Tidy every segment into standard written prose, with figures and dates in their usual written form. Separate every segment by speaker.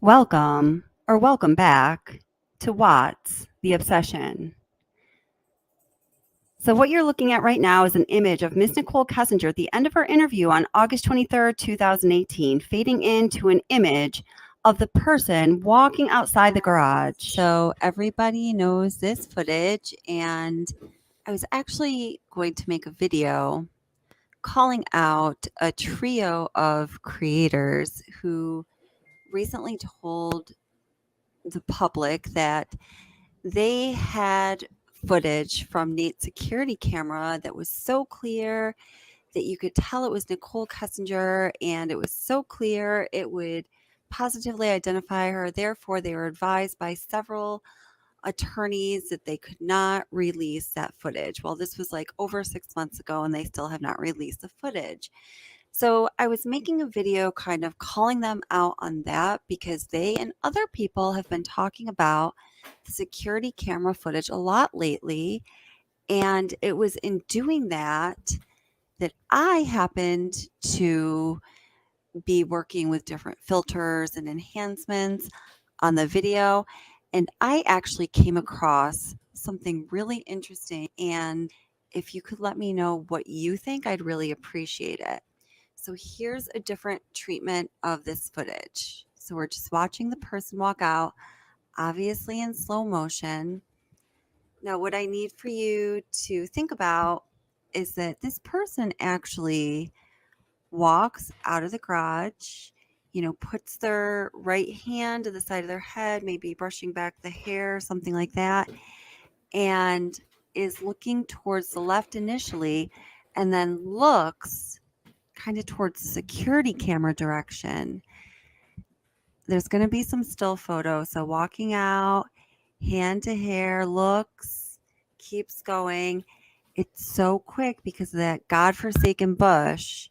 Speaker 1: Welcome back to Watts, the Obsession. So what you're looking at right now is an image of Miss Nicole Kessinger at the end of her interview on August 23rd, 2018, fading into an image of the person walking outside the garage.
Speaker 2: So everybody knows this footage, and I was actually going to make a video calling out a trio of creators who recently told the public that they had footage from Nate's security camera that was so clear that you could tell it was Nicole Kessinger, and it was so clear it would positively identify her. Therefore, they were advised by several attorneys that they could not release that footage. Well, this was like over 6 months ago, and they still have not released the footage. So I was making a video kind of calling them out on that because they and other people have been talking about the security camera footage a lot lately. And it was in doing that I happened to be working with different filters and enhancements on the video. And I actually came across something really interesting. And if you could let me know what you think, I'd really appreciate it. So here's a different treatment of this footage. So we're just watching the person walk out, obviously in slow motion. Now, what I need for you to think about is that this person actually walks out of the garage, puts their right hand to the side of their head, maybe brushing back the hair, something like that, and is looking towards the left initially, and then looks kind of towards the security camera direction. There's going to be some still photos. So walking out, hand to hair, looks, keeps going. It's so quick because of that godforsaken bush.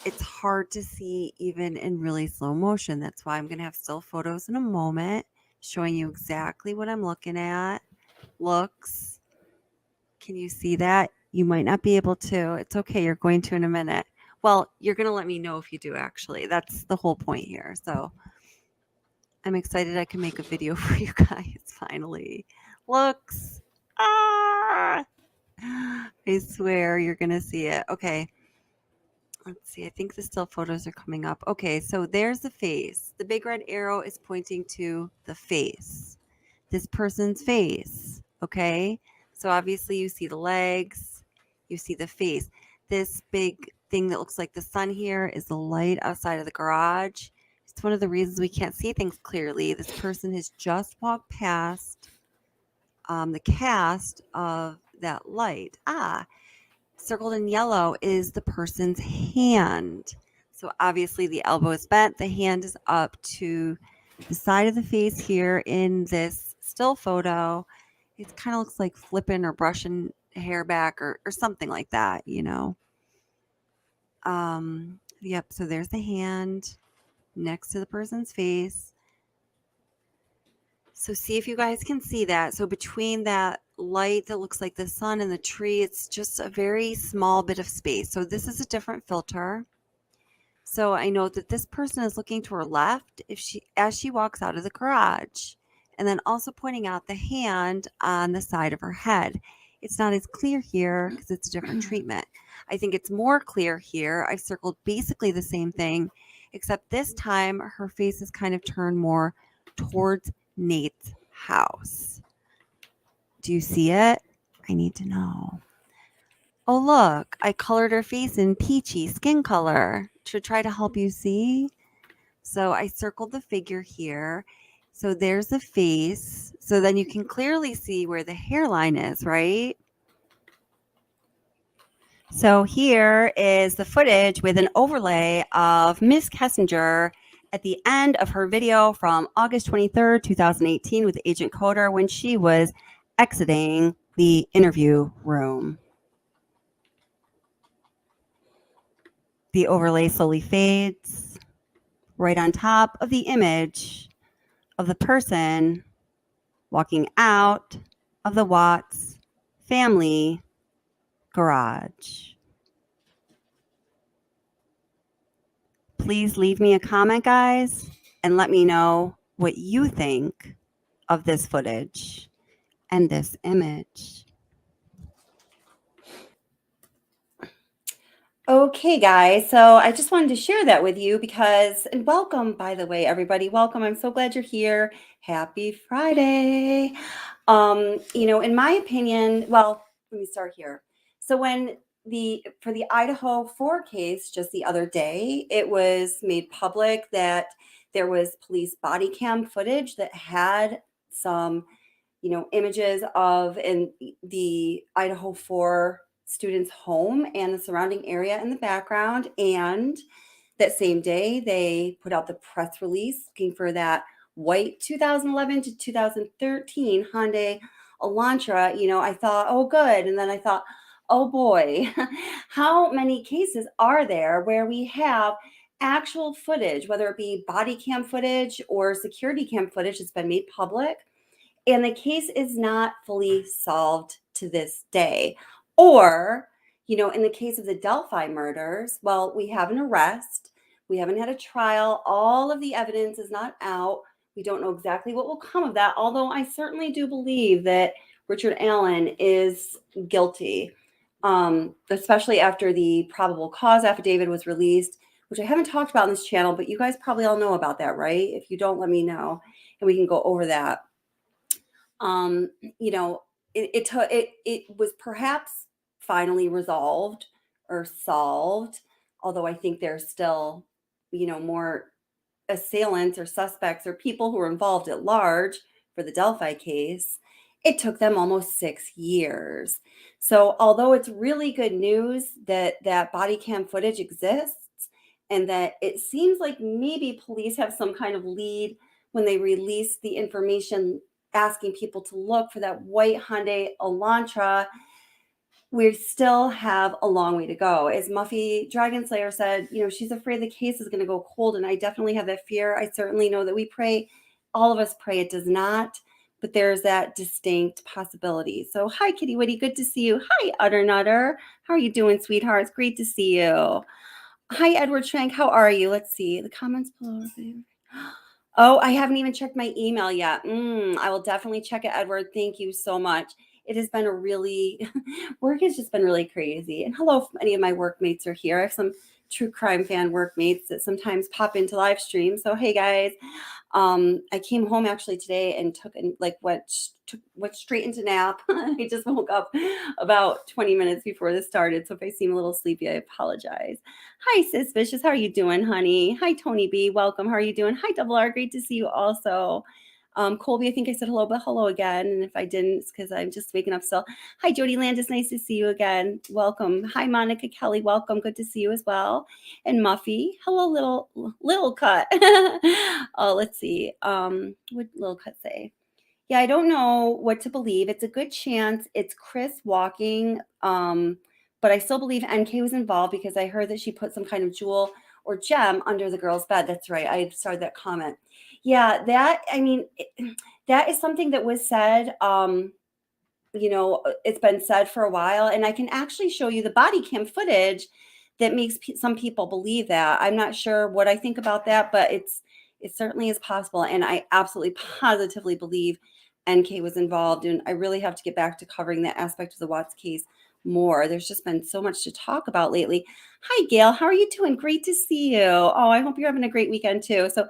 Speaker 2: It's hard to see even in really slow motion. That's why I'm going to have still photos in a moment showing you exactly what I'm looking at. Looks. Can you see that? You might not be able to. It's okay. You're going to in a minute. Well, you're going to let me know if you do, actually. That's the whole point here. So I'm excited I can make a video for you guys finally. Looks. Ah! I swear you're going to see it. Okay. Let's see. I think the still photos are coming up. Okay, so there's the face. The big red arrow is pointing to the face. This person's face. Okay, so obviously you see the legs, you see the face. This big thing that looks like the sun here is the light outside of the garage. It's one of the reasons we can't see things clearly. This person has just walked past the cast of that light. Circled in yellow is the person's hand. So obviously the elbow is bent. The hand is up to the side of the face here in this still photo. It kind of looks like flipping or brushing hair back or something like that, Yep, so there's the hand next to the person's face. So see if you guys can see that. So between that light that looks like the sun and the tree, it's just a very small bit of space. So this is a different filter. So I know that this person is looking to her left as she walks out of the garage, and then also pointing out the hand on the side of her head. It's not as clear here because it's a different treatment. I think it's more clear here. I've circled basically the same thing, except this time her face is kind of turned more towards Nate's house. Do you see it? I need to know. Oh, look, I colored her face in peachy skin color to try to help you see. So I circled the figure here. So there's the face. So then you can clearly see where the hairline is, right?
Speaker 1: So here is the footage with an overlay of Miss Kessinger at the end of her video from August 23rd, 2018 with Agent Coder when she was exiting the interview room. The overlay slowly fades right on top of the image of the person walking out of the Watts family garage. Please leave me a comment, guys, and let me know what you think of this footage and this image. Okay, guys, so I just wanted to share that with you because, and welcome, by the way, everybody. Welcome. I'm so glad you're here. Happy Friday. In my opinion, well, let me start here. So for the Idaho 4 case just the other day, it was made public that there was police body cam footage that had some, images of in the Idaho 4 student's home and the surrounding area in the background. And that same day, they put out the press release looking for that white 2011 to 2013 Hyundai Elantra. I thought, oh, good. And then I thought, oh boy, how many cases are there where we have actual footage, whether it be body cam footage or security cam footage that's been made public, and the case is not fully solved to this day? Or, in the case of the Delphi murders, well, we have an arrest, we haven't had a trial, all of the evidence is not out. We don't know exactly what will come of that, although I certainly do believe that Richard Allen is guilty, especially after the probable cause affidavit was released, which I haven't talked about on this channel, but you guys probably all know about that, right? If you don't, let me know, and we can go over that. um it was perhaps finally resolved or solved, although I think there's still more assailants or suspects or people who are involved at large for the Delphi case. It took them almost 6 years. So although it's really good news that that body cam footage exists and that it seems like maybe police have some kind of lead when they release the information asking people to look for that white Hyundai Elantra, we still have a long way to go. As Muffy Dragon Slayer said, she's afraid the case is going to go cold. And I definitely have that fear. I certainly know that we pray, all of us pray it does not, but there's that distinct possibility. So hi, Kitty Witty. Good to see you. Hi, Utter Nutter. How are you doing, sweetheart? It's great to see you. Hi, Edward Schrank. How are you? Let's see the comments below. Oh, I haven't even checked my email yet. I will definitely check it, Edward. Thank you so much. It has been a really, work has just been really crazy. And hello, if any of my workmates are here. I have some true crime fan workmates that sometimes pop into live stream. So, hey guys, I came home actually today and went straight into nap. I just woke up about 20 minutes before this started. So if I seem a little sleepy, I apologize. Hi, Sis Vicious. How are you doing, honey? Hi, Tony B. Welcome. How are you doing? Hi, Double R. Great to see you also. Colby, I think I said hello, but hello again. And if I didn't, it's because I'm just waking up still. Hi, Jody Landis. Nice to see you again. Welcome. Hi, Monica Kelly. Welcome. Good to see you as well. And Muffy. Hello, little cut. Oh, let's see. What little cut say? Yeah, I don't know what to believe. It's a good chance it's Chris walking. But I still believe NK was involved because I heard that she put some kind of jewel or gem under the girl's bed. That's right. I started that comment. Yeah, that is something that was said. It's been said for a while, and I can actually show you the body cam footage that makes some people believe that. I'm not sure what I think about that, but it certainly is possible, and I absolutely positively believe NK was involved, and I really have to get back to covering that aspect of the Watts case more. There's just been so much to talk about lately. Hi, Gail. How are you doing? Great to see you. Oh, I hope you're having a great weekend too. So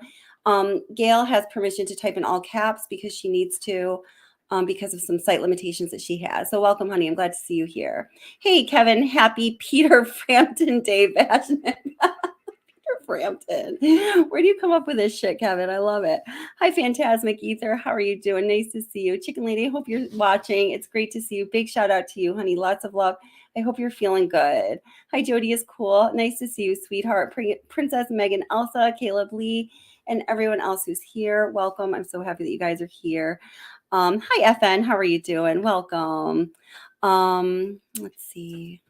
Speaker 1: Gail has permission to type in all caps because she needs to, because of some site limitations that she has. So welcome, honey. I'm glad to see you here. Hey, Kevin. Happy Peter Frampton Day, Vashnik. Peter Frampton. Where do you come up with this shit, Kevin? I love it. Hi, Phantasmic Ether. How are you doing? Nice to see you. Chicken Lady, I hope you're watching. It's great to see you. Big shout out to you, honey. Lots of love. I hope you're feeling good. Hi, Jody is cool. Nice to see you, sweetheart. Princess Megan Elsa, Caleb Lee, and everyone else who's here. Welcome. I'm so happy that you guys are here. Hi, FN. How are you doing? Welcome. Let's see.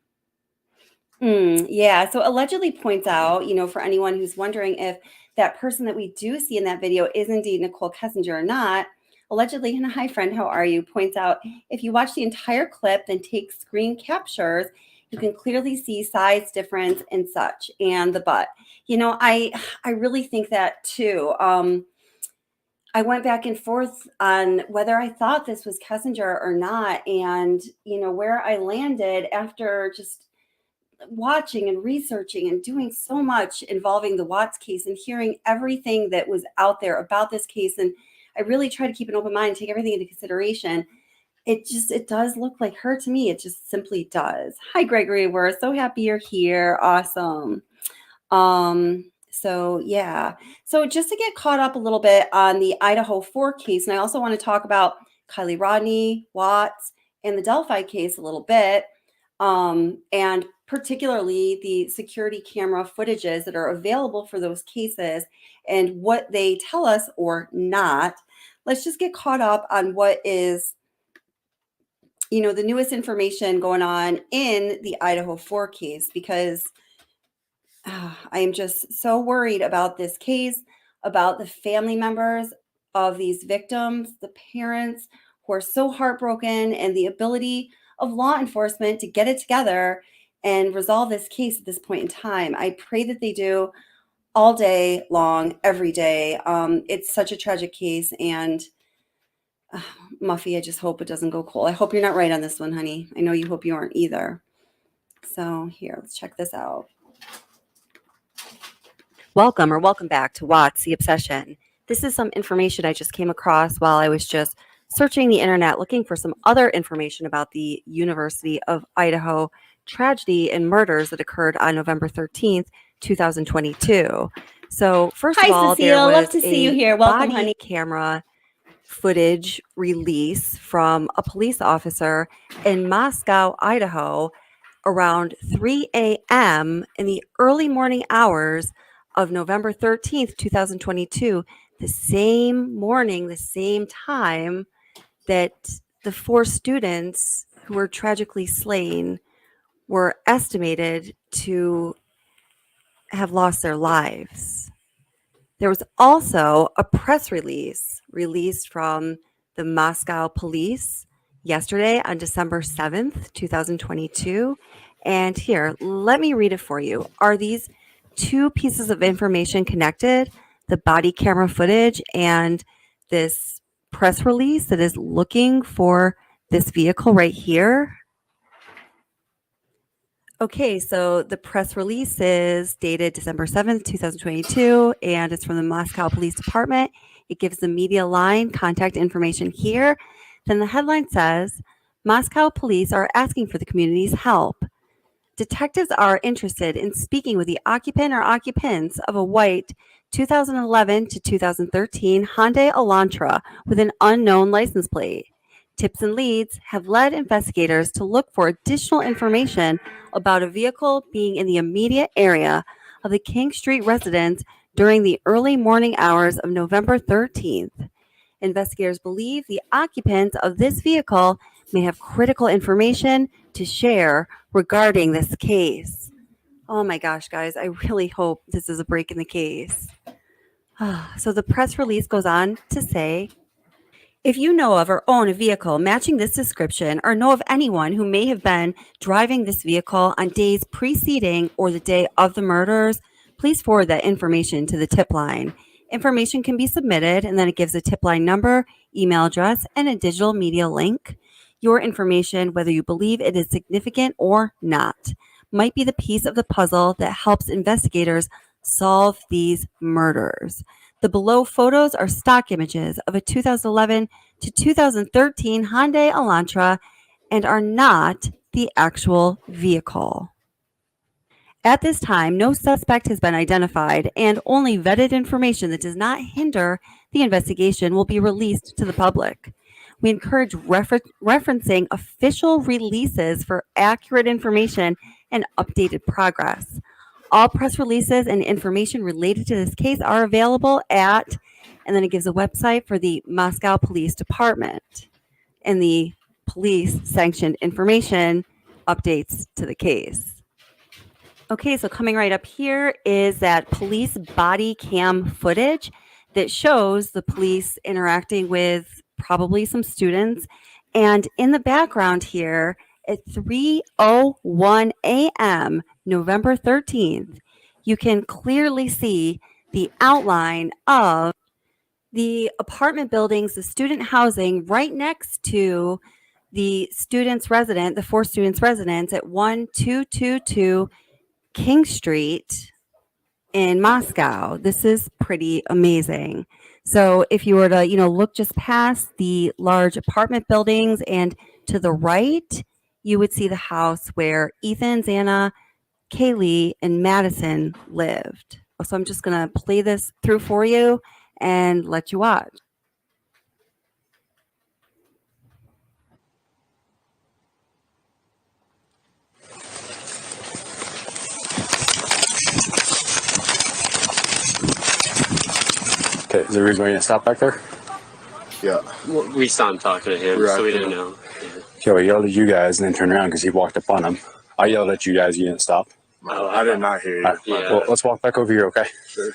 Speaker 1: Yeah, so allegedly points out, for anyone who's wondering if that person that we do see in that video is indeed Nicole Kessinger or not, allegedly, and hi friend, how are you? Points out, if you watch the entire clip, then take screen captures, You can clearly see size difference and such, and the butt. I really think that too. I went back and forth on whether I thought this was Kessinger or not, and where I landed after just watching and researching and doing so much involving the Watts case and hearing everything that was out there about this case. And I really try to keep an open mind and take everything into consideration. It does look like her to me. It just simply does. Hi, Gregory. We're so happy you're here. Awesome. So yeah. So just to get caught up a little bit on the Idaho 4 case, and I also want to talk about Kiely Rodni, Watts, and the Delphi case a little bit. And particularly the security camera footages that are available for those cases and what they tell us or not. Let's just get caught up on what is, the newest information going on in the Idaho 4 case, because I am just so worried about this case, about the family members of these victims, the parents who are so heartbroken, and the ability of law enforcement to get it together and resolve this case at this point in time. I pray that they do all day long, every day. It's such a tragic case, and Muffy, I just hope it doesn't go cold. I hope you're not right on this one, honey. I know you hope you aren't either. So here, let's check this out. Welcome back to Watts, the Obsession. This is some information I just came across while I was just searching the internet looking for some other information about the University of Idaho tragedy and murders that occurred on November 13th, 2022. So first of all,
Speaker 2: Cecile.
Speaker 1: there was
Speaker 2: Love to see you here. Welcome,
Speaker 1: body
Speaker 2: honey.
Speaker 1: camera footage release from a police officer in Moscow, Idaho, around 3 a.m. in the early morning hours of November 13th, 2022, the same morning, the same time that the 4 students who were tragically slain were estimated to have lost their lives. There was also a press release released from the Moscow police yesterday on December 7th, 2022. And here, let me read it for you. Are these 2 pieces of information connected? The body camera footage and this press release that is looking for this vehicle right here? Okay, so the press release is dated December 7th, 2022, and it's from the Moscow Police Department. It gives the media line contact information here. Then the headline says, Moscow police are asking for the community's help. Detectives are interested in speaking with the occupant or occupants of a white 2011 to 2013 Hyundai Elantra with an unknown license plate. Tips and leads have led investigators to look for additional information about a vehicle being in the immediate area of the King Street residence during the early morning hours of November 13th. Investigators believe the occupants of this vehicle may have critical information to share regarding this case. Oh my gosh, guys, I really hope this is a break in the case. So the press release goes on to say, if you know of or own a vehicle matching this description or know of anyone who may have been driving this vehicle on days preceding or the day of the murders, please forward that information to the tip line. Information can be submitted, and then it gives a tip line number, email address, and a digital media link. Your information, whether you believe it is significant or not, might be the piece of the puzzle that helps investigators solve these murders. The below photos are stock images of a 2011 to 2013 Hyundai Elantra and are not the actual vehicle. At this time, no suspect has been identified, and only vetted information that does not hinder the investigation will be released to the public. We encourage referencing official releases for accurate information and updated progress. All press releases and information related to this case are available at, and then it gives a website for the Moscow Police Department and the police sanctioned information updates to the case. Okay, so coming right up here is that police body cam footage that shows the police interacting with probably some students. And in the background here at 3:01 a.m., November 13th, you can clearly see the outline of the apartment buildings, the student housing right next to the students' resident, the 4 students' residence at 1222 King Street in Moscow. This is pretty amazing. So if you were to, look just past the large apartment buildings and to the right, you would see the house where Ethan, Xana, Kiely, and Madison lived. So I'm just going to play this through for you and let you watch.
Speaker 3: Okay, is there a reason why you didn't stop back there?
Speaker 4: Yeah.
Speaker 5: Well, we stopped talking to him, so we didn't know. Yeah.
Speaker 3: Okay, well, I yelled at you guys and then turned around because he walked up on him. I yelled at you guys, you didn't stop.
Speaker 4: Oh, I did not hear you.
Speaker 3: Right,
Speaker 5: Yeah.
Speaker 3: well, let's walk back over here, okay?
Speaker 4: Sure.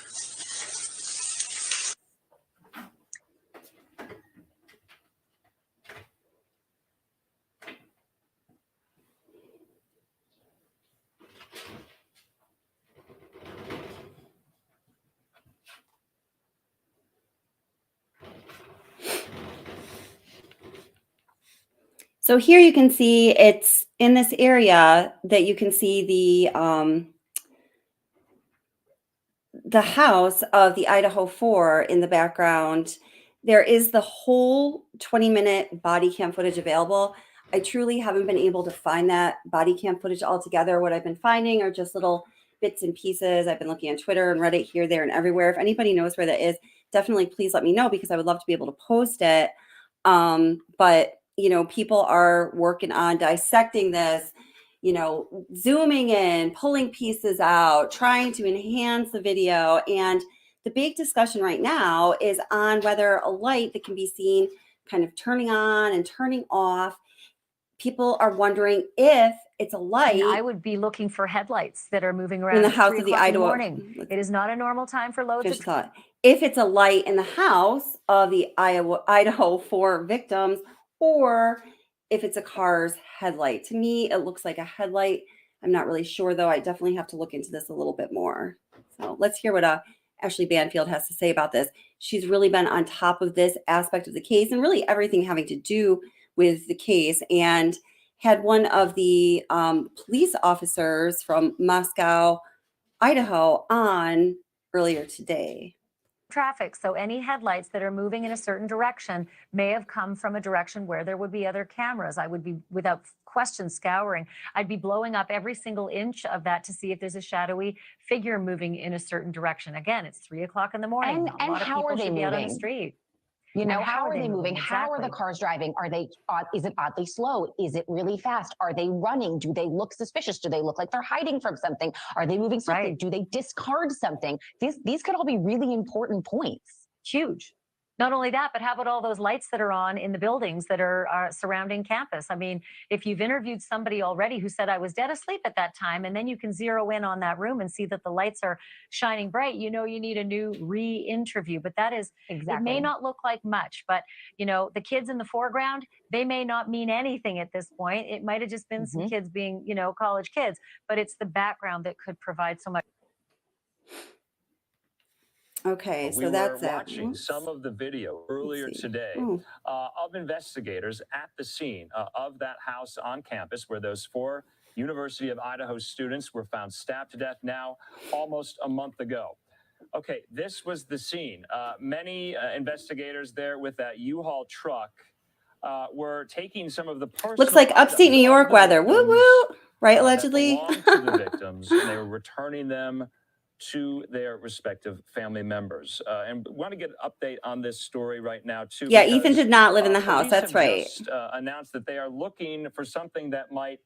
Speaker 1: So here you can see it's in this area that you can see the house of the Idaho 4 in the background. There is the whole 20-minute body cam footage available. I truly haven't been able to find that body cam footage altogether. What I've been finding are just little bits and pieces. I've been looking on Twitter and Reddit here, there, and everywhere. If anybody knows where that is, definitely please let me know because I would love to be able to post it. But people are working on dissecting this, zooming in, pulling pieces out, trying to enhance the video. And the big discussion right now is on whether a light that can be seen kind of turning on and turning off. People are wondering if it's a light.
Speaker 6: And I would be looking for headlights that are moving around
Speaker 1: in the
Speaker 6: at
Speaker 1: house
Speaker 6: 3
Speaker 1: of the
Speaker 6: o'clock in
Speaker 1: Idaho.
Speaker 6: morning. It is not a normal time for loads
Speaker 1: Finish
Speaker 6: of
Speaker 1: the thought. If it's a light in the house of the Idaho 4 victims, or if it's a car's headlight. To me, it looks like a headlight. I'm not really sure, though. I definitely have to look into this a little bit more. So let's hear what Ashley Banfield has to say about this. She's really been on top of this aspect of the case and really everything having to do with the case, and had one of the police officers from Moscow, Idaho, on earlier today.
Speaker 6: traffic. So any headlights that are moving in a certain direction may have come from a direction where there would be other cameras. I would be, without question, scouring. I'd be blowing up every single inch of that to see if there's a shadowy figure moving in a certain direction. Again, it's 3 o'clock in the morning.
Speaker 7: And
Speaker 6: a lot of
Speaker 7: how
Speaker 6: people
Speaker 7: are they
Speaker 6: should be out on the
Speaker 7: moving?
Speaker 6: street.
Speaker 7: How are they moving? How are the cars driving? Are they? Is it oddly slow? Is it really fast? Are they running? Do they look suspicious? Do they look like they're hiding from something? Are they moving swiftly?
Speaker 6: Right.
Speaker 7: Do they discard something? These could all be really important points.
Speaker 6: Huge. Not only that, but how about all those lights that are on in the buildings that are surrounding campus? I mean, if you've interviewed somebody already who said I was dead asleep at that time, and then you can zero in on that room and see that the lights are shining bright, you need a new re-interview. But that is,
Speaker 7: Exactly.
Speaker 6: It may not look like much, but the kids in the foreground, they may not mean anything at this point. It might have just been some kids being, college kids, but it's the background that could provide so much.
Speaker 1: Okay, so that's that.
Speaker 8: We were watching some of the video earlier today of investigators at the scene of that house on campus where those 4 University of Idaho students were found stabbed to death now almost a month ago. Okay, this was the scene. Many investigators there with that U-Haul truck were taking some of the personal
Speaker 1: looks like upstate New York weather. Woo woo! Right, allegedly.
Speaker 8: That belonged to the victims, and they were returning them to their respective family members. And we want to get an update on this story right now, too.
Speaker 1: Yeah, Ethan did not live in the house. That's right.
Speaker 8: Just announced that they are looking for something that might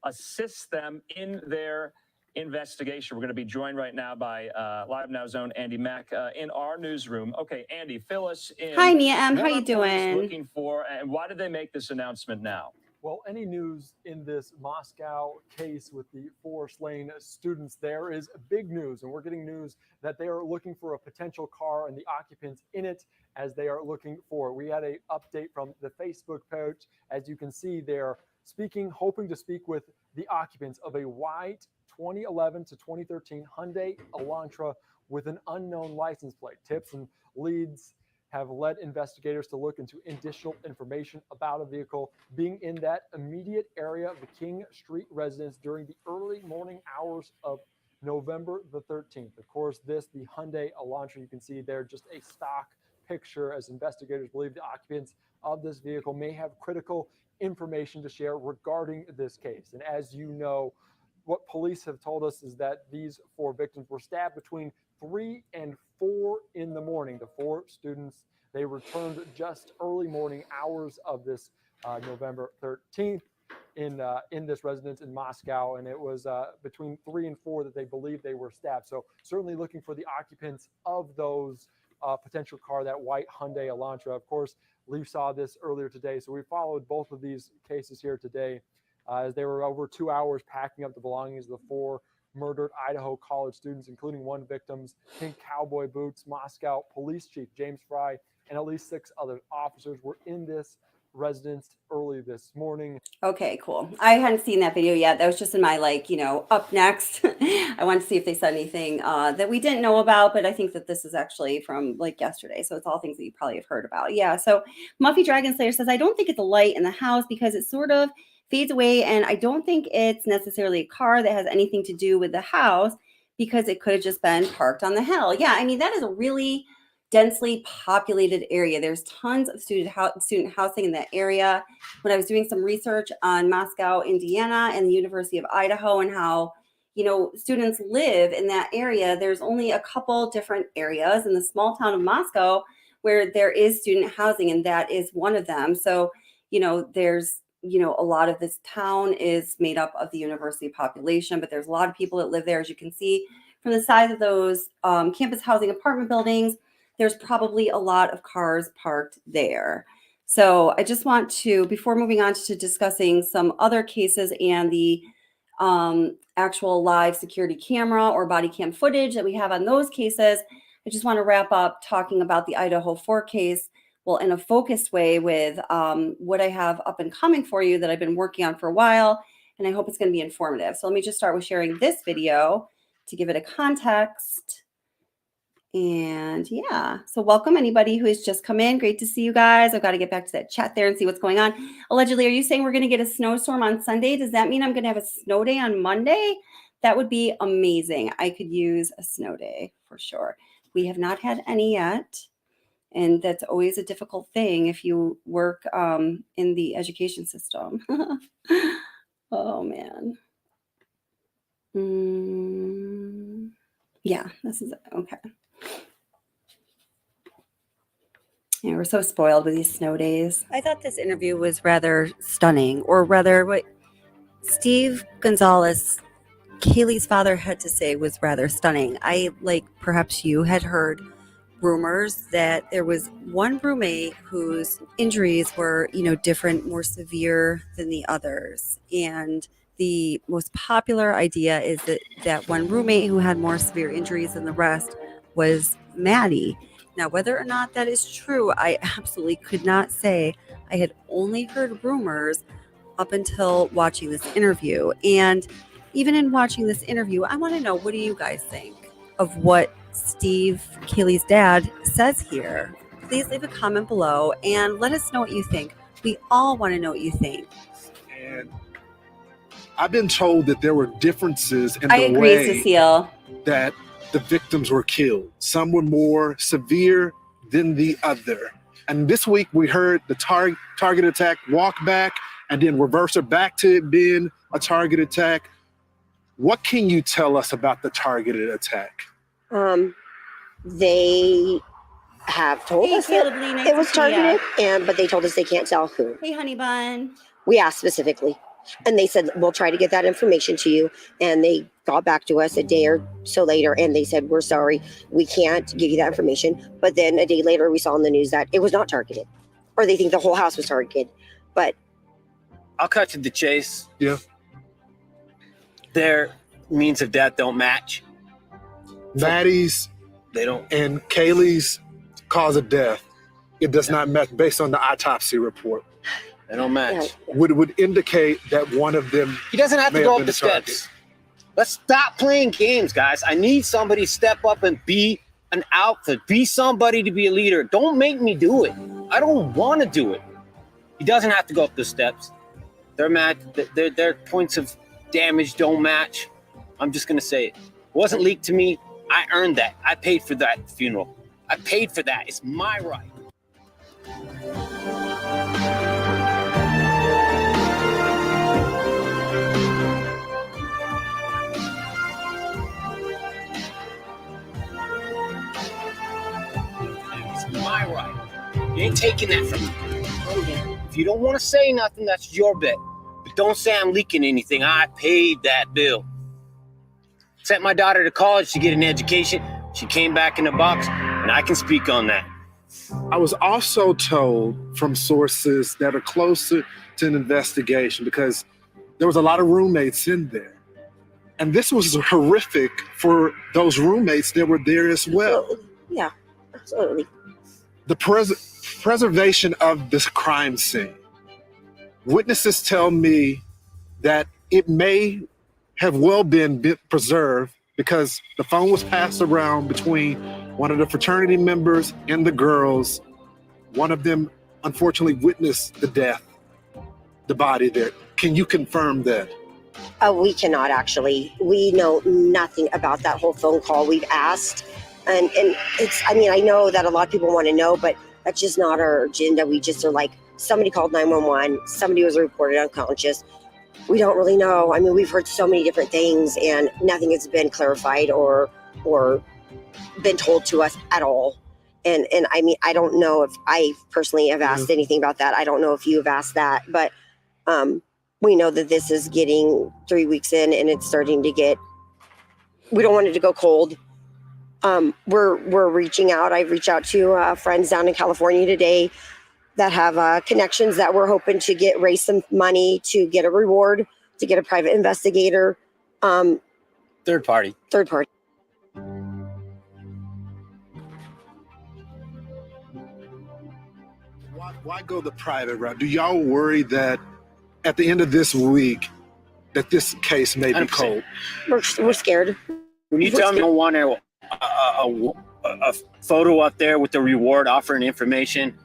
Speaker 8: assist them in their investigation. We're going to be joined right now by Live Now's own Andy Mack in our newsroom. Okay, Andy, fill us in.
Speaker 1: Hi, Mia M.
Speaker 8: What
Speaker 1: How you
Speaker 8: are police
Speaker 1: doing?
Speaker 8: looking for, and why did they make this announcement now?
Speaker 9: Well, any news in this Moscow case with the 4 slain students, there is big news, and we're getting news that they are looking for a potential car and the occupants in it as they are looking for. We had an update from the Facebook page. As you can see, they're hoping to speak with the occupants of a white 2011 to 2013 Hyundai Elantra with an unknown license plate. Tips and leads have led investigators to look into additional information about a vehicle being in that immediate area of the King Street residence during the early morning hours of November the 13th. Of course, the Hyundai Elantra, you can see there, just a stock picture, as investigators believe the occupants of this vehicle may have critical information to share regarding this case. And as you know, what police have told us is that these 4 victims were stabbed between 3 and 4 in the morning. The 4 students, they returned just early morning hours of this November 13th in this residence in Moscow, and it was between 3 and 4 that they believe they were stabbed. So certainly looking for the occupants of those potential car, that white Hyundai Elantra. Of course, Lee saw this earlier today, so we followed both of these cases here today as they were over 2 hours packing up the belongings of the 4 murdered Idaho college students, including 1 victim's pink cowboy boots. Moscow Police Chief James Fry and at least 6 other officers were in this residence early this morning.
Speaker 1: Okay, cool. I hadn't seen that video yet. That was just in my, up next. I wanted to see if they said anything that we didn't know about, but I think that this is actually from yesterday. So it's all things that you probably have heard about. Yeah. So Muffy Dragon Slayer says, I don't think it's a light in the house because it sort of fades away. And I don't think it's necessarily a car that has anything to do with the house because it could have just been parked on the hill. Yeah. I mean, that is a really densely populated area. There's tons of student housing in that area. When I was doing some research on Moscow, Indiana, and the University of Idaho and how, students live in that area, there's only a couple different areas in the small town of Moscow where there is student housing, and that is one of them. So, there's, a lot of this town is made up of the university population, but there's a lot of people that live there. As you can see from the size of those campus housing apartment buildings, there's probably a lot of cars parked there. So I just want to, before moving on to discussing some other cases and the actual live security camera or body cam footage that we have on those cases, I just want to wrap up talking about the Idaho 4 case, well, in a focused way with what I have up and coming for you that I've been working on for a while, and I hope it's going to be informative. So let me just start with sharing this video to give it a context. And yeah, so welcome anybody who has just come in. Great to see you guys. I've got to get back to that chat there and see what's going on. Allegedly, are you saying we're going to get a snowstorm on Sunday? Does that mean I'm going to have a snow day on Monday? That would be amazing. I could use a snow day for sure. We have not had any yet. And that's always a difficult thing if you work in the education system. Oh, man. Yeah, this is okay. Yeah, we're so spoiled with these snow days. I thought this interview was rather stunning, or rather what Steve Gonzalez, Kiely's father, had to say was rather stunning. Perhaps you had heard rumors that there was one roommate whose injuries were, different, more severe than the others. And the most popular idea is that one roommate who had more severe injuries than the rest was Maddie. Now, whether or not that is true, I absolutely could not say. I had only heard rumors up until watching this interview. And even in watching this interview, I want to know, what do you guys think of what Steve, Kiely's dad, says here? Please leave a comment below and let us know what you think. We all want to know what you think.
Speaker 10: And I've been told that there were differences in
Speaker 1: the way Cecile,
Speaker 10: that the victims were killed. Some were more severe than the other. And this week we heard the target attack walk back and then reverse it back to it being a target attack. What can you tell us about the targeted attack?
Speaker 11: They have told us that it was targeted, but they told us they can't tell who.
Speaker 1: Hey, honey bun.
Speaker 11: We asked specifically, and they said, we'll try to get that information to you. And they got back to us a day or so later, and they said, we're sorry, we can't give you that information. But then a day later, we saw in the news that it was not targeted, or they think the whole house was targeted. But
Speaker 5: I'll cut to the chase.
Speaker 10: Yeah.
Speaker 5: Their means of death don't match.
Speaker 10: Maddie's
Speaker 5: They don't.
Speaker 10: and Kaylee's cause of death, it does not match based on the autopsy report.
Speaker 5: They don't match.
Speaker 10: would indicate that one of them.
Speaker 5: He doesn't have to
Speaker 10: may
Speaker 5: go
Speaker 10: have
Speaker 5: up
Speaker 10: been
Speaker 5: the
Speaker 10: the target.
Speaker 5: steps. Let's stop playing games, guys. I need somebody to step up and be an alpha. Be somebody to be a leader. Don't make me do it. I don't want to do it. He doesn't have to go up the steps. Their points of damage don't match. I'm just going to say it. It wasn't leaked to me. I earned that. I paid for that funeral. I paid for that. It's my right. It's my right. You ain't taking that from me. If you don't want to say nothing, that's your bet. But don't say I'm leaking anything. I paid that bill. Sent my daughter to college to get an education. She came back in the box, and I can speak on that.
Speaker 10: I was also told from sources that are closer to an investigation, because there was a lot of roommates in there. And this was horrific for those roommates that were there as well.
Speaker 11: Absolutely. Yeah, absolutely.
Speaker 10: The preservation of this crime scene. Witnesses tell me that it may have well been preserved because the phone was passed around between one of the fraternity members and the girls. One of them unfortunately witnessed the death, the body there. Can you confirm that?
Speaker 11: We cannot actually. We know nothing about that whole phone call. We've asked, and it's, I mean, I know that a lot of people want to know, but that's just not our agenda. We just are like, somebody called 911, somebody was reported unconscious. We don't really know. I mean, we've heard so many different things and nothing has been clarified or been told to us at all. And I mean, I don't know if I personally have asked anything about that. I don't know if you have asked that, but we know that this is getting 3 weeks in and it's starting to get, we don't want it to go cold. We're reaching out. I've reached out to friends down in California today that have connections that we're hoping to raise some money to get a reward, to get a private investigator.
Speaker 5: Third party.
Speaker 10: Why go the private route? Do y'all worry that at the end of this week that this case may be
Speaker 5: 100%.
Speaker 10: cold?
Speaker 11: We're scared.
Speaker 5: When you tell me you don't want a photo up there with the reward offering information,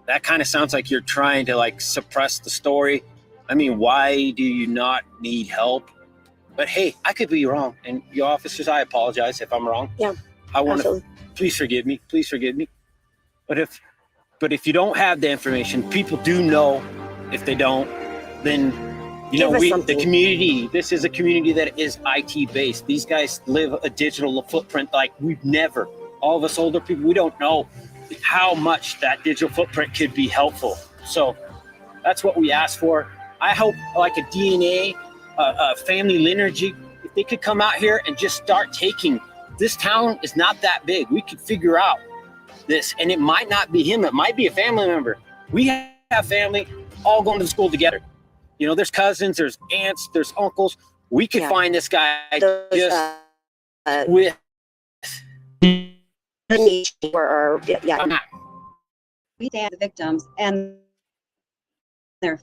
Speaker 5: that kind of sounds like you're trying to like suppress the story. I mean, why do you not need help? But hey, I could be wrong. And your officers, I apologize if I'm wrong.
Speaker 11: Yeah,
Speaker 5: I want to,
Speaker 11: absolutely.
Speaker 5: please forgive me. But if you don't have the information, people do know. If they don't, then the community, this is a community that is IT based. These guys live a digital footprint like we've never. All of us older people, we don't know how much that digital footprint could be helpful. So that's what we asked for. I hope like a DNA, a family lineage, if they could come out here and just start taking, this town is not that big. We could figure out this, and it might not be him. It might be a family member. We have family all going to school together. You know, there's cousins, there's aunts, there's uncles. We could find this guy with
Speaker 11: we
Speaker 2: stand the victims and their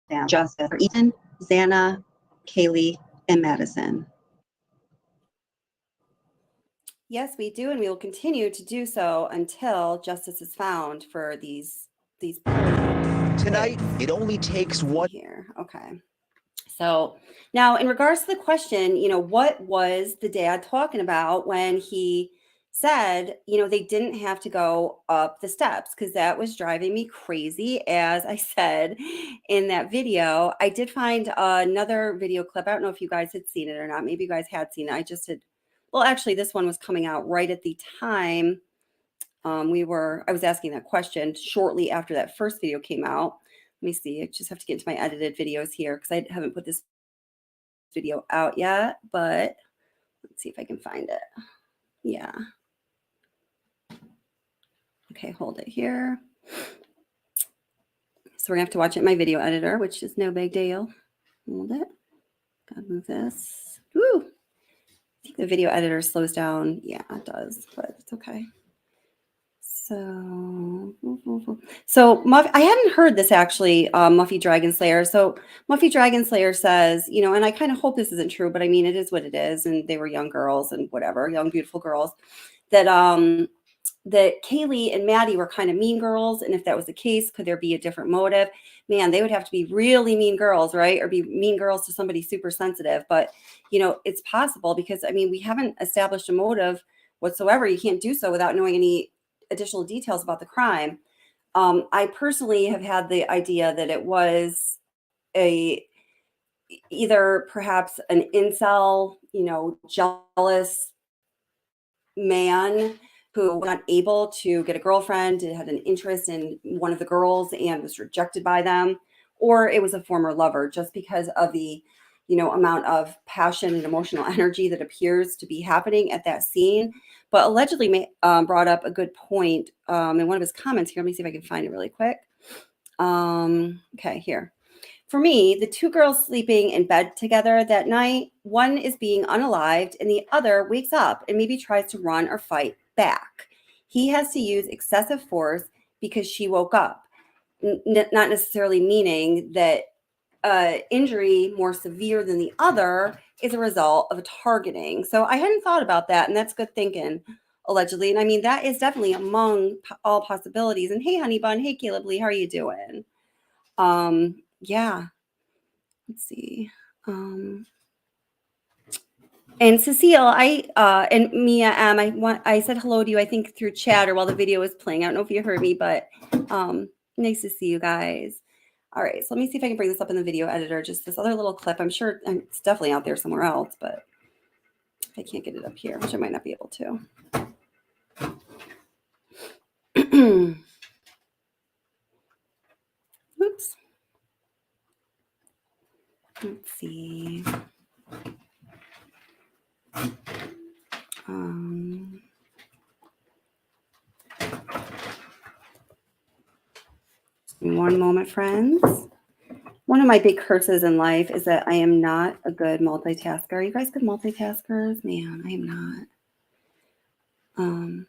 Speaker 2: families. Justice for Ethan, Xana, Kiely, and Madison.
Speaker 1: Yes, we do, and we will continue to do so until justice is found for these.
Speaker 12: Tonight, it only takes one.
Speaker 1: Here, okay. So now, in regards to the question, what was the dad talking about when he said, they didn't have to go up the steps? Because that was driving me crazy. As I said in that video, I did find another video clip. I don't know if you guys had seen it or not. Maybe you guys had seen it. I just had. Well, actually, this one was coming out right at the time I was asking that question shortly after that first video came out. Let me see. I just have to get into my edited videos here because I haven't put this video out yet, but let's see if I can find it. Yeah. Okay, hold it here. So we're gonna have to watch it in my video editor, which is no big deal. Hold it. Gotta move this. Woo! I think the video editor slows down. Yeah, it does, but it's okay. I hadn't heard this actually, Muffy Dragon Slayer. So Muffy Dragon Slayer says, you know, and I kind of hope this isn't true, but I mean, it is what it is. And they were young girls and whatever, young, beautiful girls that, that Kiely and Maddie were kind of mean girls. And if that was the case, could there be a different motive? Man, they would have to be really mean girls, right? Or be mean girls to somebody super sensitive. But, you know, it's possible because, I mean, we haven't established a motive whatsoever. You can't do so without knowing any additional details about the crime. I personally have had the idea that it was either perhaps an incel, you know, jealous man who was not able to get a girlfriend and had an interest in one of the girls and was rejected by them, or it was a former lover, just because of the, you know, amount of passion and emotional energy that appears to be happening at that scene. But allegedly brought up a good point in one of his comments here. Let me see if I can find it really quick. Okay, here. For me, the two girls sleeping in bed together that night, one is being unalived and the other wakes up and maybe tries to run or fight back. He has to use excessive force because she woke up, not necessarily meaning that injury more severe than the other is a result of a targeting. So I hadn't thought about that, and that's good thinking, allegedly. And I mean, that is definitely among all possibilities. And hey, honey bun, hey, Caleb Lee, how are you doing? Yeah, let's see. And Cecile, and Mia I said hello to you, I think through chat or while the video was playing. I don't know if you heard me, but nice to see you guys. All right, so let me see if I can bring this up in the video editor, just this other little clip. I'm sure it's definitely out there somewhere else, but I can't get it up here, which I might not be able to. Oops. Let's see. One moment, friends. One of my big curses in life is that I am not a good multitasker. Are you guys good multitaskers? Man, I am not.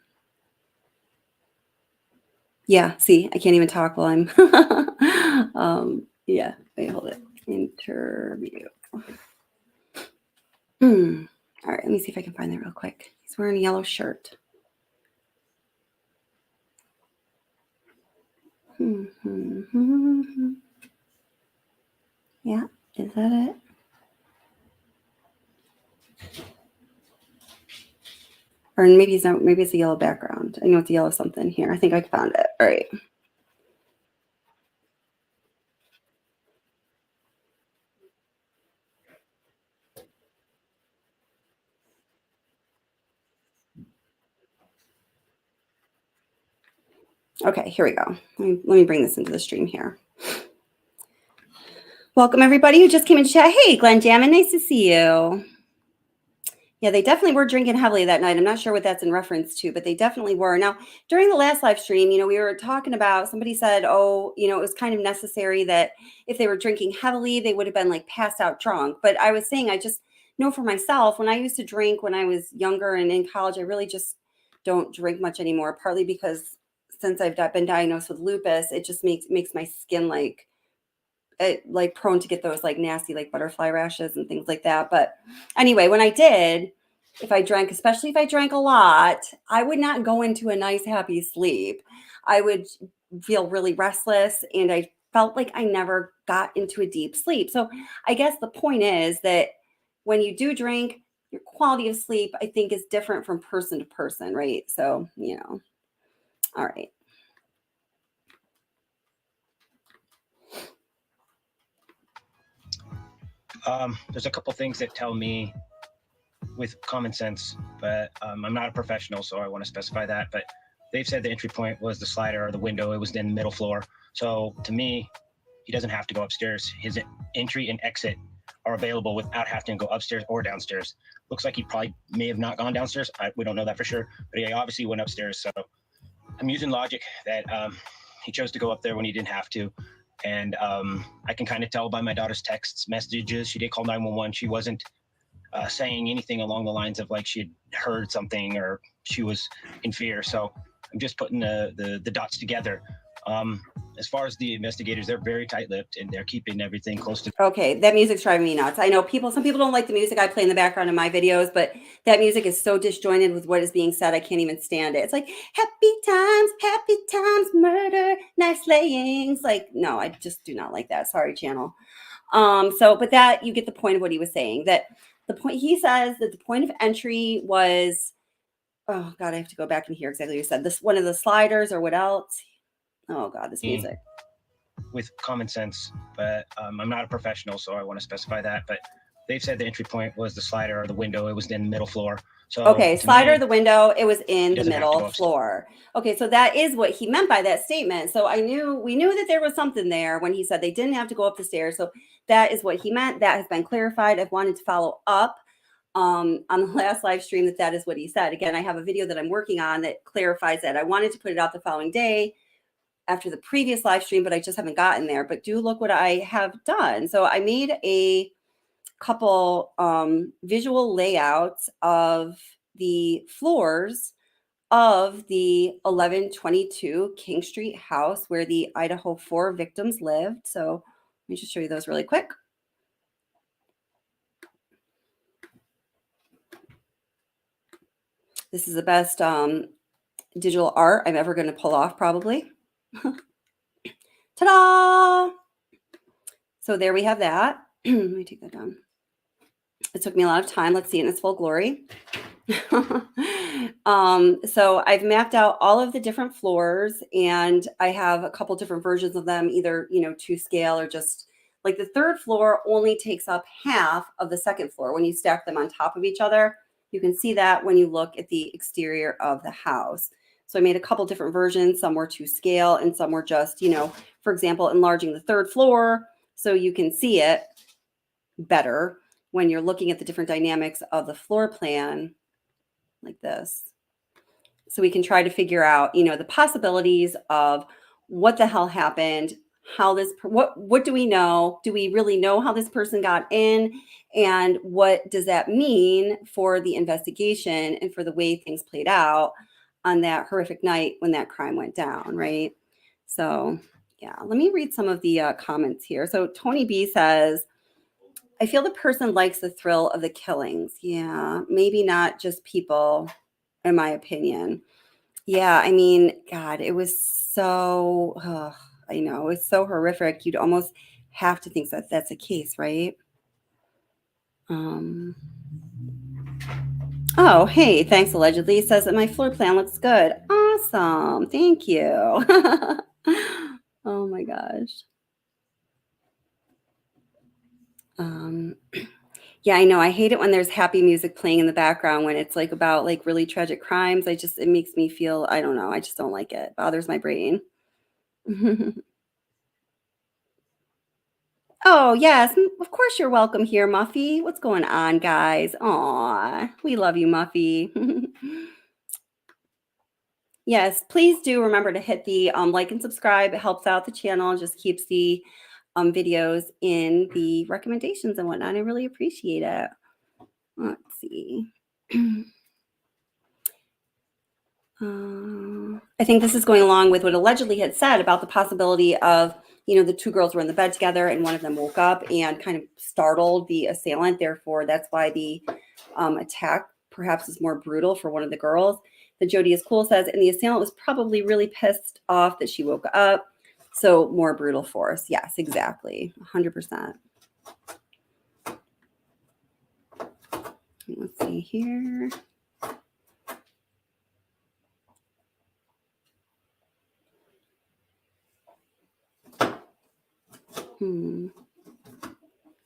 Speaker 1: Yeah, see, I can't even talk while I'm yeah, wait, hold it. Interview. All right, let me see if I can find that real quick. He's wearing a yellow shirt. Yeah, is that it? Or maybe it's not, maybe it's a yellow background. I know it's a yellow something here. I think I found it. All right. Okay, here we go. Let me bring this into the stream here. Welcome everybody who just came in to chat. Hey, Glenn Jammin, nice to see you. Yeah, they definitely were drinking heavily that night. I'm not sure what that's in reference to, but they definitely were. Now, during the last live stream, you know, we were talking about, somebody said, oh, you know, it was kind of necessary that if they were drinking heavily, they would have been like passed out drunk. But I was saying, I just know for myself, when I used to drink when I was younger and in college, I really just don't drink much anymore, partly because since I've been diagnosed with lupus, it just makes my skin like prone to get those like nasty like butterfly rashes and things like that. But anyway, when I did, if I drank, especially if I drank a lot, I would not go into a nice happy sleep. I would feel really restless and I felt like I never got into a deep sleep. So I guess the point is that when you do drink, your quality of sleep, I think, is different from person to person, right? So, you know, all right.
Speaker 13: There's a couple things that tell me with common sense, but I'm not a professional, so I want to specify that. But they've said the entry point was the slider or the window. It was in the middle floor. So to me, he doesn't have to go upstairs. His entry and exit are available without having to go upstairs or downstairs. Looks like he probably may have not gone downstairs. We don't know that for sure, but he obviously went upstairs. So I'm using logic that he chose to go up there when he didn't have to. And I can kind of tell by my daughter's texts, messages. She did call 911. She wasn't saying anything along the lines of like she had heard something or she was in fear. So I'm just putting the dots together. As far as the investigators, they're very tight-lipped and they're keeping everything close to.
Speaker 1: Okay, that music's driving me nuts. I know some people don't like the music I play in the background in my videos, but that music is so disjointed with what is being said, I can't even stand it. It's like, happy times, murder, night slayings. Like, no, I just do not like that. Sorry, channel. But that, you get the point of what he was saying. That he says that the point of entry was, oh God, I have to go back and hear exactly what you said. This one of the sliders or what else? Oh God, this music.
Speaker 13: With common sense, but I'm not a professional, so I want to specify that. But they've said the entry point was the slider or the window. It was in the middle floor. So
Speaker 1: okay, slider, the window, it was in the middle floor. Okay, so that is what he meant by that statement. So we knew that there was something there when he said they didn't have to go up the stairs. So that is what he meant. That has been clarified. I've wanted to follow up on the last live stream that is what he said. Again, I have a video that I'm working on that clarifies that. I wanted to put it out the following day after the previous live stream, but I just haven't gotten there. But do look what I have done. So I made a couple visual layouts of the floors of the 1122 King Street house where the Idaho 4 victims lived. So let me just show you those really quick. This is the best digital art I'm ever going to pull off, probably. Ta-da! So there we have that. Let me take that down. It took me a lot of time. Let's see it in its full glory. So I've mapped out all of the different floors, and I have a couple different versions of them, either, to scale or just like the third floor only takes up half of the second floor. When you stack them on top of each other, you can see that when you look at the exterior of the house. So I made a couple different versions. Some were to scale and some were just, for example, enlarging the third floor so you can see it better when you're looking at the different dynamics of the floor plan like this. So we can try to figure out, the possibilities of what the hell happened, what do we know? Do we really know how this person got in? And what does that mean for the investigation and for the way things played out on that horrific night when that crime went down, right? So yeah, let me read some of the comments here. So Tony B says, I feel the person likes the thrill of the killings. Yeah, maybe not just people, in my opinion. Yeah, I mean, God, it was so, I know, it's so horrific. You'd almost have to think that that's the case, right? Oh, hey, thanks, allegedly. Says that my floor plan looks good. Awesome. Thank you. Oh, my gosh. Yeah, I know. I hate it when there's happy music playing in the background when it's like about like really tragic crimes. It makes me feel, I don't know. I just don't like it. It bothers my brain. Oh, yes. Of course you're welcome here, Muffy. What's going on, guys? Aw, we love you, Muffy. Yes, please do remember to hit the like and subscribe. It helps out the channel and just keeps the videos in the recommendations and whatnot. I really appreciate it. Let's see. I think this is going along with what allegedly had said about the possibility of, the two girls were in the bed together and one of them woke up and kind of startled the assailant. Therefore, that's why the attack perhaps is more brutal for one of the girls. The Jody is cool says, and the assailant was probably really pissed off that she woke up. So more brutal force. Yes, exactly. 100%. Let's see here.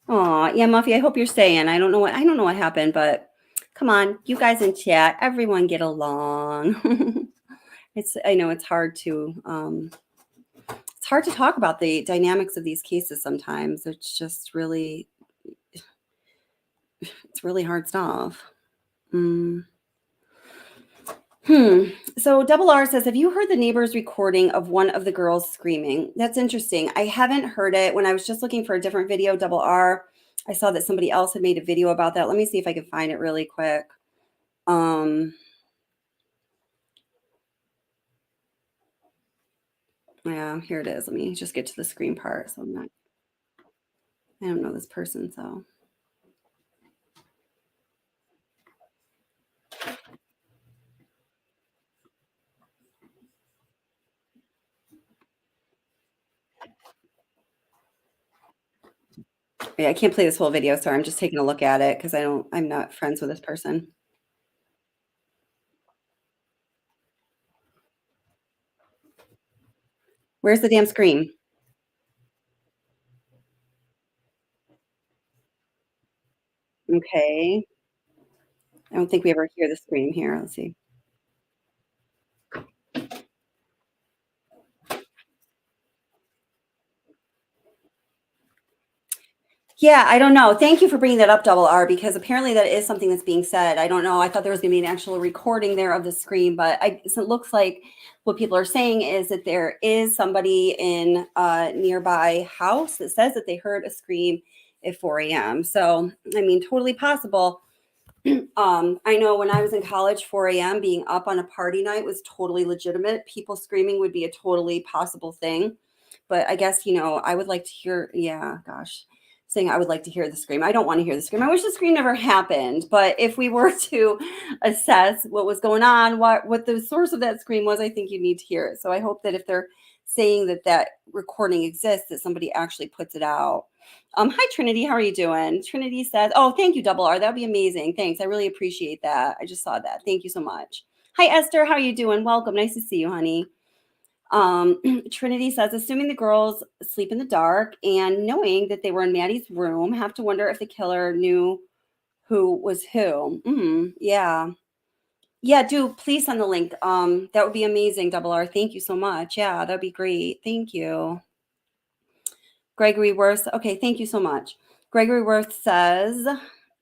Speaker 1: Oh, yeah, Muffy, I hope you're staying. I don't know what happened, but come on, you guys in chat, everyone get along. I know it's hard to talk about the dynamics of these cases sometimes. It's just really, it's really hard stuff. So Double R says, have you heard the neighbor's recording of one of the girls screaming? That's interesting. I haven't heard it. When I was just looking for a different video, Double R, I saw that somebody else had made a video about that. Let me see if I can find it really quick. Yeah, here it is. Let me just get to the screen part. So I don't know this person, so. Yeah, I can't play this whole video. Sorry, I'm just taking a look at it because I'm not friends with this person. Where's the damn scream? Okay. I don't think we ever hear the scream here. Let's see. Yeah, I don't know. Thank you for bringing that up, Double R, because apparently that is something that's being said. I don't know. I thought there was going to be an actual recording there of the scream, but so it looks like what people are saying is that there is somebody in a nearby house that says that they heard a scream at 4 a.m. So, I mean, totally possible. I know when I was in college, 4 a.m. being up on a party night was totally legitimate. People screaming would be a totally possible thing. But I guess, I would like to hear, saying I would like to hear the scream. I don't want to hear the scream. I wish the scream never happened. But if we were to assess what was going on, what the source of that scream was, I think you need to hear it. So I hope that if they're saying that recording exists, that somebody actually puts it out. Hi, Trinity. How are you doing? Trinity says, oh, thank you, Double R. That would be amazing. Thanks. I really appreciate that. I just saw that. Thank you so much. Hi, Esther. How are you doing? Welcome. Nice to see you, honey. Trinity says, assuming the girls sleep in the dark and knowing that they were in Maddie's room, have to wonder if the killer knew who was who. Yeah. Yeah, do please send the link. That would be amazing, Double R. Thank you so much. Yeah, that'd be great. Thank you. Gregory Worth. Okay, thank you so much. Gregory Worth says,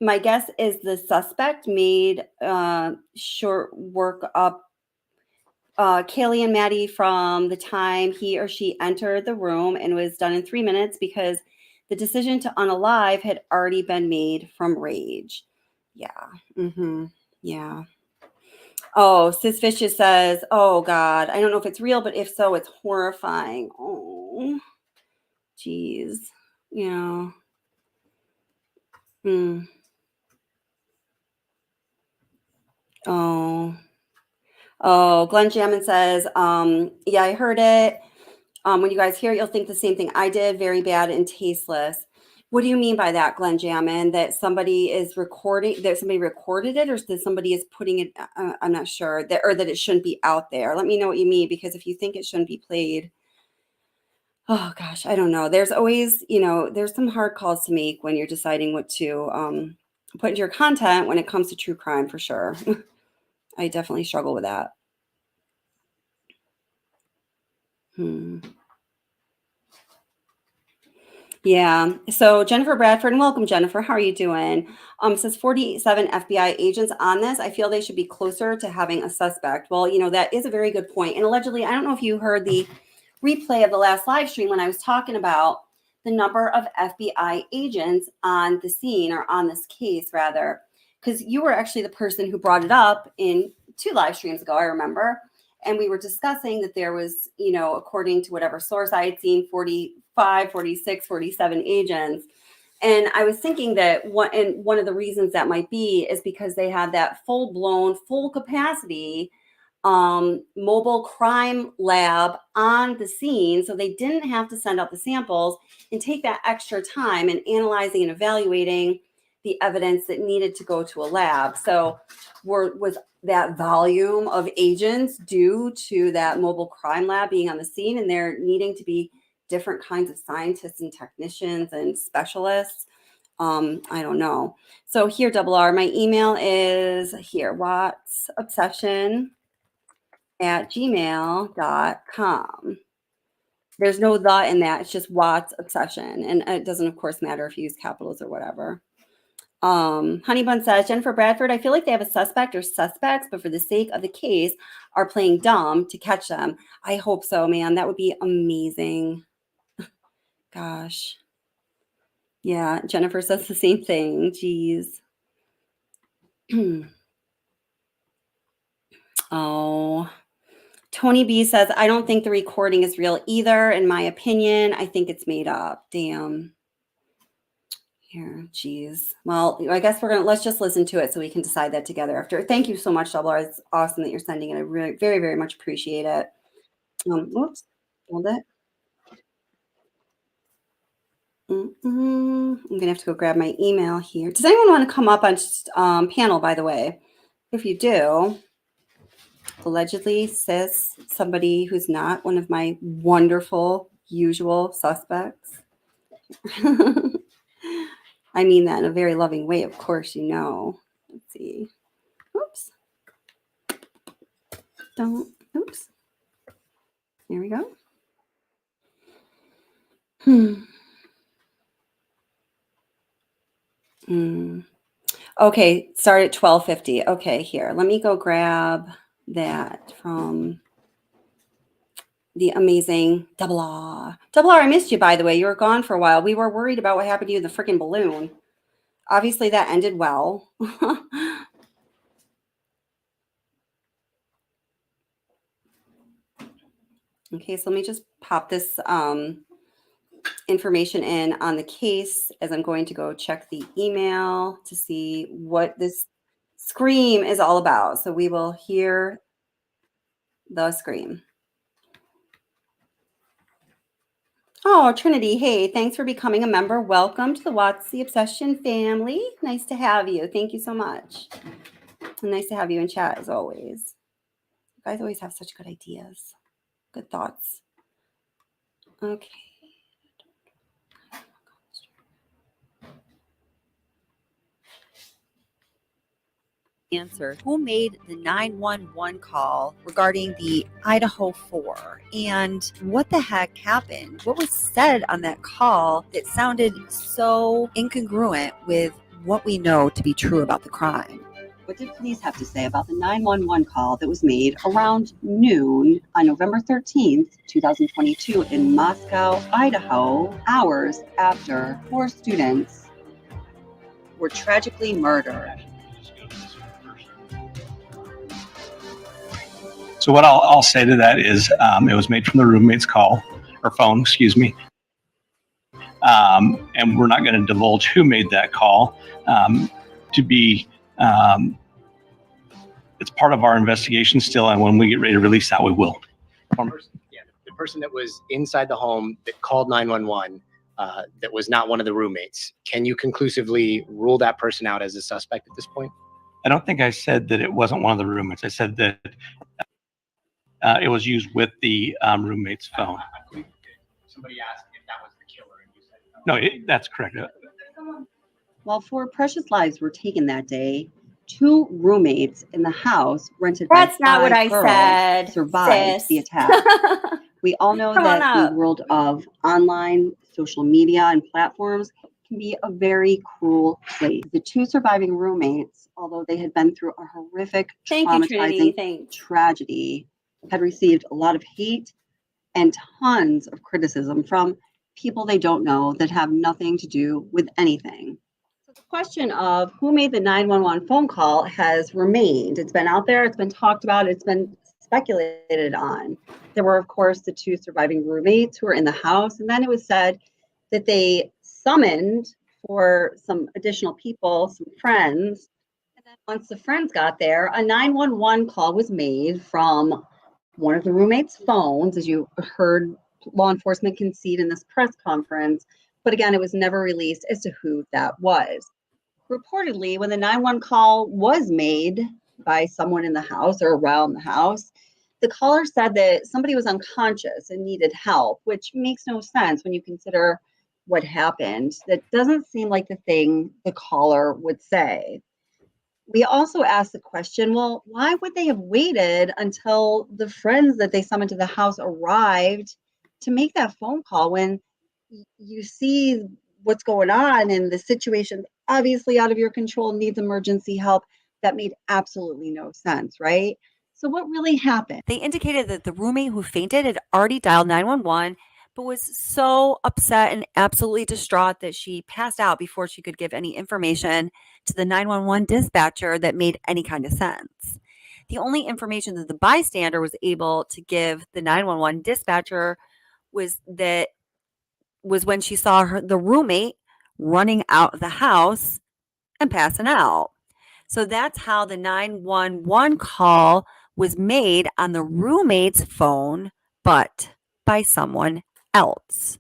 Speaker 1: my guess is the suspect made short work up Kiely and Maddie from the time he or she entered the room and was done in 3 minutes because the decision to unalive had already been made from rage. Yeah. Yeah. Oh, Sis Vicious says, oh God, I don't know if it's real, but if so, it's horrifying. Oh, geez. Yeah. Oh, Glenn Jammin says, yeah, I heard it. When you guys hear it, you'll think the same thing I did. Very bad and tasteless. What do you mean by that, Glenn Jammin? That somebody is recording, that somebody recorded it, or that somebody is putting it, I'm not sure, or that it shouldn't be out there. Let me know what you mean, because if you think it shouldn't be played, oh gosh, I don't know. There's always, there's some hard calls to make when you're deciding what to put into your content when it comes to true crime, for sure. I definitely struggle with that. Yeah. So Jennifer Bradford, and welcome, Jennifer. How are you doing? Says 47 FBI agents on this. I feel they should be closer to having a suspect. Well, that is a very good point. And allegedly, I don't know if you heard the replay of the last live stream when I was talking about the number of FBI agents on the scene, or on this case rather, because you were actually the person who brought it up in 2 live streams ago, I remember. And we were discussing that there was, according to whatever source I had seen, 45, 46, 47 agents. And I was thinking that one of the reasons that might be is because they had that full-blown, full capacity mobile crime lab on the scene. So they didn't have to send out the samples and take that extra time in analyzing and evaluating the evidence that needed to go to a lab. So was that volume of agents due to that mobile crime lab being on the scene, and there needing to be different kinds of scientists and technicians and specialists? I don't know. So here, Double R, my email is here, wattsobsession@gmail.com. There's no the in that. It's just Watts Obsession. And it doesn't, of course, matter if you use capitals or whatever. Honey Bun says, Jennifer Bradford, I feel like they have a suspect or suspects, but for the sake of the case, are playing dumb to catch them. I hope so, man. That would be amazing. Gosh. Yeah, Jennifer says the same thing. Jeez. Oh. Tony B says, I don't think the recording is real either. In my opinion, I think it's made up. Damn. Here, geez. Well, I guess let's just listen to it so we can decide that together after. Thank you so much, Double R. It's awesome that you're sending it. I really, very, very much appreciate it. Whoops, hold it. I'm going to have to go grab my email here. Does anyone want to come up on panel, by the way? If you do, allegedly, sis, somebody who's not one of my wonderful usual suspects. I mean that in a very loving way, of course, you know. Let's see. Oops. Oops. There we go. Okay, start at 12:50. Okay, here. Let me go grab that from the amazing Double R. Double R, I missed you, by the way. You were gone for a while. We were worried about what happened to you in the freaking balloon. Obviously, that ended well. Okay, so let me just pop this information in on the case as I'm going to go check the email to see what this scream is all about. So we will hear the scream. Oh, Trinity, hey, thanks for becoming a member. Welcome to the What's the Obsession family. Nice to have you. Thank you so much. And nice to have you in chat as always. You guys always have such good ideas, good thoughts. Okay.
Speaker 2: Answer. Who made the 911 call regarding the Idaho 4? And what the heck happened? What was said on that call that sounded so incongruent with what we know to be true about the crime?
Speaker 1: What did police have to say about the 911 call that was made around noon on November 13th, 2022 in Moscow, Idaho, hours after 4 students were tragically murdered?
Speaker 14: So what I'll say to that is it was made from the roommate's call, or phone, excuse me. And we're not going to divulge who made that call. It's part of our investigation still, and when we get ready to release that, we will.
Speaker 15: The person that was inside the home that called 911 that was not one of the roommates, can you conclusively rule that person out as a suspect at this point?
Speaker 14: I don't think I said that it wasn't one of the roommates. I said that it was used with the roommate's phone.
Speaker 15: Somebody asked if that was the killer, and you said
Speaker 14: no. That's correct.
Speaker 1: While 4 precious lives were taken that day, 2 roommates in the house rented
Speaker 16: That's
Speaker 1: by
Speaker 16: not what
Speaker 1: 5
Speaker 16: I
Speaker 1: girls
Speaker 16: said,
Speaker 1: survived
Speaker 16: sis.
Speaker 1: the attack. We all know
Speaker 16: Come on
Speaker 1: that
Speaker 16: up.
Speaker 1: the world of online social media and platforms can be a very cruel place. The 2 surviving roommates, although they had been through a horrific, traumatizing tragedy, had received a lot of hate and tons of criticism from people they don't know that have nothing to do with anything. So the question of who made the 911 phone call has remained. It's been out there, it's been talked about, it's been speculated on. There were, of course, the 2 surviving roommates who were in the house, and then it was said that they summoned for some additional people, some friends. And then once the friends got there, a 911 call was made from one of the roommates' phones, as you heard law enforcement concede in this press conference. But again, it was never released as to who that was. Reportedly, when the 911 call was made by someone in the house or around the house, the caller said that somebody was unconscious and needed help, which makes no sense when you consider what happened. That doesn't seem like the thing the caller would say. We also asked the question, well, why would they have waited until the friends that they summoned to the house arrived to make that phone call when you see what's going on and the situation obviously out of your control, needs emergency help? That made absolutely no sense, right? So what really happened?
Speaker 2: They indicated that the roommate who fainted had already dialed 911, but was so upset and absolutely distraught that she passed out before she could give any information to the 911 dispatcher that made any kind of sense. The only information that the bystander was able to give the 911 dispatcher was when she saw the roommate running out of the house and passing out. So that's how the 911 call was made on the roommate's phone, but by someone else.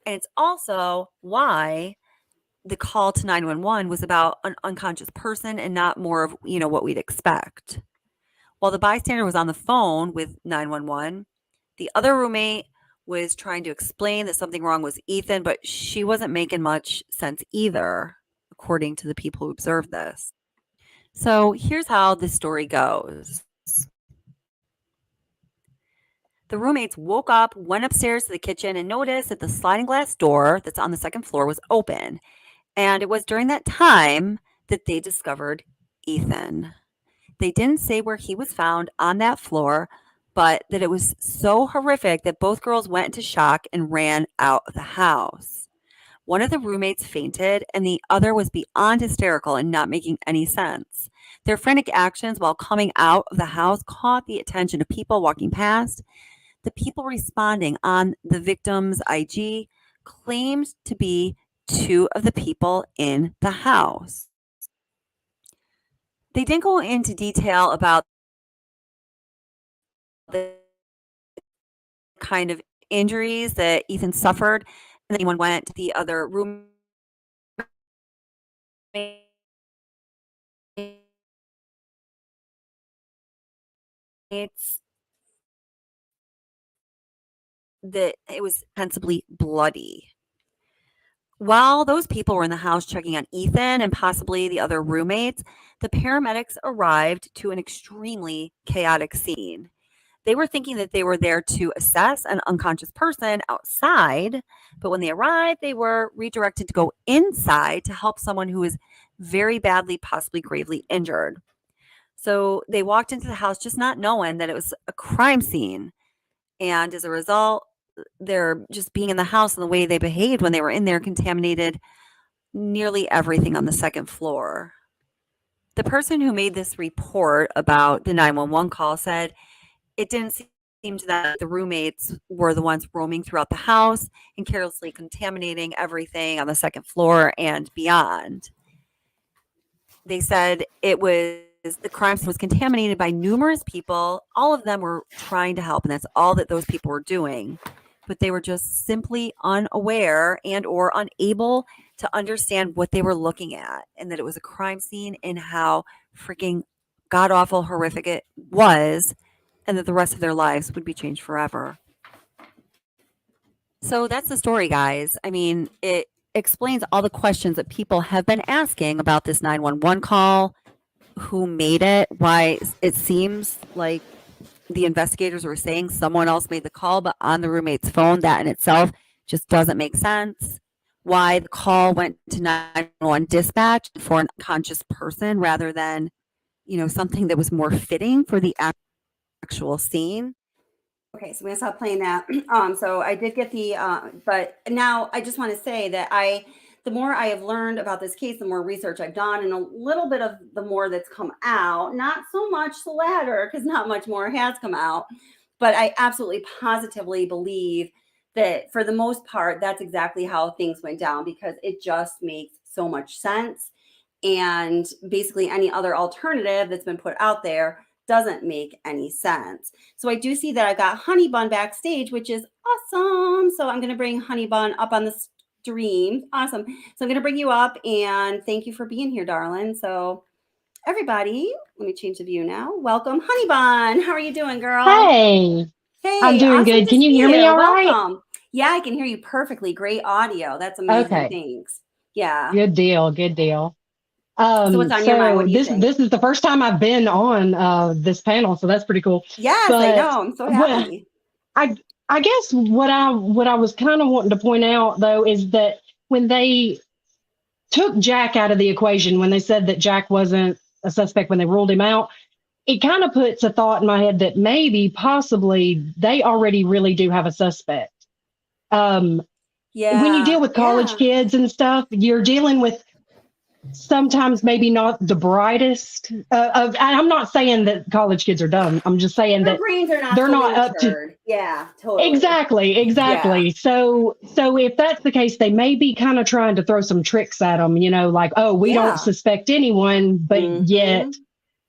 Speaker 2: And it's also why the call to 911 was about an unconscious person and not more of, what we'd expect. While the bystander was on the phone with 911, the other roommate was trying to explain that something wrong was Ethan, but she wasn't making much sense either, according to the people who observed this. So here's how this story goes. The roommates woke up, went upstairs to the kitchen, and noticed that the sliding glass door that's on the second floor was open. And it was during that time that they discovered Ethan. They didn't say where he was found on that floor, but that it was so horrific that both girls went into shock and ran out of the house. One of the roommates fainted, and the other was beyond hysterical and not making any sense. Their frantic actions while coming out of the house caught the attention of people walking past. The people responding on the victim's IG claimed to be two of the people in the house. They didn't go into detail about the kind of injuries that Ethan suffered, and then anyone went to the other roommates that it was ostensibly bloody. While those people were in the house checking on Ethan and possibly the other roommates, the paramedics arrived to an extremely chaotic scene. They were thinking that they were there to assess an unconscious person outside, but when they arrived, they were redirected to go inside to help someone who was very badly, possibly gravely injured. So they walked into the house just not knowing that it was a crime scene. And as a result, they're just being in the house and the way they behaved when they were in there contaminated nearly everything on the second floor. The person who made this report about the 911 call said it didn't seem to them that the roommates were the ones roaming throughout the house and carelessly contaminating everything on the second floor and beyond. They said the crime scene was contaminated by numerous people. All of them were trying to help, and that's all that those people were doing. But they were just simply unaware and or unable to understand what they were looking at, and that it was a crime scene and how freaking god-awful horrific it was, and that the rest of their lives would be changed forever. So that's the story, guys. I mean, it explains all the questions that people have been asking about this 911 call, who made it, why it seems like the investigators were saying someone else made the call, but on the roommate's phone, that in itself just doesn't make sense. Why the call went to 911 dispatch for an unconscious person rather than, something that was more fitting for the actual scene.
Speaker 1: Okay, so I'm gonna stop playing that. So I did get but now I just want to say that the more I have learned about this case, the more research I've done, and a little bit of the more that's come out. Not so much the latter, because not much more has come out. But I absolutely positively believe that for the most part, that's exactly how things went down, because it just makes so much sense. And basically any other alternative that's been put out there doesn't make any sense. So I do see that I got Honey Bun backstage, which is awesome. So I'm going to bring Honey Bun up on the stream. Awesome. So I'm going to bring you up, and thank you for being here, darling. So everybody, let me change the view now. Welcome, Honey Bun. How are you doing, girl?
Speaker 16: Hey.
Speaker 1: Hey,
Speaker 16: I'm doing
Speaker 1: awesome
Speaker 16: good.
Speaker 1: to
Speaker 16: Can you
Speaker 1: see
Speaker 16: hear me all right?
Speaker 1: Welcome. Yeah, I can hear you perfectly. Great audio. That's amazing.
Speaker 16: Okay.
Speaker 1: Thanks. Yeah.
Speaker 16: Good deal. Good deal.
Speaker 1: So what's on your mind? What do you think?
Speaker 16: This is the first time I've been on this panel, so that's pretty cool.
Speaker 1: Yes, I know. I'm so happy.
Speaker 16: I guess what I was kind of wanting to point out though is that when they took Jack out of the equation, when they said that Jack wasn't a suspect when they ruled him out, it kind of puts a thought in my head that maybe possibly they already really do have a suspect. When you deal with college kids and stuff, you're dealing with sometimes maybe not the brightest. I'm not saying that college kids are dumb. I'm just saying
Speaker 1: Their
Speaker 16: that
Speaker 1: brains are not
Speaker 16: they're
Speaker 1: fully
Speaker 16: not up to.
Speaker 1: matured. Yeah, totally.
Speaker 16: Exactly. So if that's the case, they may be kind of trying to throw some tricks at them, like, oh, we don't suspect anyone, but yet,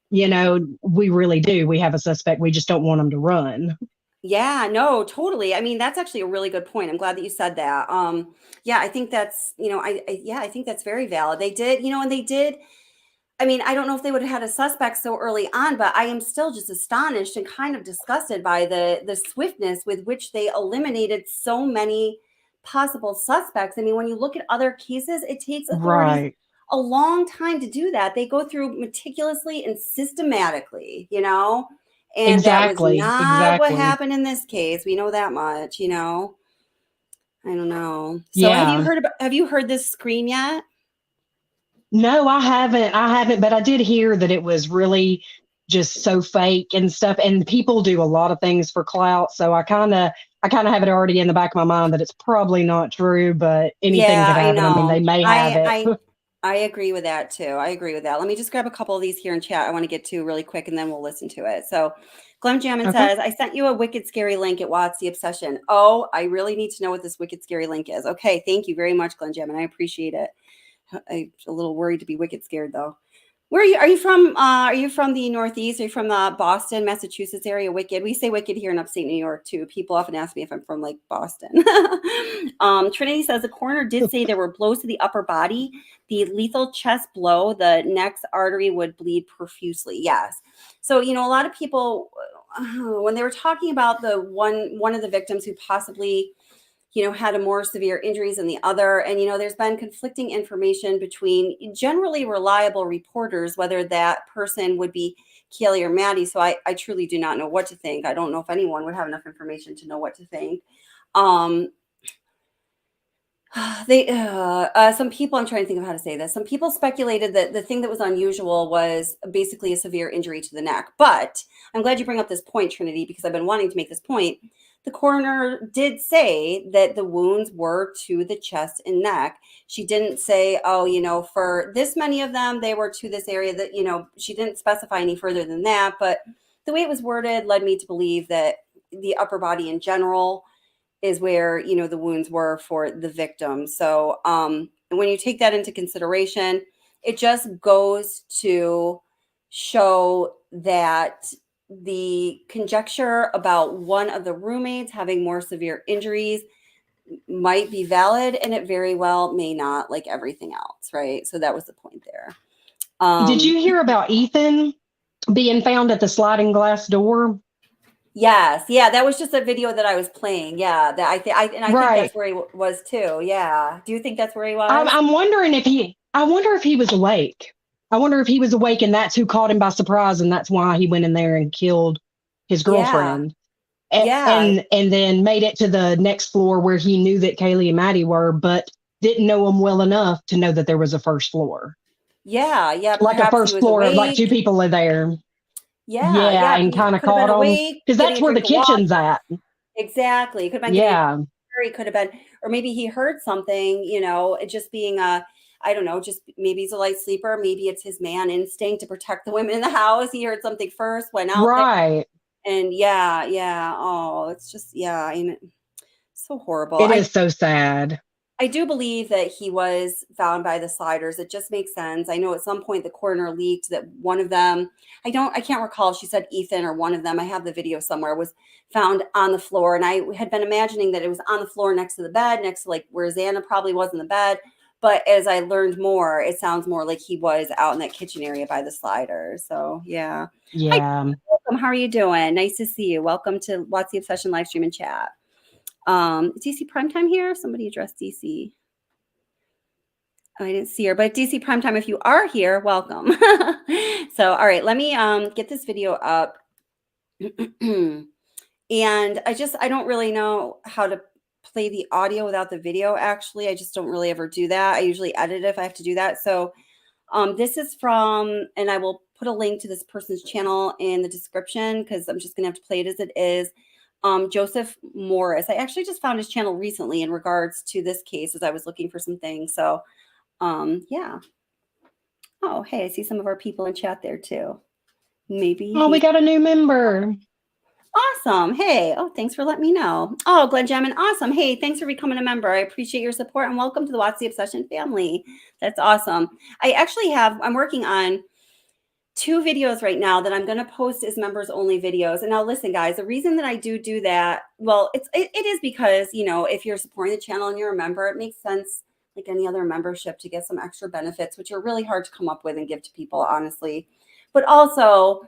Speaker 16: we really do. We have a suspect. We just don't want them to run.
Speaker 1: Yeah, no, totally. I mean, that's actually a really good point. I'm glad that you said that. Yeah, I think that's, I think that's very valid. They did, and they did. I mean, I don't know if they would have had a suspect so early on, but I am still just astonished and kind of disgusted by the swiftness with which they eliminated so many possible suspects. I mean, when you look at other cases, it takes authorities
Speaker 16: Right.
Speaker 1: a long time to do that. They go through meticulously and systematically, and that was not what happened in this case. We know that much, I don't know. So have you heard this scream yet?
Speaker 16: No, I haven't, but I did hear that it was really just so fake and stuff. And people do a lot of things for clout. So I kind of have it already in the back of my mind that it's probably not true, but anything could happen. I mean, they may have it.
Speaker 1: I agree with that too. I agree with that. Let me just grab a couple of these here in chat I want to get to really quick, and then we'll listen to it. So Glenn Jammin says, I sent you a wicked scary link at Watts the Obsession. Oh, I really need to know what this wicked scary link is. Okay, thank you very much, Glenn Jammin. I appreciate it. I'm a little worried to be wicked scared though. Where are you? Are you from? Are you from the Northeast? Are you from the Boston, Massachusetts area? Wicked. We say wicked here in upstate New York too. People often ask me if I'm from like Boston. Trinity says the coroner did say there were blows to the upper body. The lethal chest blow, the next artery would bleed profusely. Yes. So a lot of people, when they were talking about the one of the victims who possibly had a more severe injuries than the other. And, there's been conflicting information between generally reliable reporters, whether that person would be Kiely or Maddie. So I truly do not know what to think. I don't know if anyone would have enough information to know what to think. Some people, I'm trying to think of how to say this. Some people speculated that the thing that was unusual was basically a severe injury to the neck. But I'm glad you bring up this point, Trinity, because I've been wanting to make this point. The coroner did say that the wounds were to the chest and neck. She didn't say, for this many of them, they were to this area that, she didn't specify any further than that. But the way it was worded led me to believe that the upper body in general is where, the wounds were for the victim. So when you take that into consideration, it just goes to show that the conjecture about one of the roommates having more severe injuries might be valid, and it very well may not, like everything else, right? So that was the point there.
Speaker 16: Did you hear about Ethan being found at the sliding glass door?
Speaker 1: Yes, yeah, that was just a video that I was playing. Yeah, that I think that's where he was too. Yeah, do you think that's where he was?
Speaker 16: I'm wondering if he was awake. I wonder if he was awake, and that's who caught him by surprise, and that's why he went in there and killed his girlfriend. And then made it to the next floor where he knew that Kiely and Maddie were, but didn't know them well enough to know that there was a first floor.
Speaker 1: Yeah,
Speaker 16: like a first floor of like two people are there.
Speaker 1: Yeah,
Speaker 16: and kind of caught them because that's where the kitchen's at.
Speaker 1: Exactly, could have been. He could have been, or maybe he heard something. It just being I don't know, just maybe he's a light sleeper. Maybe it's his man instinct to protect the women in the house. He heard something first, went out there. And oh, it's just so horrible.
Speaker 16: It is so sad.
Speaker 1: I do believe that he was found by the sliders. It just makes sense. I know at some point the coroner leaked that one of them, I can't recall if she said Ethan or one of them, I have the video somewhere, was found on the floor. And I had been imagining that it was on the floor next to the bed, next to like where Xana probably was in the bed. But as I learned more, it sounds more like he was out in that kitchen area by the sliders. So yeah.
Speaker 16: Yeah.
Speaker 1: Hi, welcome. How are you doing? Nice to see you. Welcome to Watts the Obsession live stream and chat. DC Primetime here. Somebody address DC. I didn't see her, but DC Primetime, if you are here, welcome. So, all right, let me get this video up. And I don't really know how to play the audio without the video. Actually, I just don't really ever do that. I usually edit it if I have to do that. So this is from, and I will put a link to this person's channel in the description because I'm just gonna have to play it as it is. Joseph Morris. I actually just found his channel recently in regards to this case as I was looking for some things. So yeah. Oh, hey, I see some of our people in chat there too. Maybe.
Speaker 16: Oh, we got a new member.
Speaker 1: Awesome. Hey, oh, thanks for letting me know. Oh, Glenn Jamin, awesome. Hey, thanks for becoming a member. I appreciate your support and welcome to the Watch the Obsession family. That's awesome. I actually I'm working on 2 videos right now that I'm going to post as members only videos. And now listen, guys, the reason that I do that, well, it is because, you know, if you're supporting the channel and you're a member, it makes sense like any other membership to get some extra benefits, which are really hard to come up with and give to people, honestly. But also,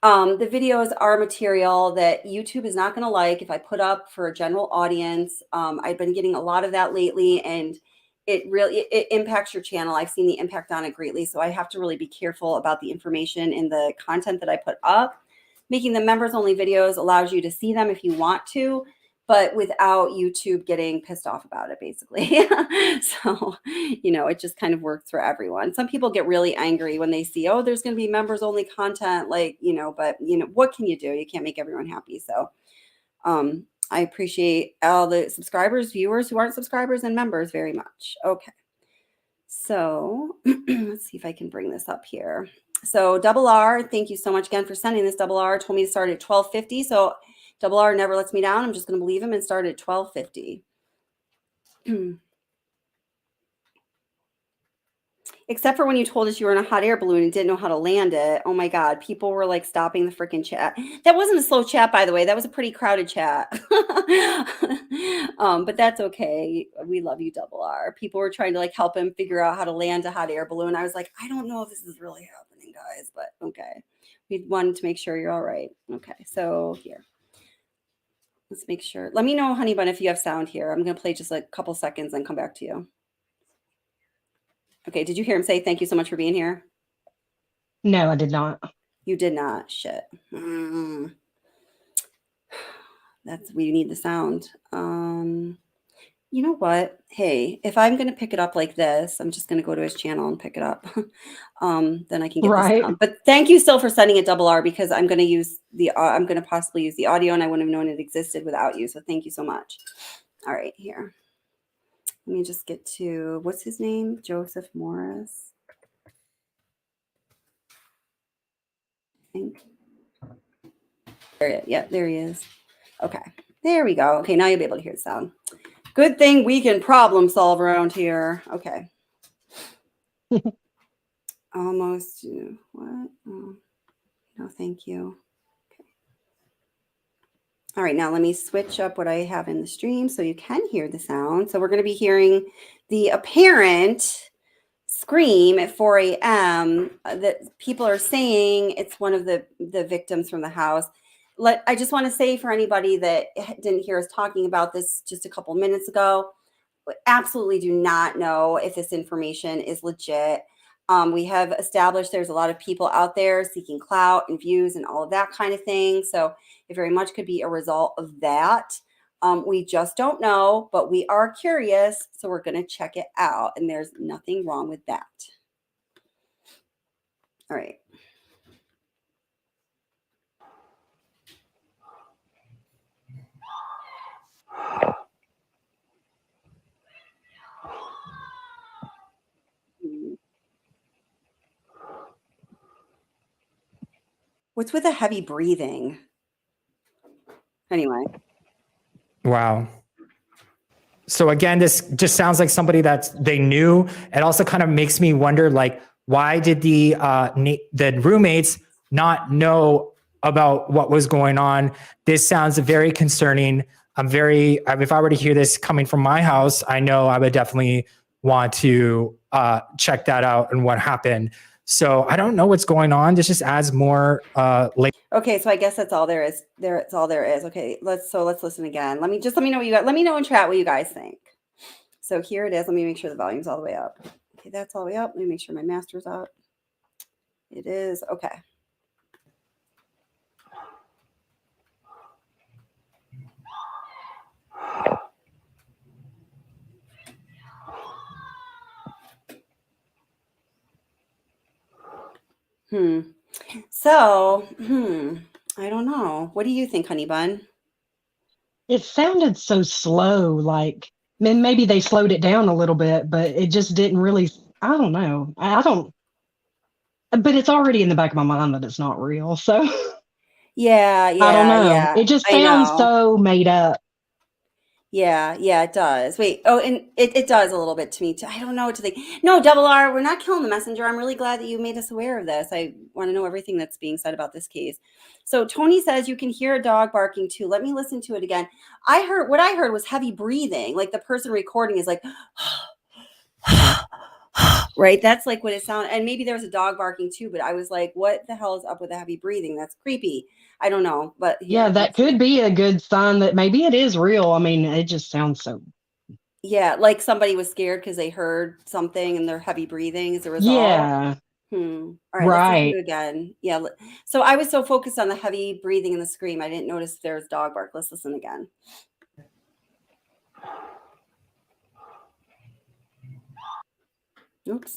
Speaker 1: the videos are material that YouTube is not going to like if I put up for a general audience. I've been getting a lot of that lately, and it impacts your channel. I've seen the impact on it greatly, so I have to really be careful about the information and the content that I put up. Making the members only videos allows you to see them if you want to, but without YouTube getting pissed off about it, basically. So, you know, it just kind of works for everyone. Some people get really angry when they see, oh, there's going to be members only content, like, you know, but, you know, what can you do? You can't make everyone happy. So I appreciate all the subscribers, viewers who aren't subscribers, and members very much. Okay. So let's see if I can bring this up here. So Double R, thank you so much again for sending this. Double R told me to start at 12:50. So Double R never lets me down. I'm just going to believe him and start at 12:50. Except for when you told us you were in a hot air balloon and didn't know how to land it. Oh my God. People were like stopping the freaking chat. That wasn't a slow chat, by the way. That was a pretty crowded chat. But that's okay. We love you, Double R. People were trying to like help him figure out how to land a hot air balloon. I was like, I don't know if this is really happening, guys, but okay. We wanted to make sure you're all right. Okay. So here. Let's make sure. Let me know, honey bun, if you have sound here. I'm going to play just like a couple seconds and come back to you. Okay, did you hear him say thank you so much for being here?
Speaker 16: No, I did not.
Speaker 1: You did not? Shit. We need the sound. You know what? Hey, if I'm going to pick it up like this, I'm just going to go to his channel and pick it up. Then I can get the sound. But thank you still for sending it, Double R, because I'm going to use I'm going to possibly use the audio, and I wouldn't have known it existed without you. So thank you so much. All right, here. Let me just get to, what's his name? Joseph Morris. There he is. Okay, there we go. Okay, now you'll be able to hear the sound. Good thing we can problem solve around here. Okay. Almost. What? Oh, no, thank you. Okay. All right, now let me switch up what I have in the stream so you can hear the sound. So we're going to be hearing the apparent scream at 4 a.m. That people are saying it's one of the victims from the house. I just want to say for anybody that didn't hear us talking about this just a couple minutes ago, we absolutely do not know if this information is legit. We have established there's a lot of people out there seeking clout and views and all of that kind of thing. So it very much could be a result of that. We just don't know, but we are curious. So we're going to check it out. And there's nothing wrong with that. All right. What's with the heavy breathing? Anyway.
Speaker 17: Wow. So again, this just sounds like somebody that they knew. It also kind of makes me wonder, like, why did the roommates not know about what was going on? This sounds very concerning. If I were to hear this coming from my house, I know I would definitely want to check that out and what happened. So I don't know what's going on. This just adds more.
Speaker 1: Okay, so I guess that's all there is. That's all there is. Okay, let's listen again. Let me know what you got. Let me know in chat what you guys think. So here it is. Let me make sure the volume's all the way up. Okay, that's all the way up. Let me make sure my master's up. It is. Okay. So, I don't know. What do you think, honey bun?
Speaker 16: It sounded so slow, like maybe they slowed it down a little bit, but it just didn't really, I don't know. I don't but it's already in the back of my mind that it's not real. So
Speaker 1: Yeah,
Speaker 16: I don't know.
Speaker 1: yeah.
Speaker 16: It just
Speaker 1: I
Speaker 16: sounds
Speaker 1: know.
Speaker 16: so made up.
Speaker 1: Yeah, it does. Wait, oh, and it does a little bit to me too. I don't know what to think. No, Double R, we're not killing the messenger. I'm really glad that you made us aware of this. I want to know everything that's being said about this case. So Tony says you can hear a dog barking too. Let me listen to it again. What I heard was heavy breathing. Like the person recording is like, right? That's like what it sounded. And maybe there's a dog barking too, but I was like, what the hell is up with the heavy breathing? That's creepy. I don't know, but here,
Speaker 16: Yeah, that could be a good sign that maybe it is real. I mean, it just sounds so.
Speaker 1: Yeah, like somebody was scared because they heard something and their heavy breathing as a result.
Speaker 16: Yeah.
Speaker 1: All right, let's listen to it again. Yeah. So I was so focused on the heavy breathing and the scream, I didn't notice there was dog bark. Let's listen again. Oops.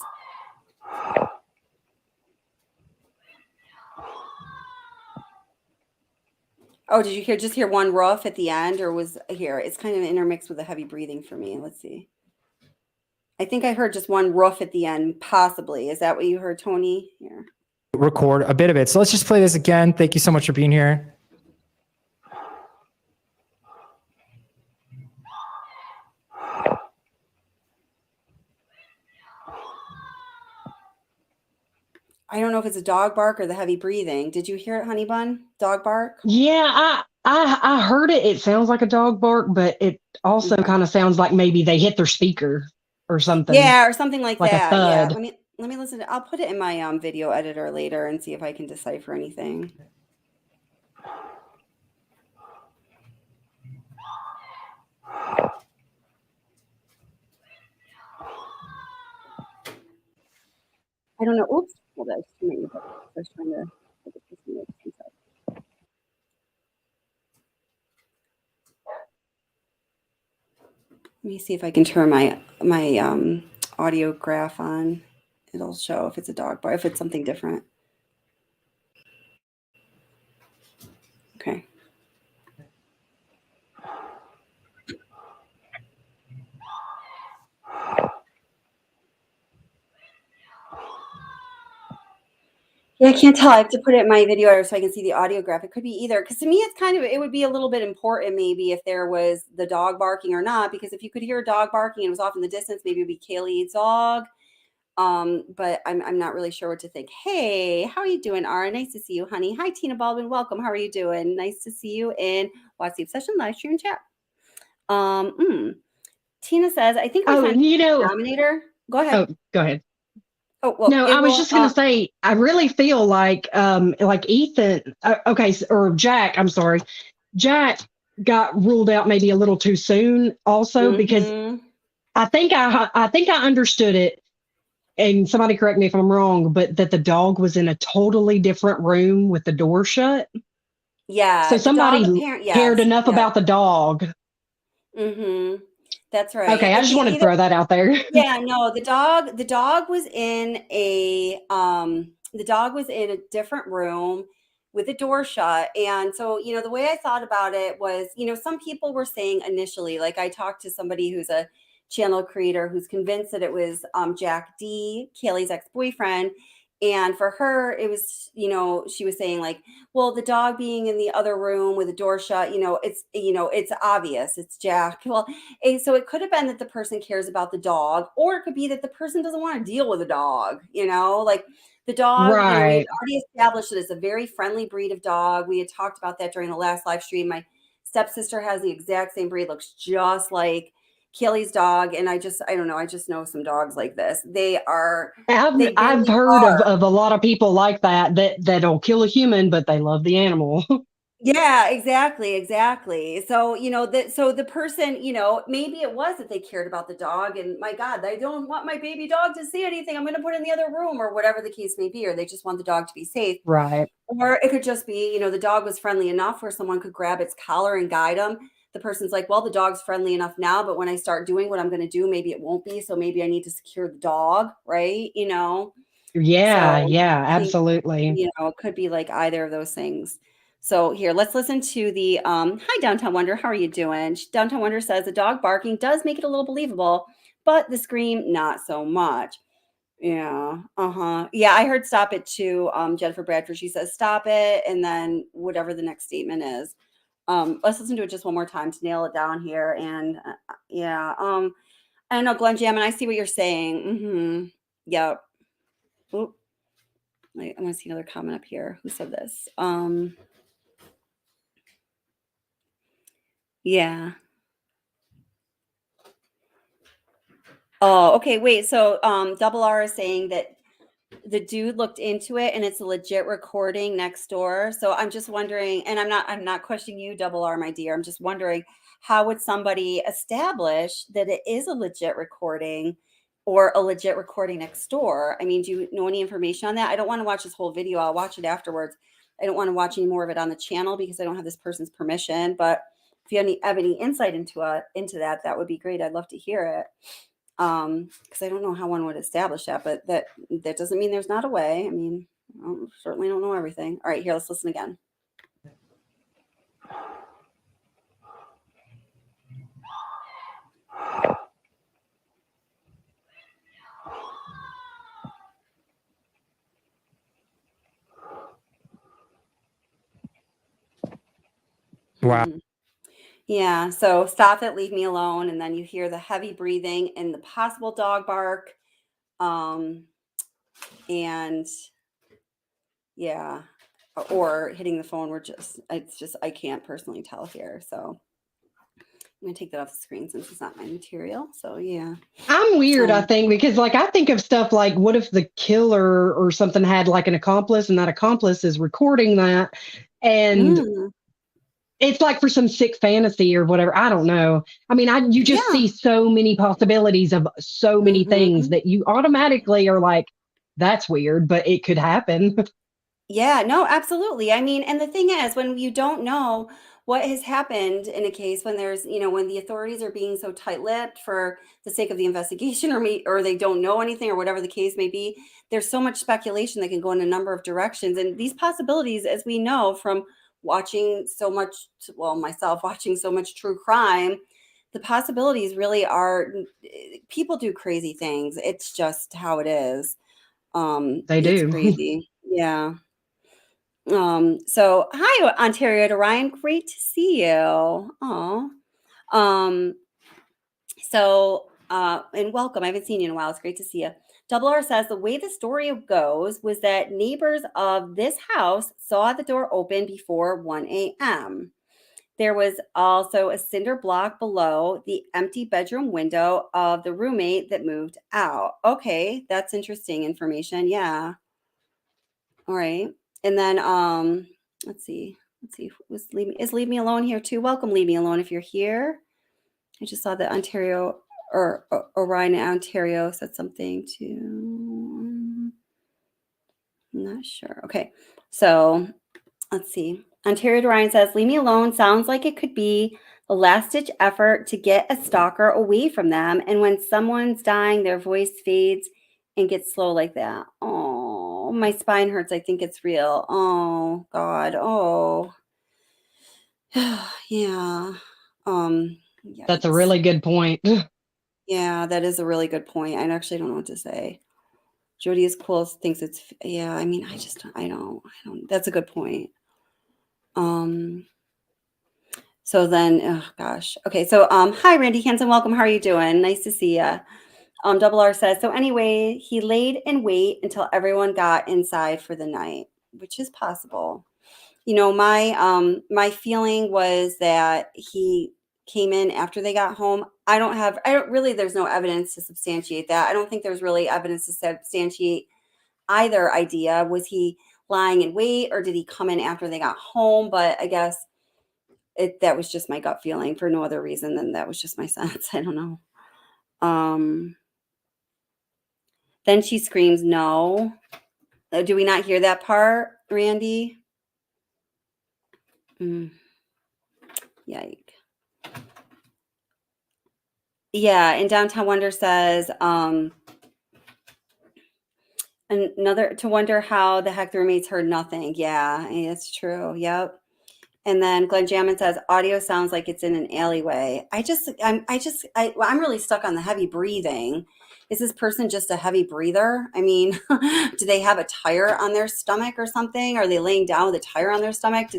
Speaker 1: Oh, did you just hear one roof at the end, or was here? It's kind of intermixed with the heavy breathing for me. Let's see. I think I heard just one roof at the end, possibly. Is that what you heard, Tony? Here.
Speaker 17: Record a bit of it. So let's just play this again. Thank you so much for being here.
Speaker 1: I don't know if it's a dog bark or the heavy breathing. Did you hear it, Honey Bun? Dog bark?
Speaker 16: Yeah, I heard it. It sounds like a dog bark, but it also kind of sounds like maybe they hit their speaker or something.
Speaker 1: Yeah, or something like
Speaker 16: a
Speaker 1: that.
Speaker 16: thud.
Speaker 1: Yeah. Let me listen. I'll put it in my video editor later and see if I can decipher anything. I don't know. Oops. Well, that's too many. But I was trying to. Let me see if I can turn my audio graph on. It'll show if it's a dog bark, if it's something different. Okay. Yeah, I can't tell. I have to put it in my video editor so I can see the audio graph. It could be either, because to me, it would be a little bit important maybe if there was the dog barking or not, because if you could hear a dog barking and it was off in the distance, maybe it would be Kiely's dog. But I'm not really sure what to think. Hey, how are you doing, Ara? Nice to see you, honey. Hi, Tina Baldwin. Welcome. How are you doing? Nice to see you in Watch the Obsession live stream chat. Tina says, I think we found the denominator. Go ahead.
Speaker 16: Oh, go ahead.
Speaker 1: Oh, well,
Speaker 16: no, I was just going to say, I really feel like Ethan, or Jack, I'm sorry, Jack got ruled out maybe a little too soon also, because I think I understood it, and somebody correct me if I'm wrong, but that the dog was in a totally different room with the door shut.
Speaker 1: Yeah.
Speaker 16: So somebody cared enough about the dog.
Speaker 1: That's right.
Speaker 16: Okay, I just wanted to throw that out there.
Speaker 1: Yeah, no, the dog was in a different room with the door shut. And so, the way I thought about it was, some people were saying initially, like I talked to somebody who's a channel creator who's convinced that it was Jack D, Kiely's ex-boyfriend. And for her, it was, she was saying like, well, the dog being in the other room with the door shut, it's obvious, it's Jack. Well, so it could have been that the person cares about the dog, or it could be that the person doesn't want to deal with a dog, like the dog, we had already established that it's a very friendly breed of dog. We had talked about that during the last live stream. My stepsister has the exact same breed, looks just like Kiely's dog, and I don't know. I just know some dogs like this.
Speaker 16: I've heard of a lot of people like that'll kill a human, but they love the animal.
Speaker 1: Yeah, exactly. So, so the person, maybe it was that they cared about the dog, and my God, I don't want my baby dog to see anything. I'm going to put it in the other room, or whatever the case may be, or they just want the dog to be safe.
Speaker 16: Right.
Speaker 1: Or it could just be, the dog was friendly enough where someone could grab its collar and guide them. The person's like, well, the dog's friendly enough now, but when I start doing what I'm going to do, maybe it won't be. So maybe I need to secure the dog, right?
Speaker 16: Yeah,
Speaker 1: So
Speaker 16: absolutely.
Speaker 1: It could be like either of those things. So here, let's listen to the, hi, Downtown Wonder. How are you doing? Downtown Wonder says the dog barking does make it a little believable, but the scream, not so much. Yeah. Yeah, I heard stop it too. Jennifer Bradford, she says stop it, and then whatever the next statement is. Let's listen to it just one more time to nail it down here. And yeah. I know, Glenn Jam, and I see what you're saying. Yep. Oop. I want to see another comment up here. Who said this? Yeah. Oh, okay. Wait. So, Double R is saying that the dude looked into it and it's a legit recording next door. So I'm just wondering, and I'm not questioning you, Double R, my dear. I'm just wondering, how would somebody establish that it is a legit recording or a legit recording next door? I mean, do you know any information on that? I don't want to watch this whole video. I'll watch it afterwards. I don't want to watch any more of it on the channel because I don't have this person's permission. But if you have any insight into that, that would be great. I'd love to hear it. Because I don't know how one would establish that, but that doesn't mean there's not a way. I mean, I certainly don't know everything. All right, here, let's listen again.
Speaker 17: Wow.
Speaker 1: Yeah, so stop it, leave me alone, and then you hear the heavy breathing and the possible dog bark. And yeah, or hitting the phone. I can't personally tell here. So I'm gonna take that off the screen since it's not my material. So yeah.
Speaker 16: I'm weird, I think, because like I think of stuff like what if the killer or something had like an accomplice and that accomplice is recording that and it's like for some sick fantasy or whatever. I don't know. I mean, you just see so many possibilities of so many things that you automatically are like, that's weird, but it could happen.
Speaker 1: Yeah, no, absolutely. I mean, and the thing is, when you don't know what has happened in a case, when there's, when the authorities are being so tight-lipped for the sake of the investigation, or they don't know anything, or whatever the case may be, there's so much speculation that can go in a number of directions. And these possibilities, as we know from watching so much, well, myself watching so much true crime, the possibilities really are, people do crazy things. It's just how it is.
Speaker 16: They do.
Speaker 1: It's crazy. Yeah. So hi, Ontario to Ryan. Great to see you. Oh, and welcome. I haven't seen you in a while. It's great to see you. Double R says the way the story goes was that neighbors of this house saw the door open before 1 a.m. There was also a cinder block below the empty bedroom window of the roommate that moved out. Okay, that's interesting information. Yeah. All right. And then let's see. Is Leave Me Alone here too? Welcome, Leave Me Alone, if you're here. I just saw that Ontario or Orion in Ontario said something too. I'm not sure. Okay. So let's see. Ontario Orion says, Leave Me Alone sounds like it could be the last ditch effort to get a stalker away from them. And when someone's dying, their voice fades and gets slow like that. Oh, my spine hurts. I think it's real. Oh, God. Oh, yeah.
Speaker 16: That's a really good point.
Speaker 1: Yeah, that is a really good point. I actually don't know what to say. Jody is cool. Thinks it's, yeah. I mean, I don't. That's a good point. So then, oh gosh. Okay. So, hi, Randy Hansen. Welcome. How are you doing? Nice to see you. Double R says, so anyway, he laid in wait until everyone got inside for the night, which is possible. My feeling was that he came in after they got home. There's no evidence to substantiate that. I don't think there's really evidence to substantiate either idea. Was he lying in wait or did he come in after they got home? But I guess that was just my gut feeling for no other reason than that was just my sense. I don't know. Then she screams, no. Do we not hear that part, Randy? Yike. Yeah, and Downtown Wonder says, another to wonder how the heck the roommates heard nothing. Yeah, it's true. Yep. And then Glenn Jamin says, audio sounds like it's in an alleyway. I'm really stuck on the heavy breathing. is this person just a heavy breather? I mean, do they have a tire on their stomach or something? Are they laying down with a tire on their stomach?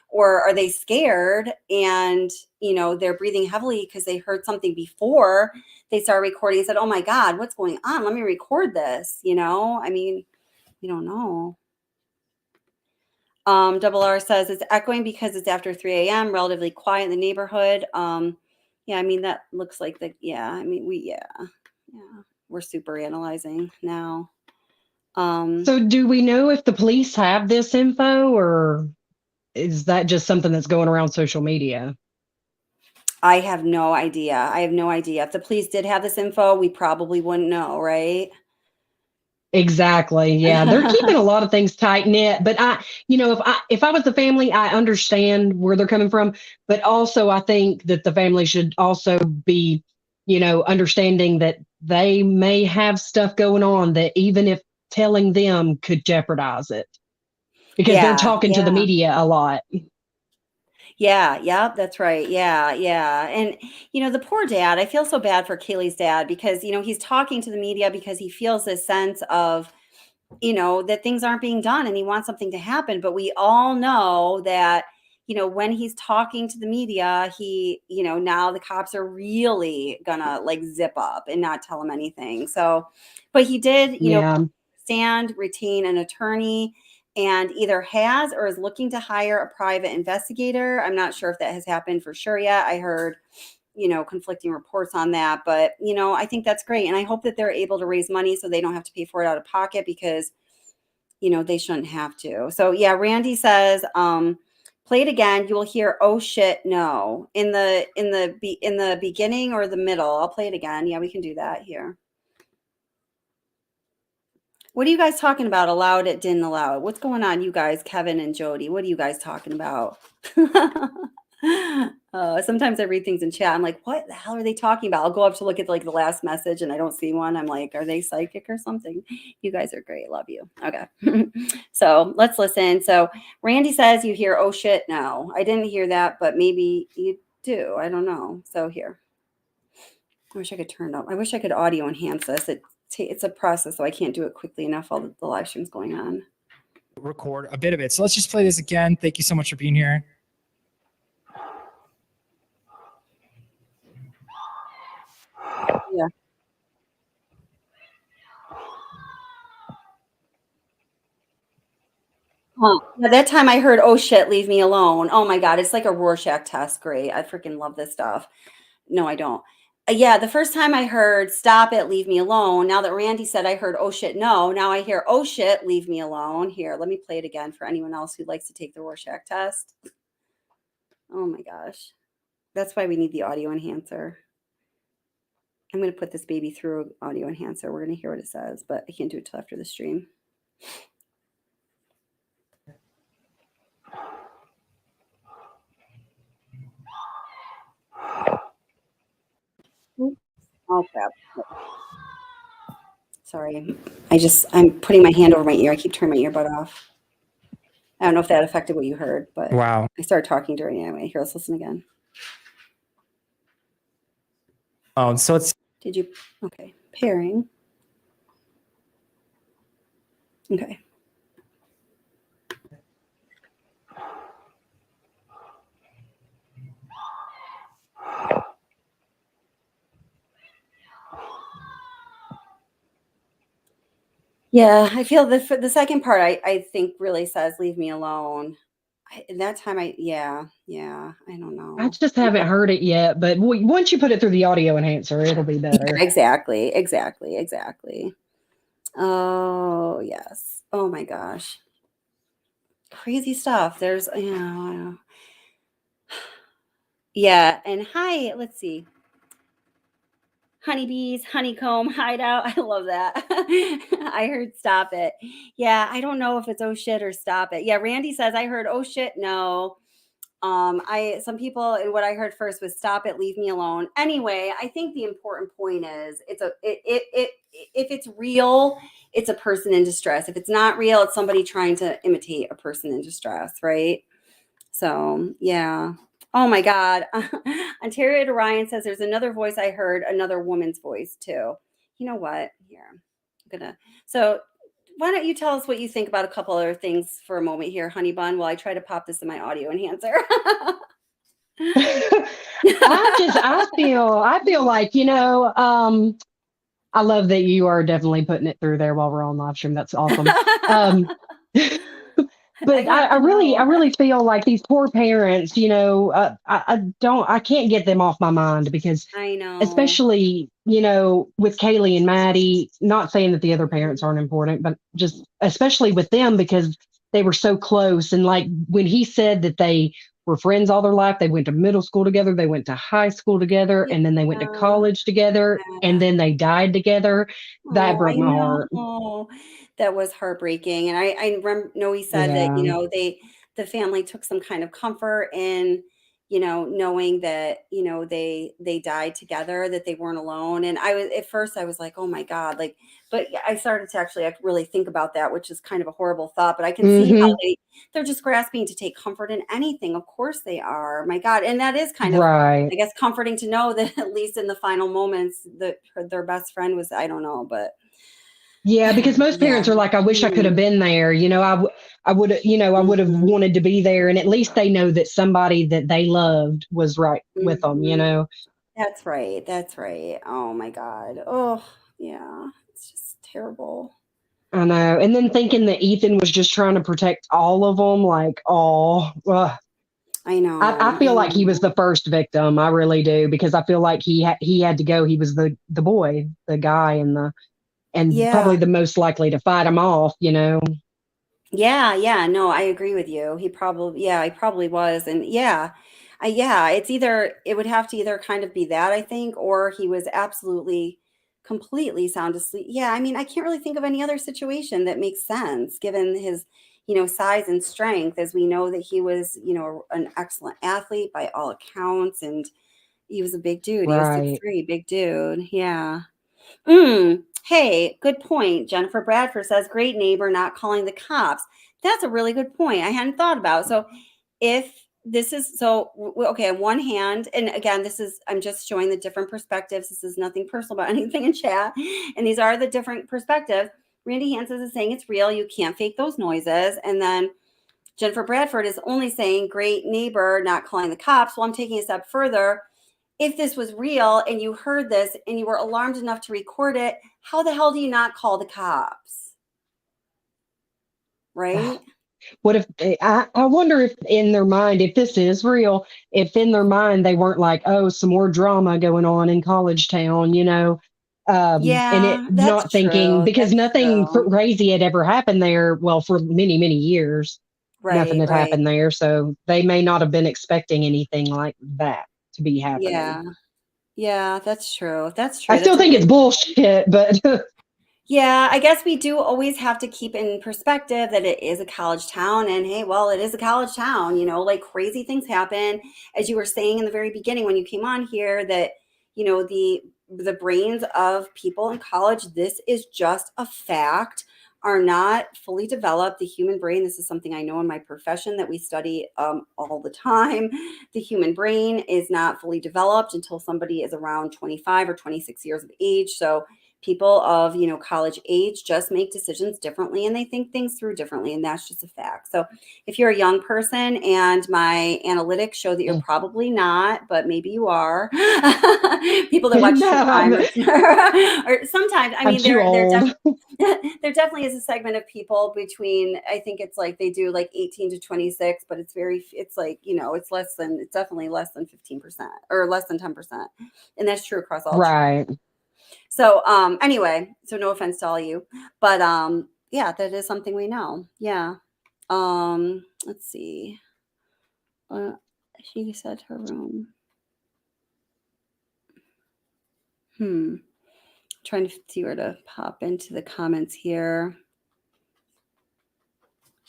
Speaker 1: Or are they scared and, they're breathing heavily because they heard something before they started recording and said, oh my God, what's going on? Let me record this. I mean, we don't know. Double R says it's echoing because it's after 3 a.m., relatively quiet in the neighborhood. Yeah, I mean, that looks like we're super analyzing now.
Speaker 16: So do we know if the police have this info, or is that just something that's going around social media?
Speaker 1: I have no idea. If the police did have this info, we probably wouldn't know, right?
Speaker 16: Exactly. Yeah, they're keeping a lot of things tight knit. But if I was the family, I understand where they're coming from. But also, I think that the family should also be, understanding that they may have stuff going on that even if telling them could jeopardize it, because they're talking to the media a lot.
Speaker 1: Yeah, that's right. Yeah. And, the poor dad, I feel so bad for Kiely's dad because, he's talking to the media because he feels this sense of, that things aren't being done and he wants something to happen. But we all know that, when he's talking to the media, he, now the cops are really gonna like zip up and not tell him anything. So, but he did, retain an attorney and either has or is looking to hire a private investigator. I'm not sure if that has happened for sure yet. I heard, conflicting reports on that, but, I think that's great. And I hope that they're able to raise money so they don't have to pay for it out of pocket because, they shouldn't have to. So yeah, Randy says, play it again. You will hear, oh shit, no, in the beginning or the middle. I'll play it again. Yeah, we can do that here. What are you guys talking about? Allowed it, didn't allow it. What's going on, you guys, Kevin and Jody? What are you guys talking about? Sometimes I read things in chat. I'm like, what the hell are they talking about? I'll go up to look at like the last message and I don't see one. I'm like, are they psychic or something? You guys are great. Love you. Okay. So let's listen. So Randy says you hear, oh shit, no. I didn't hear that, but maybe you do. I don't know. So here. I wish I could turn it up. I wish I could audio enhance this. It's a process, so I can't do it quickly enough while the live stream's going on.
Speaker 17: Record a bit of it. So let's just play this again. Thank you so much for being here.
Speaker 1: Yeah. Yeah, that time I heard, oh shit, leave me alone. Oh my God, it's like a Rorschach test. Great. I freaking love this stuff. No, I don't. Yeah, the first time I heard, stop it, leave me alone. Now that Randy said I heard, oh shit, no. Now I hear, oh shit, leave me alone. Here, let me play it again for anyone else who likes to take the Rorschach test. Oh my gosh. That's why we need the audio enhancer. I'm going to put this baby through an audio enhancer. We're going to hear what it says, but I can't do it till after the stream. Oh crap. Sorry. I'm putting my hand over my ear. I keep turning my earbud off. I don't know if that affected what you heard, but
Speaker 17: wow.
Speaker 1: I started talking during it anyway. Here, let's listen again.
Speaker 17: Oh, so it's.
Speaker 1: Did you? Okay. Pairing. Okay. Yeah, I feel the second part I think really says leave me alone. That time I don't know.
Speaker 16: I just haven't heard it yet, but once you put it through the audio enhancer, it'll be better.
Speaker 1: Yeah, exactly. Oh yes. Oh my gosh. Crazy stuff. There's yeah, and hi, let's see. Honeybees, honeycomb, hideout. I love that. I heard stop it. Yeah, I don't know if it's oh shit or stop it. Yeah, Randy says I heard oh shit, no. Some people, and what I heard first was stop it, leave me alone. Anyway, I think the important point is if it's real, it's a person in distress. If it's not real, it's somebody trying to imitate a person in distress, right? So yeah. Oh my God. Ontario to Ryan says there's another voice I heard, another woman's voice too. you know what? Here, so why don't you tell us what you think about a couple other things for a moment here, Honey Bun, while I try to pop this in my audio enhancer.
Speaker 16: I feel like, I love that you are definitely putting it through there while we're on live stream. That's awesome. But I really feel like these poor parents, I can't get them off my mind because
Speaker 1: I know,
Speaker 16: especially, with Kiely and Maddie, not saying that the other parents aren't important, but just especially with them because they were so close. And like when he said that they were friends all their life, they went to middle school together, they went to high school together, and then they went to college together, and then they died together. That broke my heart.
Speaker 1: Oh, that was heartbreaking. And I know he said that, the family took some kind of comfort in, knowing that, they died together, that they weren't alone. And at first I was like, oh my God, but I started to actually really think about that, which is kind of a horrible thought, but I can see how they're just grasping to take comfort in anything. Of course they are. My God. And that is kind of, I guess, comforting to know that at least in the final moments that their best friend was, I don't know, but
Speaker 16: yeah, because most parents are like, I wish I could have been there. I would have wanted to be there. And at least they know that somebody that they loved was right with them,
Speaker 1: That's right. That's right. Oh my God. Oh yeah. It's just terrible.
Speaker 16: I know. And then thinking that Ethan was just trying to protect all of them,
Speaker 1: I know.
Speaker 16: I feel like he was the first victim. I really do, because I feel like he had to go. He was the boy, the guy, and probably the most likely to fight him off,
Speaker 1: Yeah. No, I agree with you. He probably was. And it would have to either kind of be that, I think, or he was absolutely completely sound asleep. Yeah. I mean, I can't really think of any other situation that makes sense given his, size and strength, as we know that he was, an excellent athlete by all accounts. And he was a big dude. He was 6'3", big dude. Yeah. Hey, good point. Jennifer Bradford says, great neighbor not calling the cops. That's a really good point. I hadn't thought about. So if this is okay, on one hand, and again, I'm just showing the different perspectives. This is nothing personal about anything in chat. And these are the different perspectives. Randy Hansen is saying it's real. You can't fake those noises. And then Jennifer Bradford is only saying great neighbor not calling the cops. Well, I'm taking a step further. If this was real and you heard this and you were alarmed enough to record it, how the hell do you not call the cops? Right?
Speaker 16: What if I wonder if in their mind, if this is real, if in their mind they weren't like, oh, some more drama going on in College Town, and it not thinking, because nothing crazy had ever happened there. Well, for many, many years, nothing had happened there. So they may not have been expecting anything like that to be happening.
Speaker 1: Yeah, that's true.
Speaker 16: I still think it's bullshit, but
Speaker 1: yeah, I guess we do always have to keep in perspective that it is a college town, and hey, well, it is a college town, crazy things happen. As you were saying in the very beginning when you came on here, that, the brains of people in college, this is just a fact, are not fully developed. The human brain, this is something I know in my profession that we study all the time. The human brain is not fully developed until somebody is around 25 or 26 years of age. So people of, college age just make decisions differently, and they think things through differently. And that's just a fact. So if you're a young person, and my analytics show that you're probably not, but maybe you are, people that watch time or sometimes, I mean, there definitely is a segment of people between, I think it's like they do like 18 to 26, but it's like, it's definitely less than 15% or less than 10%. And that's true across all.
Speaker 16: Right.
Speaker 1: So, anyway, so no offense to all you, but, yeah, that is something we know. Yeah. Let's see. She said her room. Trying to see where to pop into the comments here.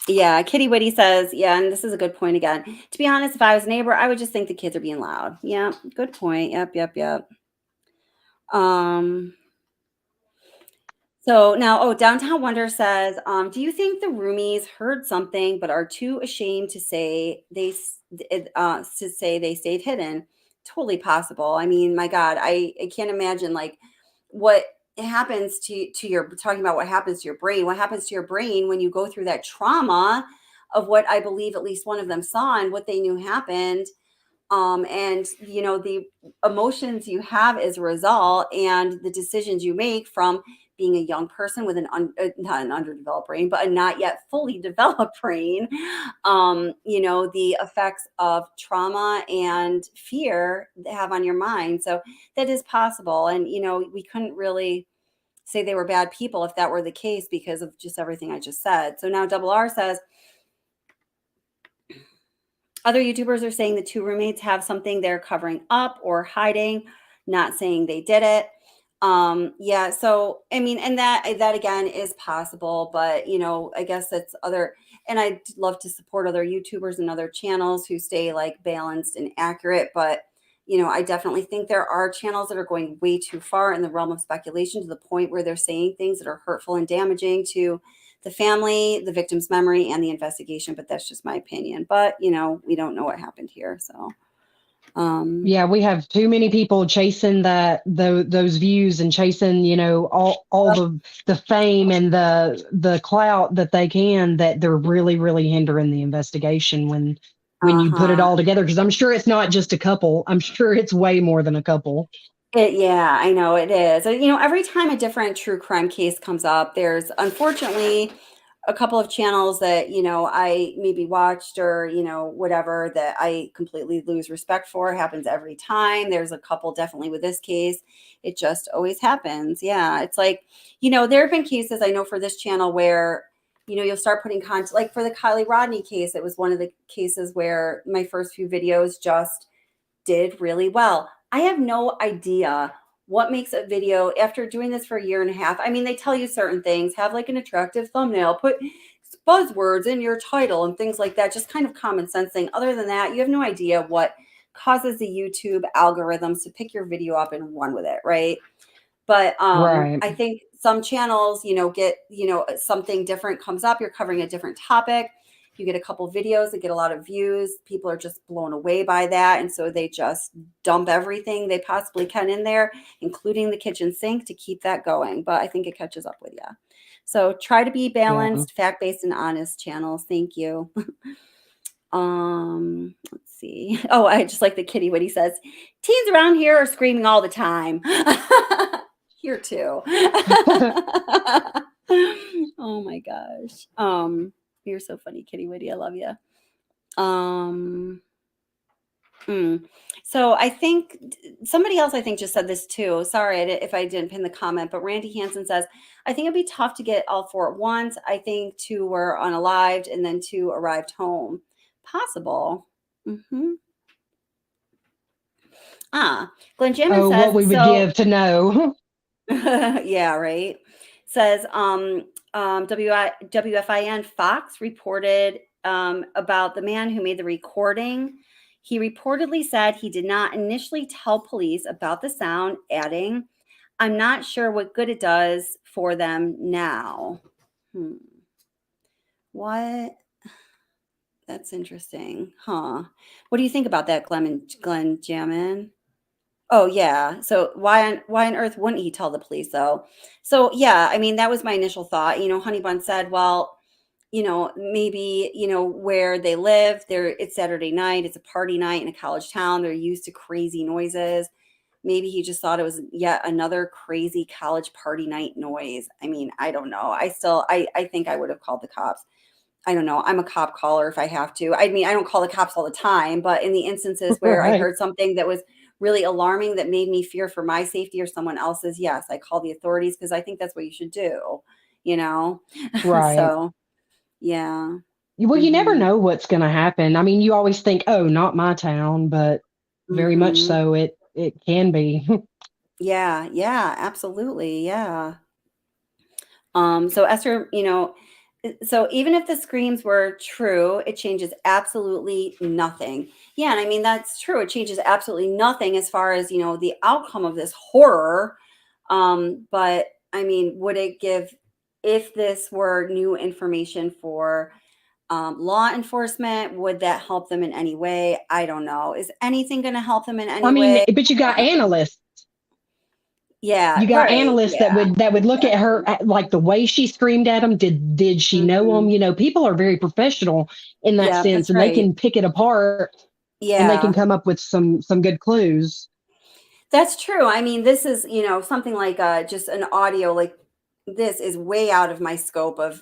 Speaker 1: Yeah, Kitty Witty says, yeah, and this is a good point again. To be honest, if I was a neighbor, I would just think the kids are being loud. Yeah, good point. Yep. So now, Downtown Wonder says, do you think the roomies heard something but are too ashamed to say they stayed hidden? Totally possible. I mean, my God, I can't imagine like what it happens to your, talking about what happens to your brain, when you go through that trauma of what I believe at least one of them saw and what they knew happened. And the emotions you have as a result, and the decisions you make from being a young person with not an underdeveloped brain, but a not yet fully developed brain, the effects of trauma and fear have on your mind. So that is possible. And, we couldn't really say they were bad people if that were the case, because of just everything I just said. So now Double R says, other YouTubers are saying the two roommates have something they're covering up or hiding, not saying they did it. Yeah. So, I mean, and that again is possible, but I guess that's other, and I'd love to support other YouTubers and other channels who stay like balanced and accurate. But, I definitely think there are channels that are going way too far in the realm of speculation, to the point where they're saying things that are hurtful and damaging to the family, the victim's memory, and the investigation. But that's just my opinion. But, we don't know what happened here. So,
Speaker 16: yeah, we have too many people chasing those views and chasing, all the fame and the clout that they can, that they're really, really hindering the investigation when you put it all together. Because I'm sure it's not just a couple. I'm sure it's way more than a couple.
Speaker 1: Yeah, I know it is. Every time a different true crime case comes up, there's unfortunately a couple of channels that, I maybe watched or, whatever, that I completely lose respect for. It happens every time. There's a couple definitely with this case. It just always happens. Yeah. It's like, there have been cases I know for this channel where, you'll start putting content, like for the Kiely Rodni case. It was one of the cases where my first few videos just did really well. I have no idea what makes a video, after doing this for a year and a half. I mean, they tell you certain things, have like an attractive thumbnail, put buzzwords in your title and things like that, just kind of common sense thing. Other than that, you have no idea what causes the YouTube algorithms to pick your video up and run with it, right? But
Speaker 16: Right.
Speaker 1: I think some channels, get, something different comes up, you're covering a different topic, you get a couple videos that get a lot of views, people are just blown away by that, and so they just dump everything they possibly can in there, including the kitchen sink, to keep that going. But I think it catches up with you. So try to be balanced, fact-based, and honest channels. Thank you. Let's see. Oh, I just like the kitty what he says. Teens around here are screaming all the time. Here too. Oh my gosh. You're so funny, Kitty Witty. I love you. So I think somebody else, just said this too. Sorry if I didn't pin the comment, but Randy Hansen says, I think it'd be tough to get all four at once. I think 2 were unalived and then 2 arrived home. Possible. Glenn Jamin says,
Speaker 16: what we would give to know.
Speaker 1: Yeah, right. Says WFIN Fox reported about the man who made the recording. He reportedly said he did not initially tell police about the sound, adding, I'm not sure what good it does for them now. What? That's interesting. Huh. What do you think about that, Glenn Jamin? Oh yeah. So why on earth wouldn't he tell the police though? So yeah, I mean, that was my initial thought. Honey Bun said, well, maybe, where they live, it's Saturday night, it's a party night in a college town. They're used to crazy noises. Maybe he just thought it was yet another crazy college party night noise. I mean, I don't know. I think I would have called the cops. I don't know. I'm a cop caller if I have to. I mean, I don't call the cops all the time, but in the instances where I heard something that was really alarming that made me fear for my safety or someone else's, yes, I call the authorities, because I think that's what you should do,
Speaker 16: Right.
Speaker 1: So, yeah.
Speaker 16: Well, you never know what's going to happen. I mean, you always think, oh, not my town, but very much so it can be.
Speaker 1: Yeah, absolutely. Yeah. So Esther, so even if the screams were true, it changes absolutely nothing. Yeah, and I mean, that's true. It changes absolutely nothing as far as, the outcome of this horror. But I mean, would it give, if this were new information for law enforcement, would that help them in any way? I don't know. Is anything going to help them in any way?
Speaker 16: But you got analysts.
Speaker 1: Yeah,
Speaker 16: You got
Speaker 1: right,
Speaker 16: analysts
Speaker 1: yeah,
Speaker 16: that would look at her like the way she screamed at them. Did she know them? You know, people are very professional in that
Speaker 1: yeah,
Speaker 16: sense,
Speaker 1: that's
Speaker 16: and they
Speaker 1: right.
Speaker 16: can pick it apart and they can
Speaker 1: Yeah.
Speaker 16: come up with some good clues.
Speaker 1: That's true. I mean, this is, something like just an audio like this is way out of my scope of,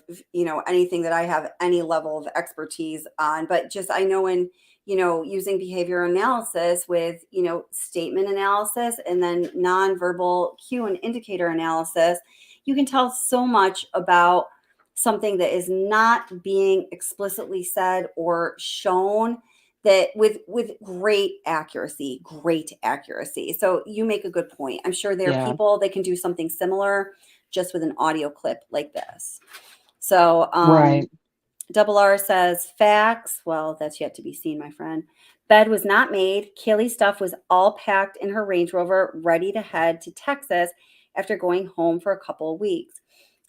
Speaker 1: anything that I have any level of expertise on. But just I know in, using behavior analysis with, statement analysis and then nonverbal cue and indicator analysis, you can tell so much about something that is not being explicitly said or shown that with great accuracy. So you make a good point. I'm sure there are
Speaker 16: Yeah.
Speaker 1: people that can do something similar just with an audio clip like this. So
Speaker 16: Right.
Speaker 1: Double R says facts. Well, that's yet to be seen, my friend. Bed was not made. Kiely's stuff was all packed in her Range Rover, ready to head to Texas after going home for a couple of weeks.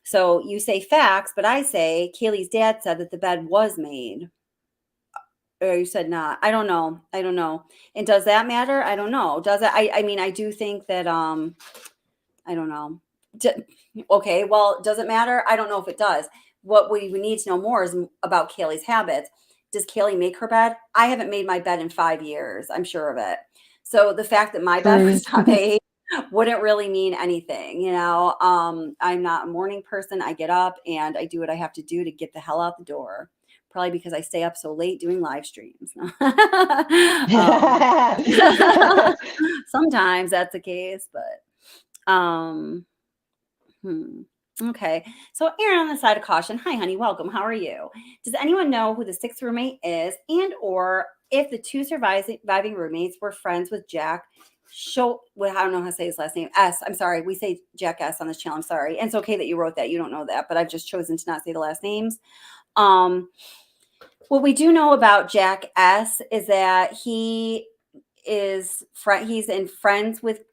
Speaker 1: So you say facts, but I say Kiely's dad said that the bed was made. Or you said not. I don't know. And does that matter? I don't know. Does it? I mean, I do think that I don't know. Okay, well, does it matter? I don't know if it does. What we would need to know more is about Kiely's habits. Does Kiely make her bed? I haven't made my bed in 5 years. I'm sure of it. So the fact that my bed was not made wouldn't really mean anything. I'm not a morning person. I get up and I do what I have to do to get the hell out the door. Probably because I stay up so late doing live streams. Sometimes that's the case, but okay. So Aaron on the side of caution. Hi, honey. Welcome. How are you? Does anyone know who the sixth roommate is, and or if the two surviving roommates were friends with Jack? I don't know how to say his last name. S. I'm sorry. We say Jack S on this channel. I'm sorry. And it's okay that you wrote that. You don't know that, but I've just chosen to not say the last names. What we do know about Jack S is that he is he's in friends with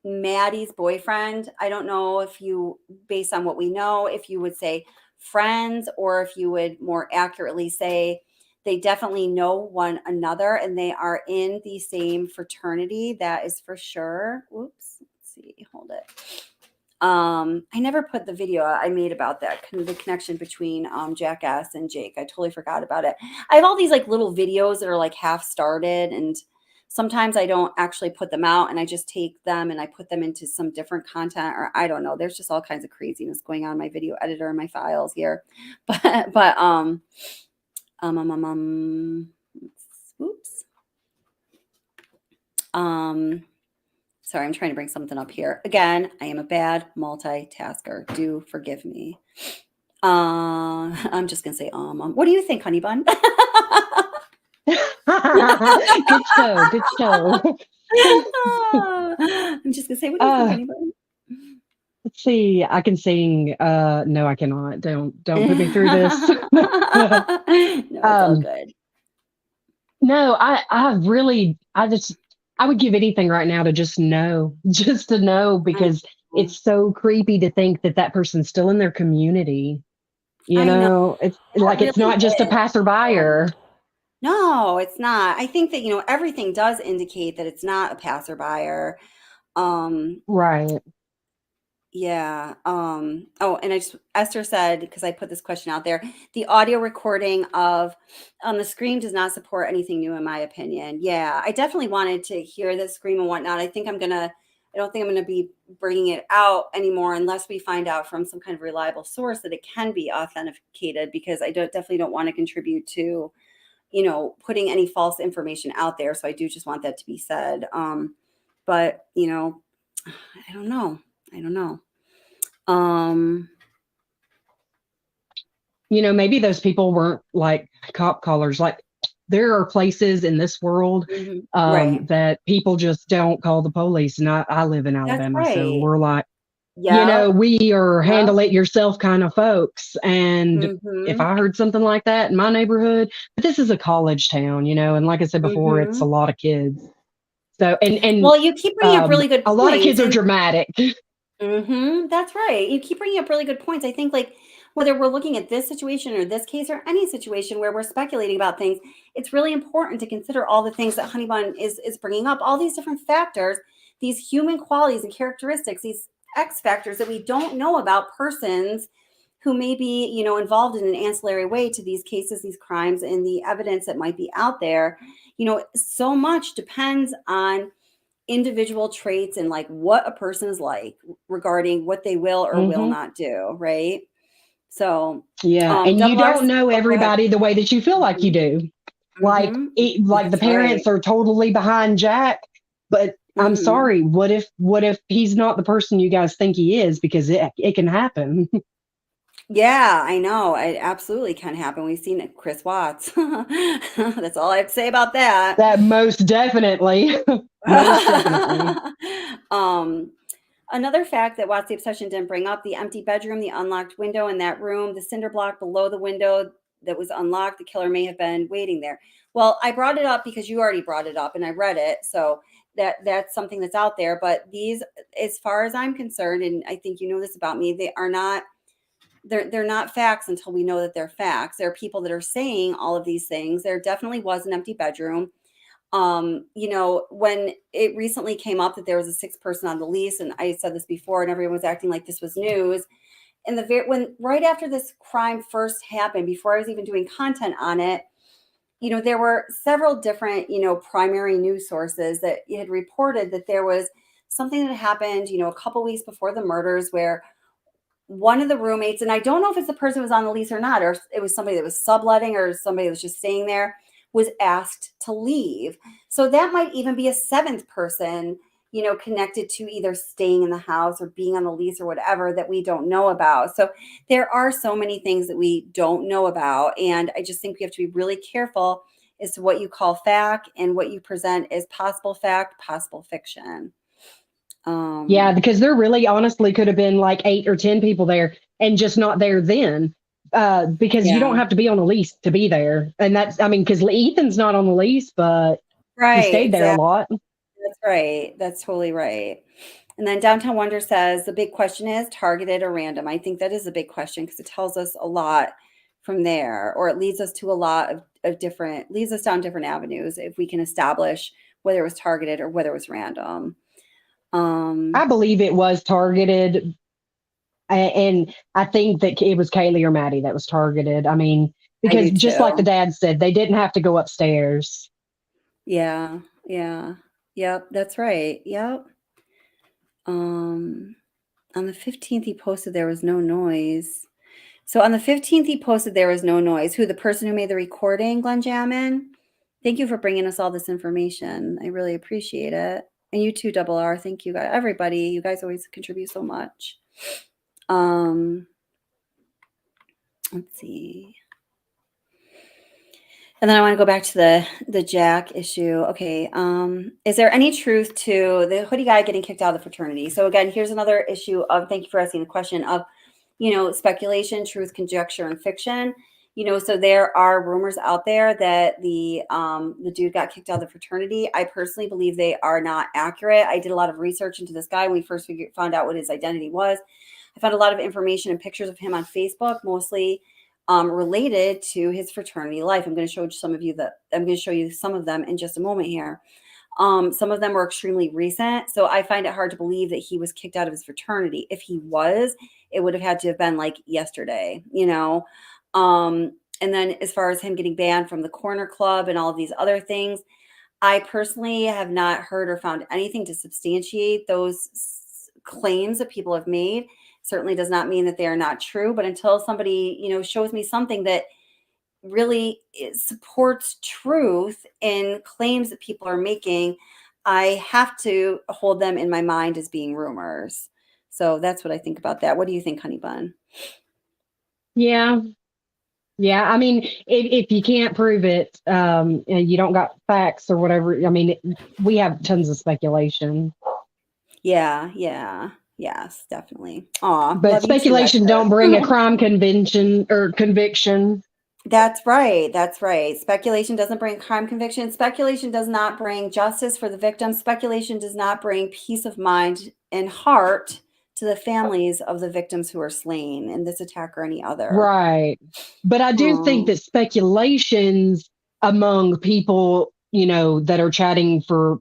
Speaker 1: Maddie's boyfriend. I don't know if you, based on what we know, if you would say friends or if you would more accurately say they definitely know one another and they are in the same fraternity. That is for sure. Oops. Let's see. Hold it. I never put the video I made about that, the connection between Jackass and Jake. I totally forgot about it. I have all these like little videos that are like half started, and sometimes I don't actually put them out and I just take them and I put them into some different content, or I don't know. There's just all kinds of craziness going on in my video editor and my files here. But oops. Sorry, I'm trying to bring something up here. Again, I am a bad multitasker. Do forgive me. I'm just gonna say what do you think, honey bun?
Speaker 16: Good show. Good show.
Speaker 1: I'm just gonna say, what do you think, honey bun?
Speaker 16: Let's see. I can sing. No, I cannot. Don't put me through this.
Speaker 1: No, it's all good.
Speaker 16: No, I would give anything right now to just to know, because it's so creepy to think that person's still in their community. You know, it's like it's not just a passerby.
Speaker 1: No, it's not. I think that, everything does indicate that it's not a passerby.
Speaker 16: Right.
Speaker 1: Yeah. And Esther said, because I put this question out there, the audio recording of the scream does not support anything new, in my opinion. Yeah, I definitely wanted to hear the scream and whatnot. I don't think I'm going to be bringing it out anymore unless we find out from some kind of reliable source that it can be authenticated, because I definitely don't want to contribute to, putting any false information out there. So I do just want that to be said. But, I don't know.
Speaker 16: Maybe those people weren't like cop callers. Like, there are places in this world
Speaker 1: Right.
Speaker 16: that people just don't call the police. And I live in Alabama,
Speaker 1: That's
Speaker 16: so
Speaker 1: right.
Speaker 16: we're like,
Speaker 1: Yeah.
Speaker 16: we are handle it yourself kind of folks. And if I heard something like that in my neighborhood, but this is a college town, and like I said before, it's a lot of kids. So, and
Speaker 1: well, you keep bringing up really good
Speaker 16: a
Speaker 1: points.
Speaker 16: lot of kids are dramatic.
Speaker 1: That's right. You keep bringing up really good points. I think, like, whether we're looking at this situation or this case or any situation where we're speculating about things, it's really important to consider all the things that Honeybun is bringing up, all these different factors these human qualities and characteristics, these X factors that we don't know about persons who may be, you know, involved in an ancillary way to these cases, these crimes, and the evidence that might be out there. You know, so much depends on individual traits and like what a person is like regarding what they will or will not do, right? So
Speaker 16: yeah, and you don't know everybody the way that you feel like you do. Like like the parents are totally behind Jack, but I'm sorry, what if he's not the person you guys think he is? Because it can happen.
Speaker 1: Yeah, I know. It absolutely can happen. We've seen it, Chris Watts. That's all I have to say about that.
Speaker 16: That most definitely. Most definitely.
Speaker 1: Another fact that Watts the Obsession didn't bring up, the empty bedroom, the unlocked window in that room, the cinder block below the window that was unlocked, the killer may have been waiting there. Well, I brought it up because you already brought it up and I read it. So that's something that's out there. But these, as far as I'm concerned, and I think you know this about me, they are not, they're not facts until we know that they're facts. There are people that are saying all of these things. There definitely was an empty bedroom. You know, when it recently came up that there was a sixth person on the lease, and I said this before, and everyone was acting like this was news. And when right after this crime first happened, before I was even doing content on it, you know, there were several different, you know, primary news sources that had reported that there was something that happened, you know, a couple weeks before the murders where one of the roommates, and I don't know if it's the person who was on the lease or not, or it was somebody that was subletting or somebody that was just staying there, was asked to leave. So that might even be a seventh person, you know, connected to either staying in the house or being on the lease or whatever that we don't know about. So there are so many things that we don't know about. And I just think we have to be really careful as to what you call fact and what you present as possible fact, possible fiction.
Speaker 16: Yeah, because there really honestly could have been like 8 or 10 people there and just not there then. Because you don't have to be on a lease to be there. And that's, I mean, because Ethan's not on the lease, but he stayed there a lot.
Speaker 1: That's right. That's totally right. And then Downtown Wonder says the big question is targeted or random. I think that is a big question because it tells us a lot from there, or it leads us to a lot of different, leads us down different avenues if we can establish whether it was targeted or whether it was random.
Speaker 16: I believe it was targeted. And I think that it was Kiely or Maddie that was targeted. I mean, because just like the dad said, they didn't have to go upstairs.
Speaker 1: Yeah. Yeah. Yep. That's right. Yep. On the 15th, he posted there was no noise. So on the 15th, he posted there was no noise. Who, the person who made the recording, Glenn Jamin? Thank you for bringing us all this information. I really appreciate it. And you too, Double R. Thank you, guys. Everybody. You guys always contribute so much. Let's see. And then I want to go back to the Jack issue. Okay. Is there any truth to the hoodie guy getting kicked out of the fraternity? So again, here's another issue of, thank you for asking the question of, you know, speculation, truth, conjecture, and fiction. You know, so there are rumors out there that the dude got kicked out of the fraternity. I personally believe they are not accurate. I did a lot of research into this guy when we first found out what his identity was. I found a lot of information and pictures of him on Facebook, mostly related to his fraternity life. I'm going to show some of you I'm going to show you some of them in just a moment here. Some of them were extremely recent. So I find it hard to believe that he was kicked out of his fraternity. If he was, it would have had to have been like yesterday, you know? And then as far as him getting banned from the Corner Club and all of these other things, I personally have not heard or found anything to substantiate those claims that people have made. Certainly does not mean that they are not true, but until somebody, you know, shows me something that really supports truth in claims that people are making, I have to hold them in my mind as being rumors. So that's what I think about that. What do you think, Honey Bun?
Speaker 16: Yeah. Yeah. I mean, if you can't prove it, and you don't got facts or whatever, I mean, we have tons of speculation.
Speaker 1: Yeah. Yeah. Yes, definitely. Aw,
Speaker 16: but speculation don't bring a crime conviction or conviction.
Speaker 1: That's right. That's right. Speculation doesn't bring crime conviction. Speculation does not bring justice for the victim. Speculation does not bring peace of mind and heart to the families of the victims who are slain in this attack or any other.
Speaker 16: Right. But I do think that speculations among people, you know, that are chatting for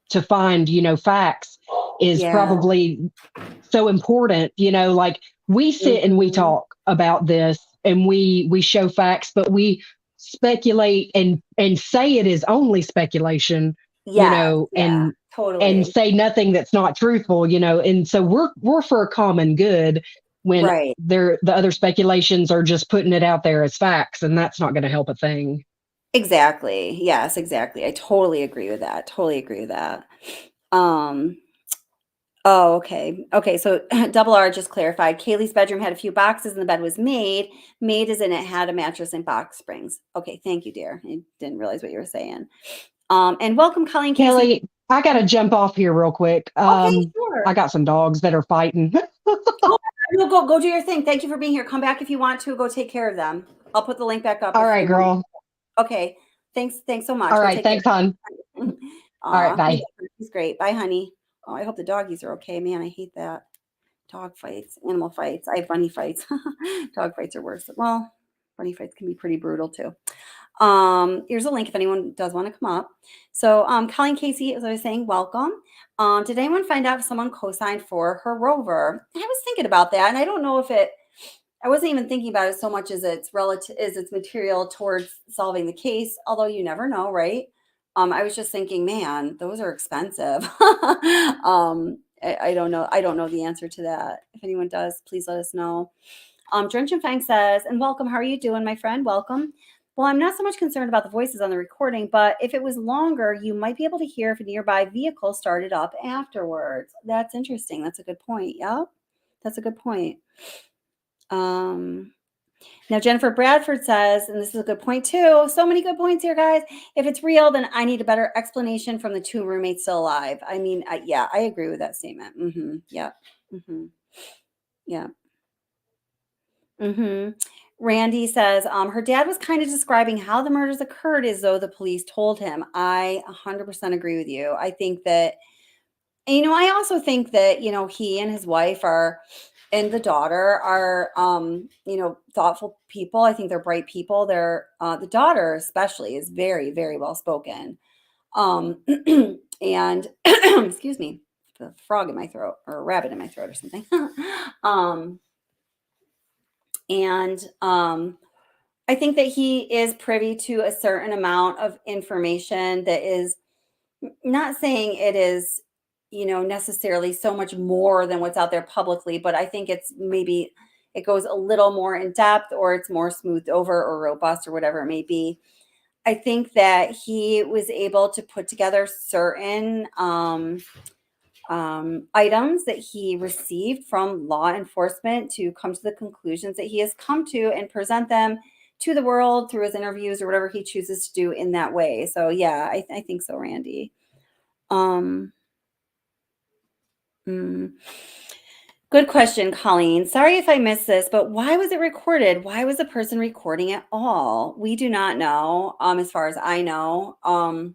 Speaker 16: to find, facts is probably so important. Like we sit and we talk about this and we show facts, but we speculate and say it is only speculation, and
Speaker 1: totally.
Speaker 16: and say nothing that's not truthful, and so we're for a common good when the other speculations are just putting it out there as facts, and that's not going to help a thing.
Speaker 1: Exactly. Yes, exactly. I totally agree with that. Oh, okay. Okay, so Double R just clarified. Kaylee's bedroom had a few boxes and the bed was made. Made as in it had a mattress and box springs. Okay, thank you, dear. I didn't realize what you were saying. And welcome, Colleen
Speaker 16: Kelly,
Speaker 1: Casey.
Speaker 16: I got to jump off here real quick.
Speaker 1: Okay, sure.
Speaker 16: I got some dogs that are fighting.
Speaker 1: No, go do your thing. Thank you for being here. Come back if you want to. Go take care of them. I'll put the link back up.
Speaker 16: All right, girl.
Speaker 1: Okay. Thanks so much.
Speaker 16: All right, thanks, hon. All right, bye.
Speaker 1: He's great. Bye, honey. Oh, I hope the doggies are okay. Man, I hate that. Dog fights, animal fights. I have bunny fights. Dog fights are worse. Well, bunny fights can be pretty brutal too. Here's a link if anyone does want to come up. So, Colleen Casey, as I was saying, welcome. Did anyone find out if someone co-signed for her rover? I was thinking about that, and I don't know if I wasn't even thinking about it so much as its material towards solving the case, although you never know, right? I was just thinking, man, those are expensive. I don't know. I don't know the answer to that. If anyone does, please let us know. Drench and Fang says, and welcome. How are you doing, my friend? Welcome. Well, I'm not so much concerned about the voices on the recording, but if it was longer, you might be able to hear if a nearby vehicle started up afterwards. That's interesting. That's a good point. Yep. That's a good point. Now, Jennifer Bradford says, and this is a good point too. So many good points here, guys. If it's real, then I need a better explanation from the two roommates still alive. I mean, yeah, I agree with that statement. Yeah. Yeah. Randy says, her dad was kind of describing how the murders occurred as though the police told him. I 100% agree with you. I think that, I also think that, he and his wife and the daughter are, thoughtful people. I think they're bright people. They're, the daughter especially is very, very well spoken. And excuse me, the frog in my throat or a rabbit in my throat or something. I think that he is privy to a certain amount of information that is not saying it is, necessarily so much more than what's out there publicly, but I think it's maybe it goes a little more in depth or it's more smoothed over or robust or whatever it may be. I think that he was able to put together certain items that he received from law enforcement to come to the conclusions that he has come to and present them to the world through his interviews or whatever he chooses to do in that way. So yeah, I think so, Randy. Good question, Colleen. Sorry if I missed this, but why was it recorded? Why was the person recording it all? We do not know. As far as I know, I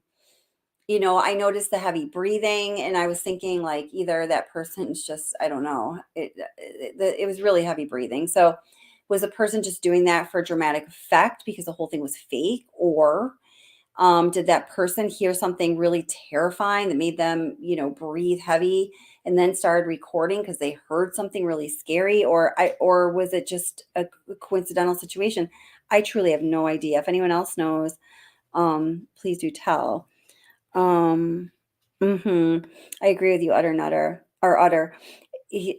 Speaker 1: noticed the heavy breathing and I was thinking like either that person's just, I don't know, it was really heavy breathing. So was the person just doing that for dramatic effect because the whole thing was fake, or did that person hear something really terrifying that made them, breathe heavy and then started recording because they heard something really scary, or was it just a coincidental situation? I truly have no idea. If anyone else knows, please do tell. I agree with you, Utter. He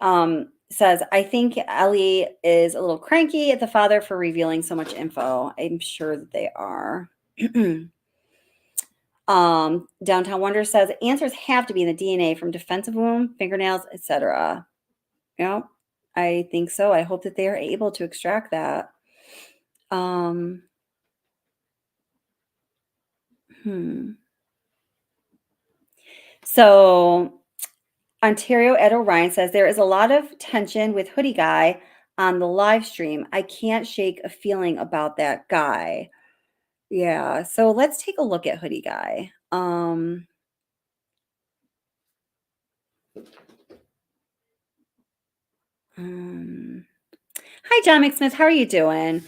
Speaker 1: says, I think Ellie is a little cranky at the father for revealing so much info. I'm sure that they are. Downtown Wonder says answers have to be in the DNA from defensive wound, fingernails, etc. Yeah, I think so. I hope that they are able to extract that. So Ontario Ed O'Ryan says there is a lot of tension with Hoodie Guy on the live stream. I can't shake a feeling about that guy. Yeah, so let's take a look at Hoodie Guy. Hi, John McSmith. How are you doing?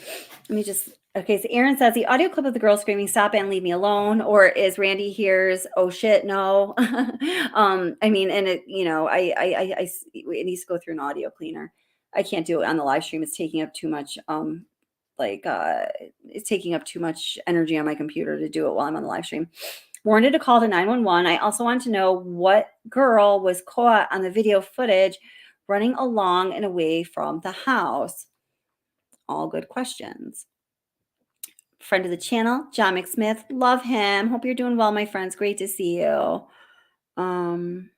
Speaker 1: Let me just Okay, so Aaron says the audio clip of the girl screaming, "Stop it and leave me alone," or is Randy hears, "Oh shit, no." I mean, and it, you know, it needs to go through an audio cleaner. I can't do it on the live stream. It's taking up too much, it's taking up too much energy on my computer to do it while I'm on the live stream. Wanted to call to 911. I also want to know what girl was caught on the video footage running along and away from the house. All good questions. Friend of the channel, John McSmith. Love him. Hope you're doing well, my friends. Great to see you. And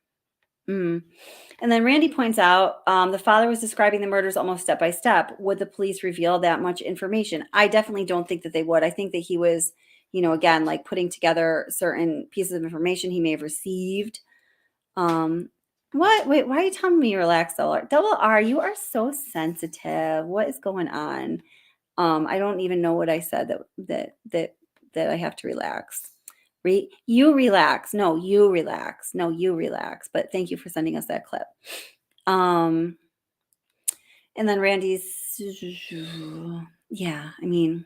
Speaker 1: then Randy points out the father was describing the murders almost step by step. Would the police reveal that much information? I definitely don't think that they would. I think that he was, you know, again, like putting together certain pieces of information he may have received. What? Wait, why are you telling me relax, Double R? You are so sensitive. What is going on? I don't even know what I said that I have to relax. You relax. No, you relax. No, you relax. But thank you for sending us that clip. And then Randy's, yeah, I mean,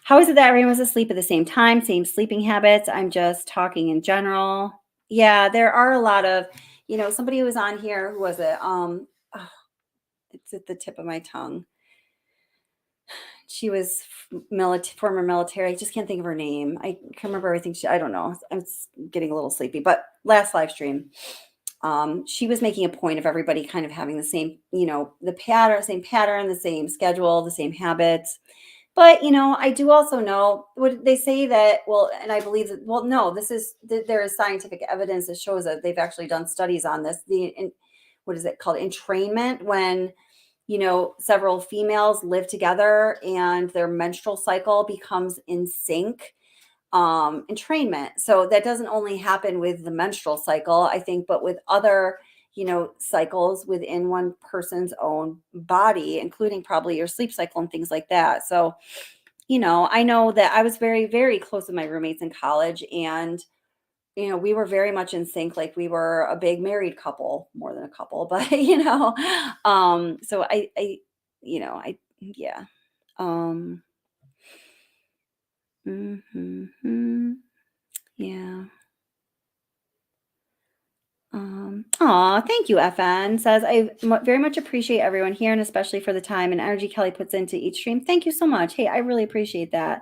Speaker 1: how is it that everyone was asleep at the same time, same sleeping habits? I'm just talking in general. Yeah, there are a lot of, you know, somebody who was on here, who was it? It's at the tip of my tongue. She was former military. I just can't think of her name. I can't remember everything. I don't know. I'm getting a little sleepy. But last live stream, she was making a point of everybody kind of having the same, you know, the same pattern, the same schedule, the same habits. But, you know, I do also know what they say that, well, and I believe that, well, no, there is scientific evidence that shows that they've actually done studies on this. What is it called? Entrainment, when, you know, several females live together and their menstrual cycle becomes in sync. Entrainment. So that doesn't only happen with the menstrual cycle, I think, but with other, you know, cycles within one person's own body, including probably your sleep cycle and things like that. So, you know, I know that I was very, very close with my roommates in college, and you know, we were very much in sync. Like we were a big married couple, more than a couple, but you know, so yeah. Yeah. Thank you, FN. Says, I very much appreciate everyone here, and especially for the time and energy Kelly puts into each stream. Thank you so much. Hey, I really appreciate that.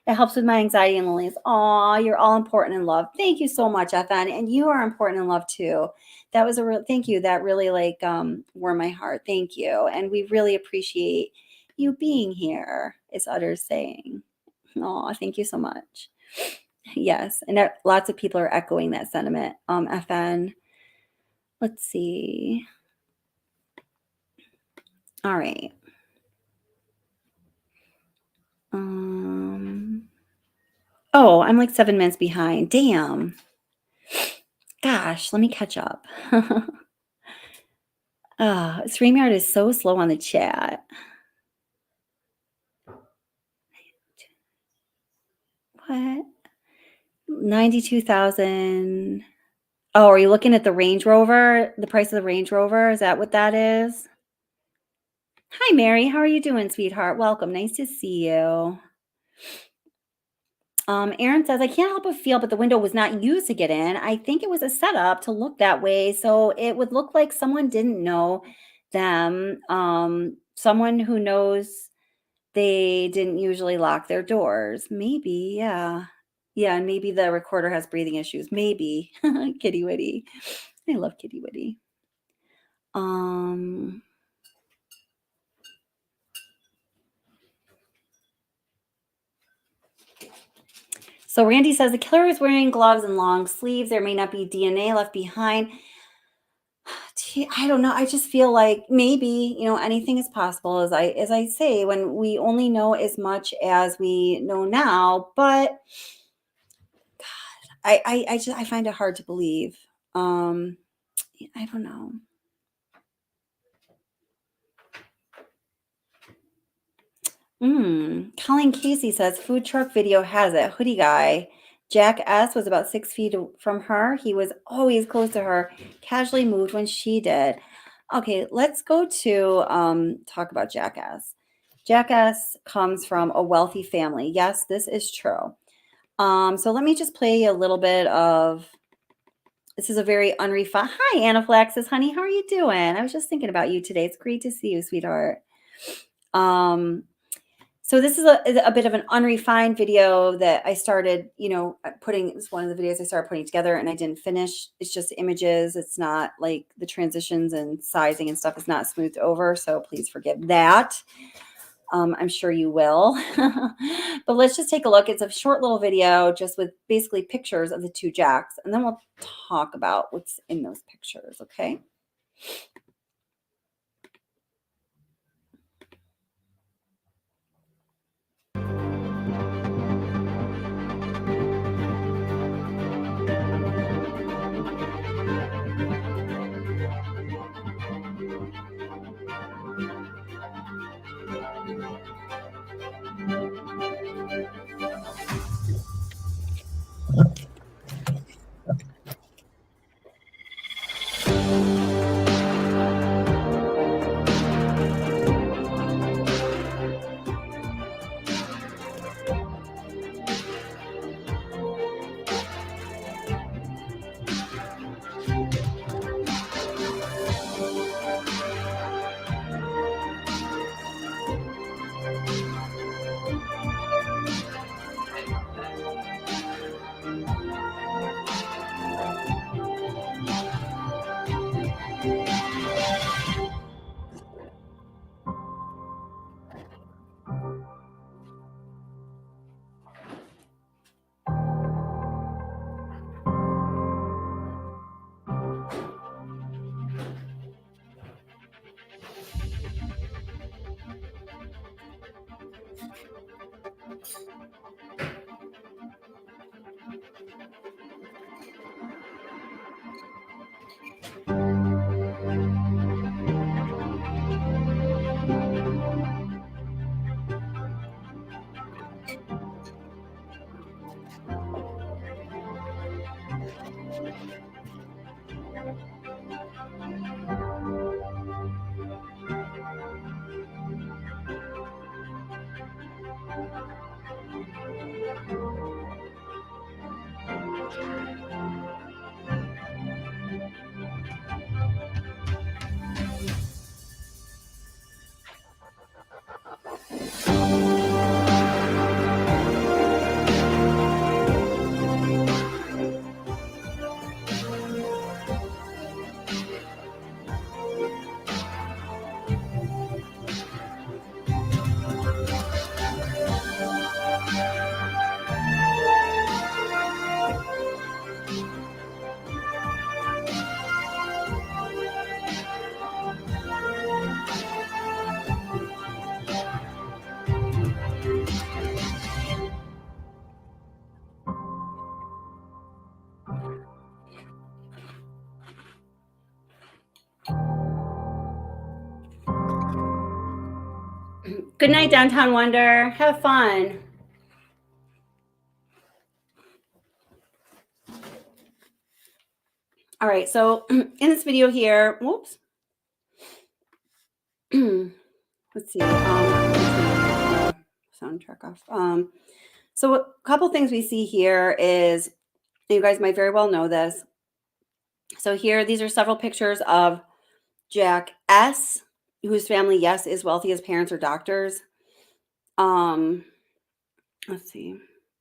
Speaker 1: It helps with my anxiety and loneliness. Aw, you're all important and loved. Thank you so much, FN. And you are important and loved too. That was a real thank you. That really warmed my heart. Thank you. And we really appreciate you being here, is Utters saying. Aw, thank you so much. Yes. And lots of people are echoing that sentiment. FN. Let's see. All right. Oh, I'm like 7 minutes behind. Damn. Gosh, let me catch up. StreamYard is so slow on the chat. What? 92,000. Oh, are you looking at the Range Rover? The price of the Range Rover? Is that what that is? Hi, Mary. How are you doing, sweetheart? Welcome. Nice to see you. Aaron says, I can't help but feel, but the window was not used to get in. I think it was a setup to look that way. So it would look like someone didn't know them. Someone who knows they didn't usually lock their doors. Maybe, yeah. Yeah, and maybe the recorder has breathing issues. Maybe. Kitty Witty. I love Kitty Witty. So Randy says the killer was wearing gloves and long sleeves. There may not be DNA left behind. I don't know. I just feel like maybe, you know, anything is possible, as I say, when we only know as much as we know now. But God, I find it hard to believe. I don't know. Colleen Casey says food truck video has it. Hoodie guy. Jack S was about 6 feet from her. He was always close to her, casually moved when she did. Okay, let's go to talk about Jack S. Jack S comes from a wealthy family. Yes, this is true. So let me just play a little bit of, this is a very unrefined. Hi, Anaphylaxis, honey. How are you doing? I was just thinking about you today. It's great to see you, sweetheart. So this is a bit of an unrefined video that I started, putting, it was one of the videos I started putting together and I didn't finish. It's just images. It's not like the transitions and sizing and stuff is not smoothed over. So please forgive that. I'm sure you will. But let's just take a look. It's a short little video just with basically pictures of the two Jacks. And then we'll talk about what's in those pictures, okay? Good night, Downtown Wonder. Have fun. All right, so in this video here, whoops. Let's see. Soundtrack off. So a couple things we see here is, you guys might very well know this. So here, these are several pictures of Jack S, whose family, yes, is wealthy. His parents are doctors. Let's see.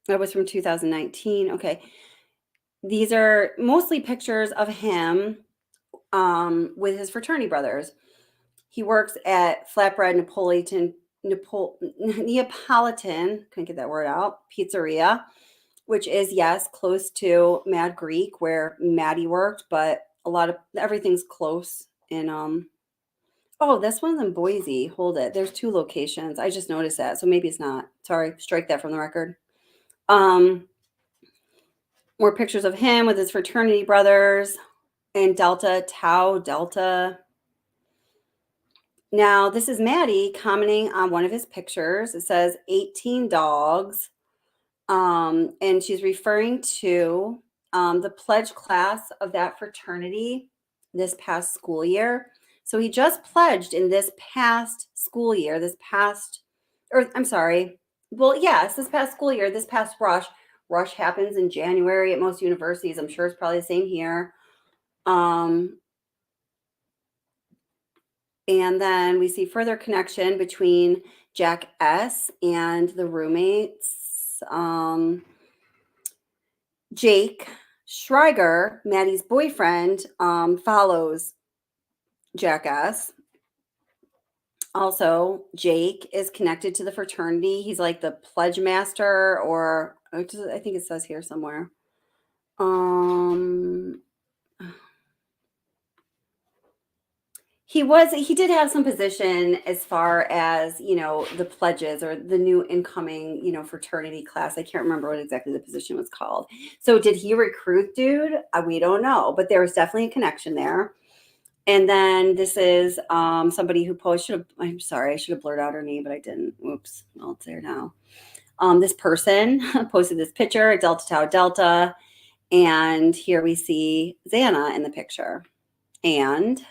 Speaker 1: That was from 2019. Okay. These are mostly pictures of him with his fraternity brothers. He works at Flatbread Neapolitan, couldn't get that word out, Pizzeria, which is, yes, close to Mad Greek where Maddie worked, but everything's close in, oh, this one's in Boise. Hold it. There's two locations. I just noticed that. So maybe it's not. Sorry. Strike that from the record. More pictures of him with his fraternity brothers and Tau Delta. Now, this is Maddie commenting on one of his pictures. It says 18 dogs. And she's referring to the pledge class of that fraternity this past school year. So he just pledged in this past school year, this past or I'm sorry. Well, yes, this past school year, this past rush. Rush happens in January at most universities. I'm sure it's probably the same here. And then we see further connection between Jack S. and the roommates. Jake Schreiger, Maddie's boyfriend, follows Jack S. Also, Jake is connected to the fraternity. He's like the pledge master, or I think it says here somewhere. He did have some position as far as, the pledges or the new incoming, fraternity class. I can't remember what exactly the position was called. So did he recruit dude? We don't know, but there was definitely a connection there. And then this is somebody who posted, I'm sorry, I should have blurred out her name, but I didn't. Oops. Well, it's there now. This person posted this picture, Delta Tau Delta. And here we see Xana in the picture. And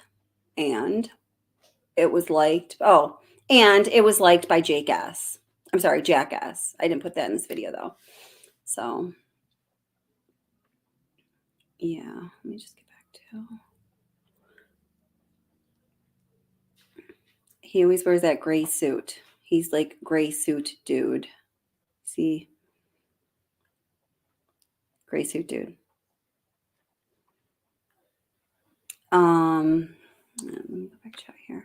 Speaker 1: it was liked. Oh, and it was liked by Jake S. I'm sorry, Jack S. I didn't put that in this video though. So yeah, let me just get back to. He always wears that gray suit. He's like gray suit dude. See? Gray suit dude. Let me go back to here.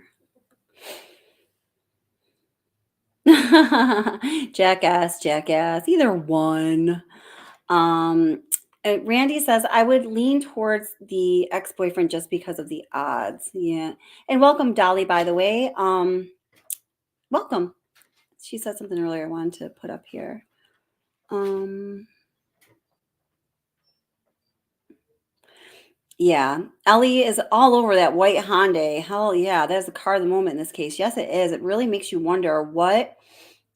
Speaker 1: Jackass, either one. Randy says, I would lean towards the ex-boyfriend just because of the odds. Yeah. And welcome, Dolly, by the way. Welcome. She said something earlier I wanted to put up here. Yeah. Ellie is all over that white Hyundai. Hell yeah. That's the car of the moment in this case. Yes, it is. It really makes you wonder what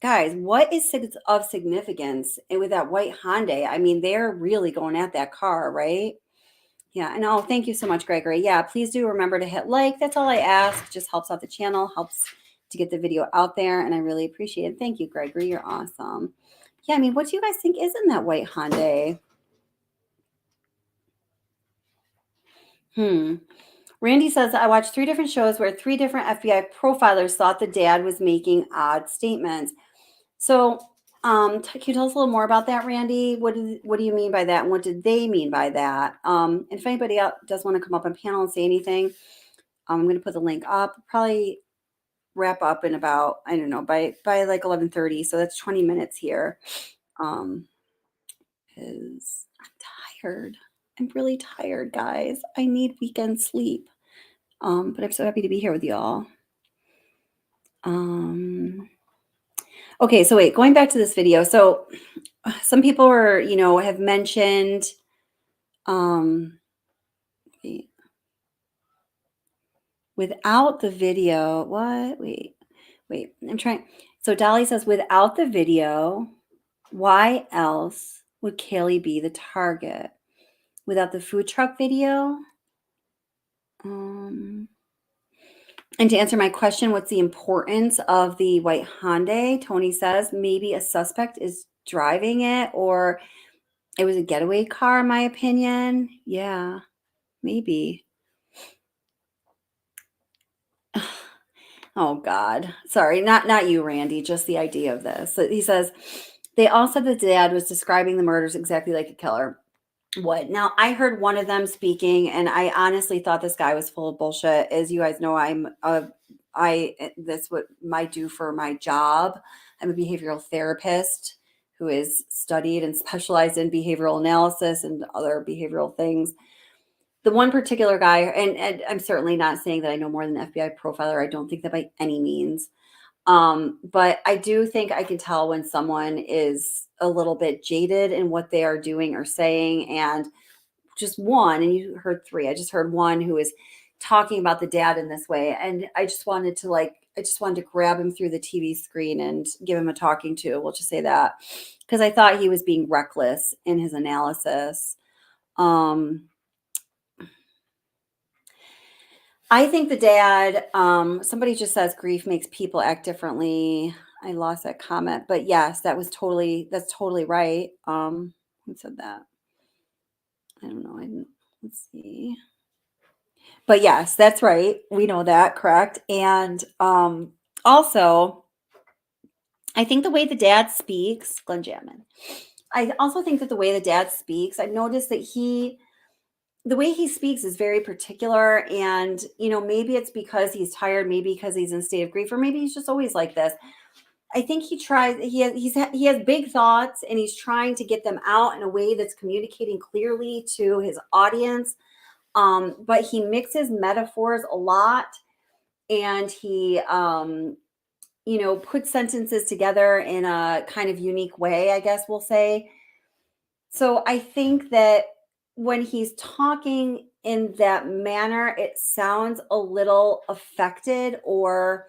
Speaker 1: is of significance with that white Hyundai? I mean, they're really going at that car, right? Yeah. And thank you so much, Gregory. Yeah, please do remember to hit like. That's all I ask. Just helps out the channel, helps to get the video out there. And I really appreciate it. Thank you, Gregory. You're awesome. Yeah, I mean, what do you guys think is in that white Hyundai? Randy says, I watched 3 different shows where 3 different FBI profilers thought the dad was making odd statements. So, can you tell us a little more about that, Randy? What do you mean by that? And what did they mean by that? And if anybody else does want to come up on panel and say anything, I'm going to put the link up. Probably wrap up in about, I don't know, by like 11:30. So that's 20 minutes here. Because I'm tired. I'm really tired, guys. I need weekend sleep. But I'm so happy to be here with y'all. Okay, so wait, going back to this video. So some people are, have mentioned, without the video, what? Wait, I'm trying. So Dolly says, without the video, why else would Kiely be the target? Without the food truck video? And to answer my question, what's the importance of the white Hyundai? Tony says maybe a suspect is driving it, or it was a getaway car, in my opinion. Yeah, maybe. Oh God, sorry, not you, Randy. Just the idea of this. So he says they all said the dad was describing the murders exactly like a killer. What? Now I heard one of them speaking, and I honestly thought this guy was full of bullshit. As you guys know, that's what I do for my job. I'm a behavioral therapist who is studied and specialized in behavioral analysis and other behavioral things. The one particular guy, and I'm certainly not saying that I know more than an FBI profiler. I don't think that by any means. But I do think I can tell when someone is a little bit jaded in what they are doing or saying. And just one, and you heard 3. I just heard one who is talking about the dad in this way. And I just wanted to grab him through the TV screen and give him a talking to. We'll just say that, because I thought he was being reckless in his analysis. I think the dad, somebody just says grief makes people act differently. I lost that comment, but yes, that's totally right. Who said that? I don't know. Let's see. But yes, that's right. We know that, correct? And also, I think the way the dad speaks, Glenn Jamin. I also think that the way the dad speaks, I've noticed that the way he speaks is very particular, and maybe it's because he's tired, maybe because he's in a state of grief, or maybe he's just always like this. I think he has big thoughts, and he's trying to get them out in a way that's communicating clearly to his audience. But he mixes metaphors a lot, and he puts sentences together in a kind of unique way, I guess we'll say. So I think that when he's talking in that manner, it sounds a little affected or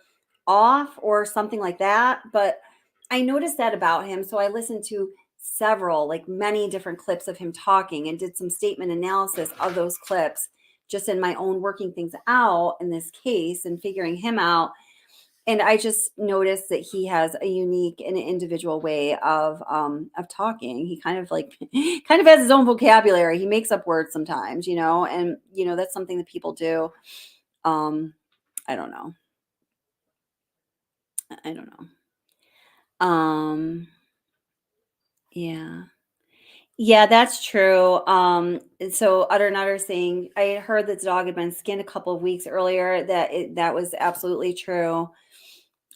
Speaker 1: off or something like that. But I noticed that about him. So I listened to many different clips of him talking and did some statement analysis of those clips just in my own working things out in this case and figuring him out. And I just noticed that he has a unique and individual way of talking. He kind of has his own vocabulary. He makes up words sometimes, and that's something that people do. I don't know. Yeah, that's true. So Utter Nutter saying, I heard that the dog had been skinned a couple of weeks earlier. That was absolutely true.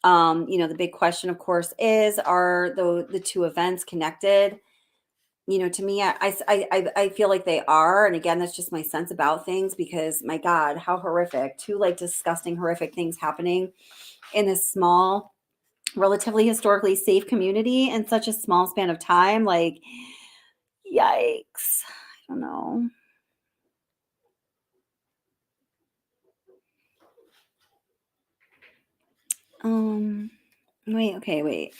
Speaker 1: The big question, of course, is, are the two events connected? To me, I feel like they are. And again, that's just my sense about things, because my God, how horrific. Two disgusting, horrific things happening in this small, relatively historically safe community in such a small span of time. Like, yikes. I don't know. Wait.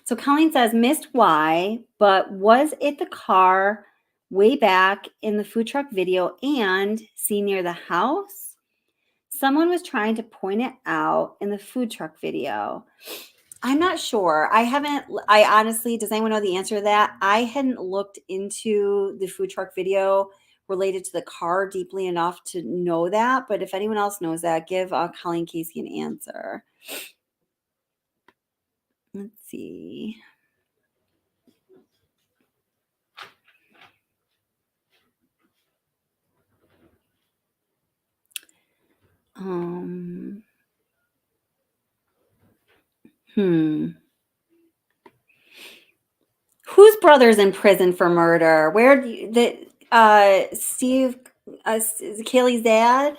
Speaker 1: So Colleen says, missed why, but was it the car way back in the food truck video and seen near the house? Someone was trying to point it out in the food truck video. I'm not sure. I honestly, does anyone know the answer to that? I hadn't looked into the food truck video related to the car deeply enough to know that. But if anyone else knows that, give Colleen Casey an answer. Let's see. Whose brother's in prison for murder? Where do you, Steve, Kiely's dad?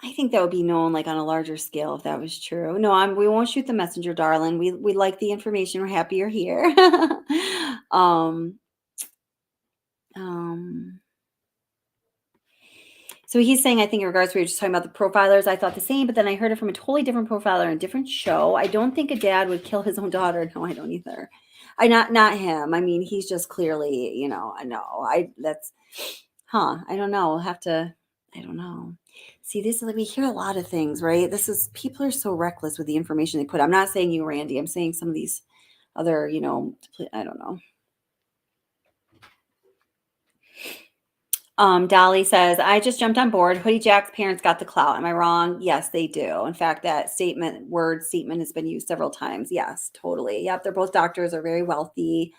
Speaker 1: I think that would be known on a larger scale if that was true. No, we won't shoot the messenger, darling. We like the information. We're happy you're here. So he's saying, I think in regards to what you're just talking about the profilers, I thought the same, but then I heard it from a totally different profiler in a different show. I don't think a dad would kill his own daughter. No, I don't either. Not him. I mean, he's just clearly, I know. I don't know. We'll have to, I don't know. See, we hear a lot of things, right? People are so reckless with the information they put. I'm not saying you, Randy. I'm saying some of these other, I don't know. Dolly says, I just jumped on board. Hoodie Jack's parents got the clout. Am I wrong? Yes, they do. In fact, that word statement has been used several times. Yes, totally. Yep. They're both doctors, are very wealthy.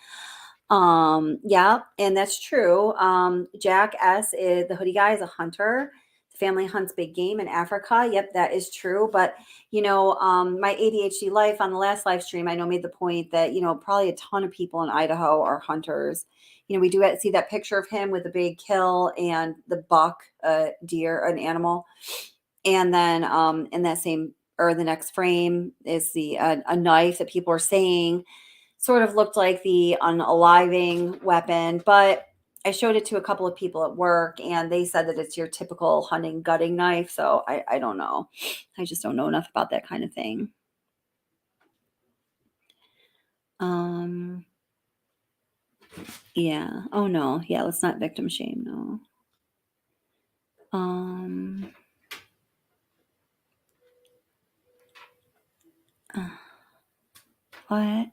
Speaker 1: Yeah, and that's true. Jack S is the hoodie guy, is a hunter. The family hunts big game in Africa. Yep, that is true. But my ADHD life on the last live stream, I know made the point that probably a ton of people in Idaho are hunters. We do see that picture of him with the big kill and the buck, deer, an animal, and then in that same or the next frame is a knife that people are saying sort of looked like the unaliving weapon, but I showed it to a couple of people at work and they said that it's your typical hunting gutting knife. So I don't know. I just don't know enough about that kind of thing. Yeah. Oh no. Yeah. Let's not victim shame. No. What?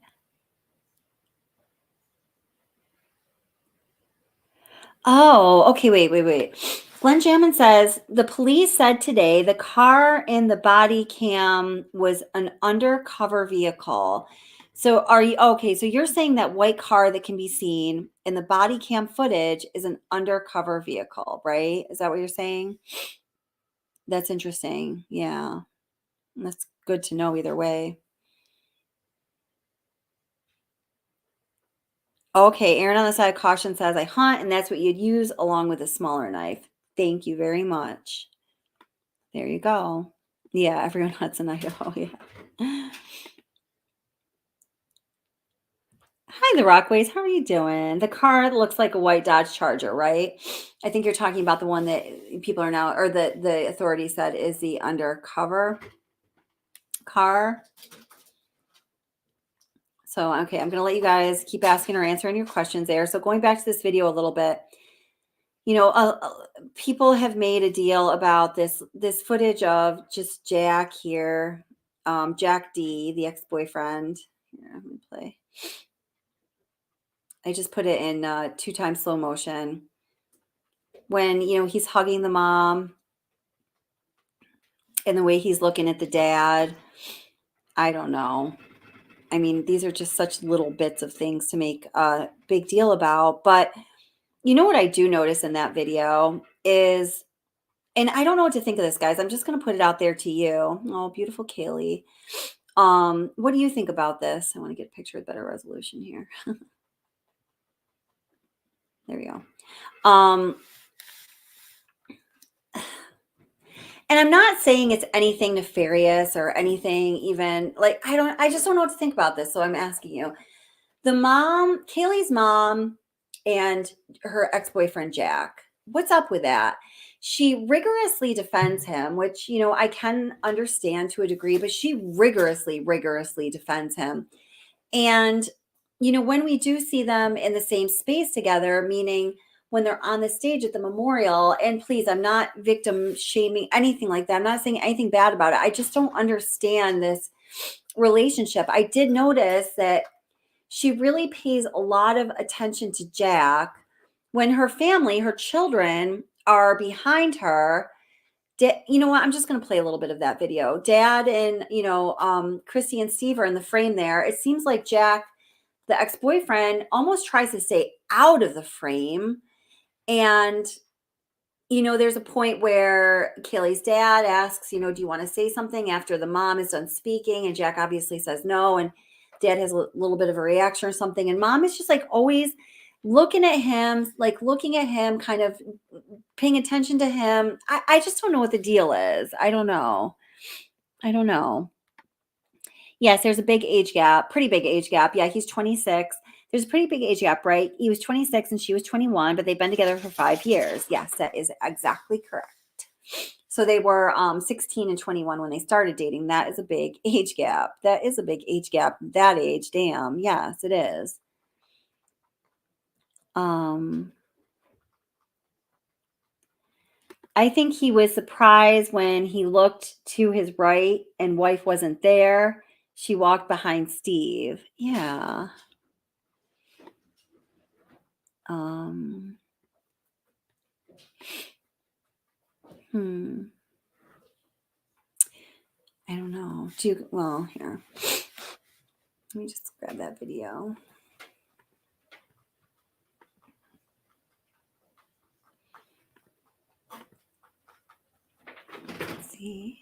Speaker 1: Oh, okay. Wait. Glenn Jamin says the police said today the car in the body cam was an undercover vehicle. So are you okay? So you're saying that white car that can be seen in the body cam footage is an undercover vehicle, right? Is that what you're saying? That's interesting. Yeah. That's good to know either way. Okay, Aaron on the side of caution says, I hunt, and that's what you'd use along with a smaller knife. Thank you very much. There you go. Yeah, everyone hunts in Idaho. Yeah. Hi, the Rockways. How are you doing? The car looks like a white Dodge Charger, right? I think you're talking about the one that people are now, or the authority said is the undercover car. So, okay, I'm going to let you guys keep asking or answering your questions there. So going back to this video a little bit, you know, people have made a deal about this footage of just Jack here, Jack D, the ex-boyfriend. Here, I'm going to play. I just put it in 2x slow motion. When, you know, he's hugging the mom and the way he's looking at the dad, I don't know. I mean, these are just such little bits of things to make a big deal about. But you know what I do notice in that video is, and I don't know what to think of this, guys. I'm just going to put it out there to you. Oh, beautiful Kiely. What do you think about this? I want to get a picture with better resolution here. There we go. And I'm not saying it's anything nefarious or anything even like, I just don't know what to think about this. So I'm asking you. The mom, Kaylee's mom and her ex-boyfriend, Jack, what's up with that? She rigorously defends him, which, you know, I can understand to a degree, but she rigorously defends him. And, you know, when we do see them in the same space together, meaning when they're on the stage at the memorial, and please, I'm not victim shaming, anything like that. I'm not saying anything bad about it. I just don't understand this relationship. I did notice that she really pays a lot of attention to Jack when her family, her children are behind her. You know what? I'm just going to play a little bit of that video. Dad and, you know, Chrissy and Steve are in the frame there. It seems like Jack, the ex-boyfriend, almost tries to stay out of the frame. And, you know, there's a point where Kaylee's dad asks, you know, do you want to say something after the mom is done speaking? And Jack obviously says no. And dad has a little bit of a reaction or something. And mom is just like always looking at him, kind of paying attention to him. I just don't know what the deal is. I don't know. Yes, there's a big age gap, pretty big age gap. Yeah, he's 26. There's a pretty big age gap, right? He was 26 and she was 21, but they've been together for 5 years. Yes, that is exactly correct. So they were 16 and 21 when they started dating. That is a big age gap. That is a big age gap. That age, damn. Yes, it is. I think he was surprised when he looked to his right and wife wasn't there. She walked behind Steve. Yeah. I don't know. Well, here. Let me just grab that video. Let's see.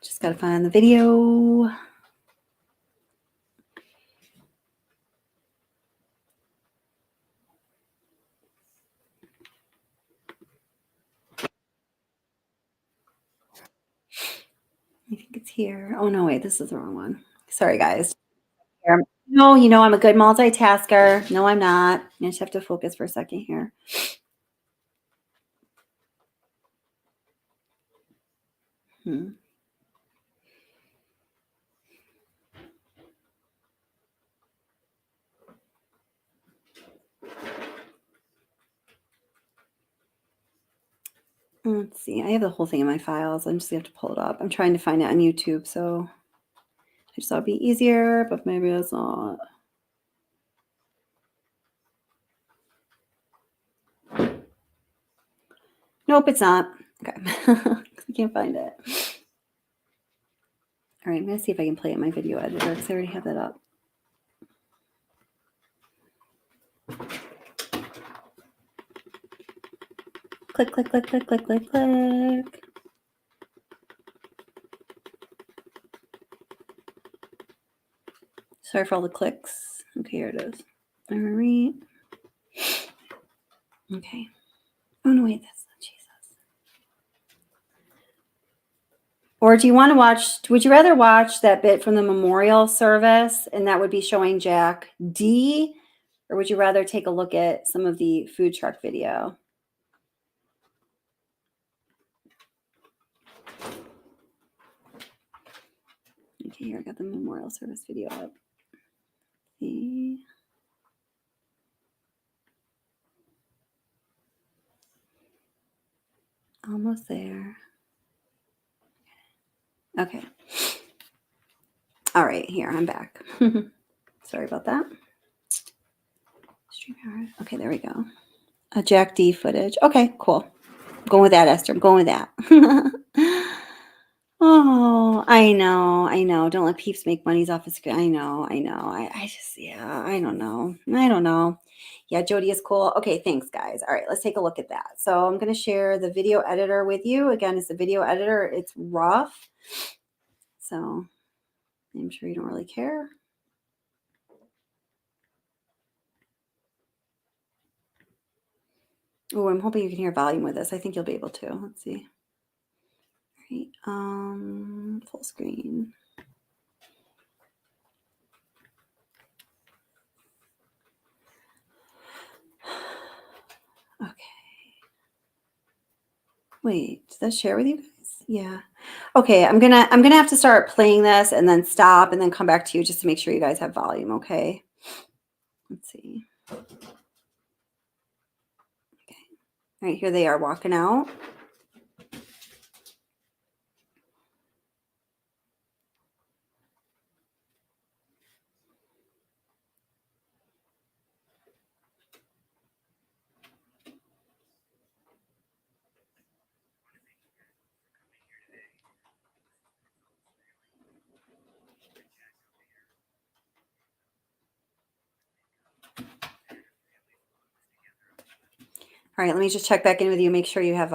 Speaker 1: Just got to find the video. I think it's here. Oh, no, wait, this is the wrong one. Sorry, guys. No, you know, I'm a good multitasker. No, I'm not. I just have to focus for a second here. Let's see. I have the whole thing in my files. I'm just going to have to pull it up. I'm trying to find it on YouTube, so I just thought it'd be easier, but maybe it's not. Nope, it's not. Okay. I can't find it. All right, I'm going to see if I can play it in my video editor because I already have that up. Click, click, click, click, click, click, click. Sorry for all the clicks. Okay, here it is. All right. Okay. Oh, no, wait. That's not Jesus. Or do you want to watch, would you rather watch that bit from the memorial service and that would be showing Jack D? Or would you rather take a look at some of the food truck video? Okay, here I got the memorial service video up. See. Almost there. Okay. All right, here, I'm back. Sorry about that. StreamYard. Okay, there we go. A Jack D footage. Okay, cool. I'm going with that, Esther. I'm going with that. Oh, I know. I know. Don't let peeps make monies off of screen. I know. I know. I just, yeah, I don't know. I don't know. Yeah, Jody is cool. Okay, thanks, guys. All right, let's take a look at that. So I'm going to share the video editor with you. Again, it's the video editor. It's rough. So I'm sure you don't really care. Oh, I'm hoping you can hear volume with this. I think you'll be able to. Let's see. All right, full screen. Okay. Wait, did that share with you guys? Yeah. Okay, I'm gonna have to start playing this and then stop and then come back to you just to make sure you guys have volume, okay? Let's see. Okay. All right, here they are walking out. All right, let me just check back in with you, make sure you have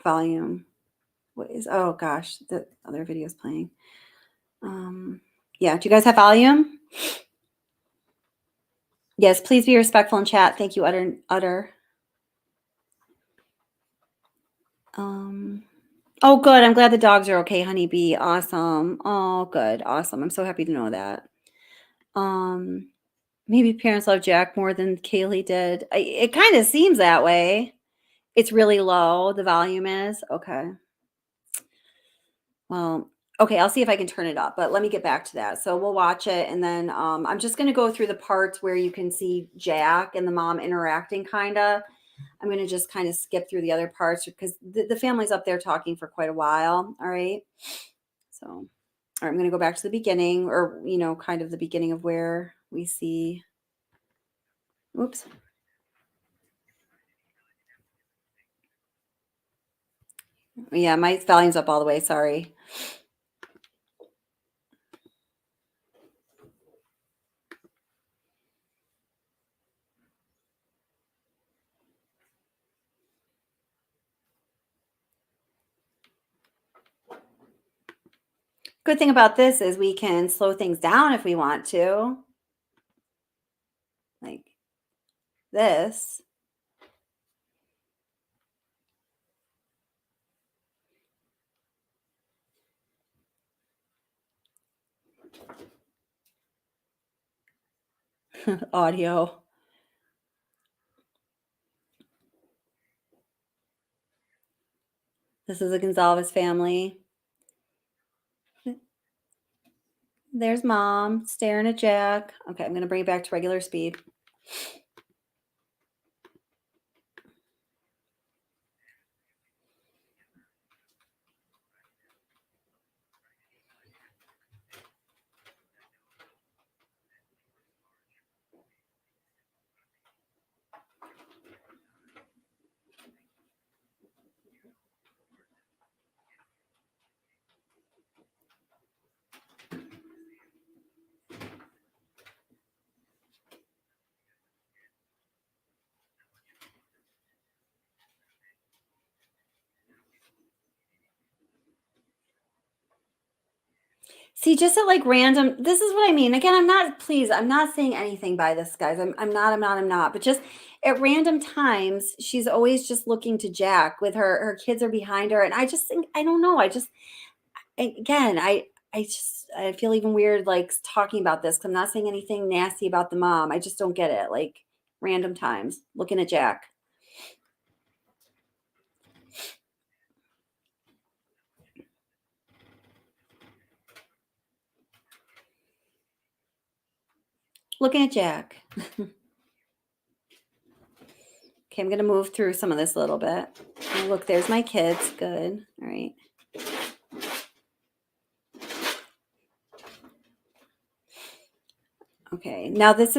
Speaker 1: volume. What is, oh gosh, the other video is playing. Yeah, do you guys have volume? Yes, please be respectful in chat. Thank you, Utter. Oh, good. I'm glad the dogs are okay, Honeybee. Awesome. Oh, good. Awesome. I'm so happy to know that. Maybe parents love Jack more than Kiely did. It kind of seems that way. It's really low. The volume is. Okay. Well, okay. I'll see if I can turn it up, but let me get back to that. So we'll watch it. And then I'm just going to go through the parts where you can see Jack and the mom interacting kind of. I'm going to just kind of skip through the other parts because the family's up there talking for quite a while. All right. So, all right, I'm going to go back to the beginning or, you know, kind of the beginning of where we see. Oops. Yeah, my volume's up all the way. Sorry. Good thing about this is we can slow things down if we want to. Like this. Audio. This is the Gonzalez family. There's mom staring at Jack. Okay, I'm going to bring it back to regular speed. See, just at like random, this is what I mean. Again, I'm not saying anything by this, guys. I'm not. But just at random times, she's always just looking to Jack with her kids are behind her. And I just think, I don't know. I feel even weird like talking about this because I'm not saying anything nasty about the mom. I just don't get it. Like random times looking at Jack. Looking at Jack. Okay, I'm going to move through some of this a little bit. Oh, look, there's my kids. Good. All right. Okay, now this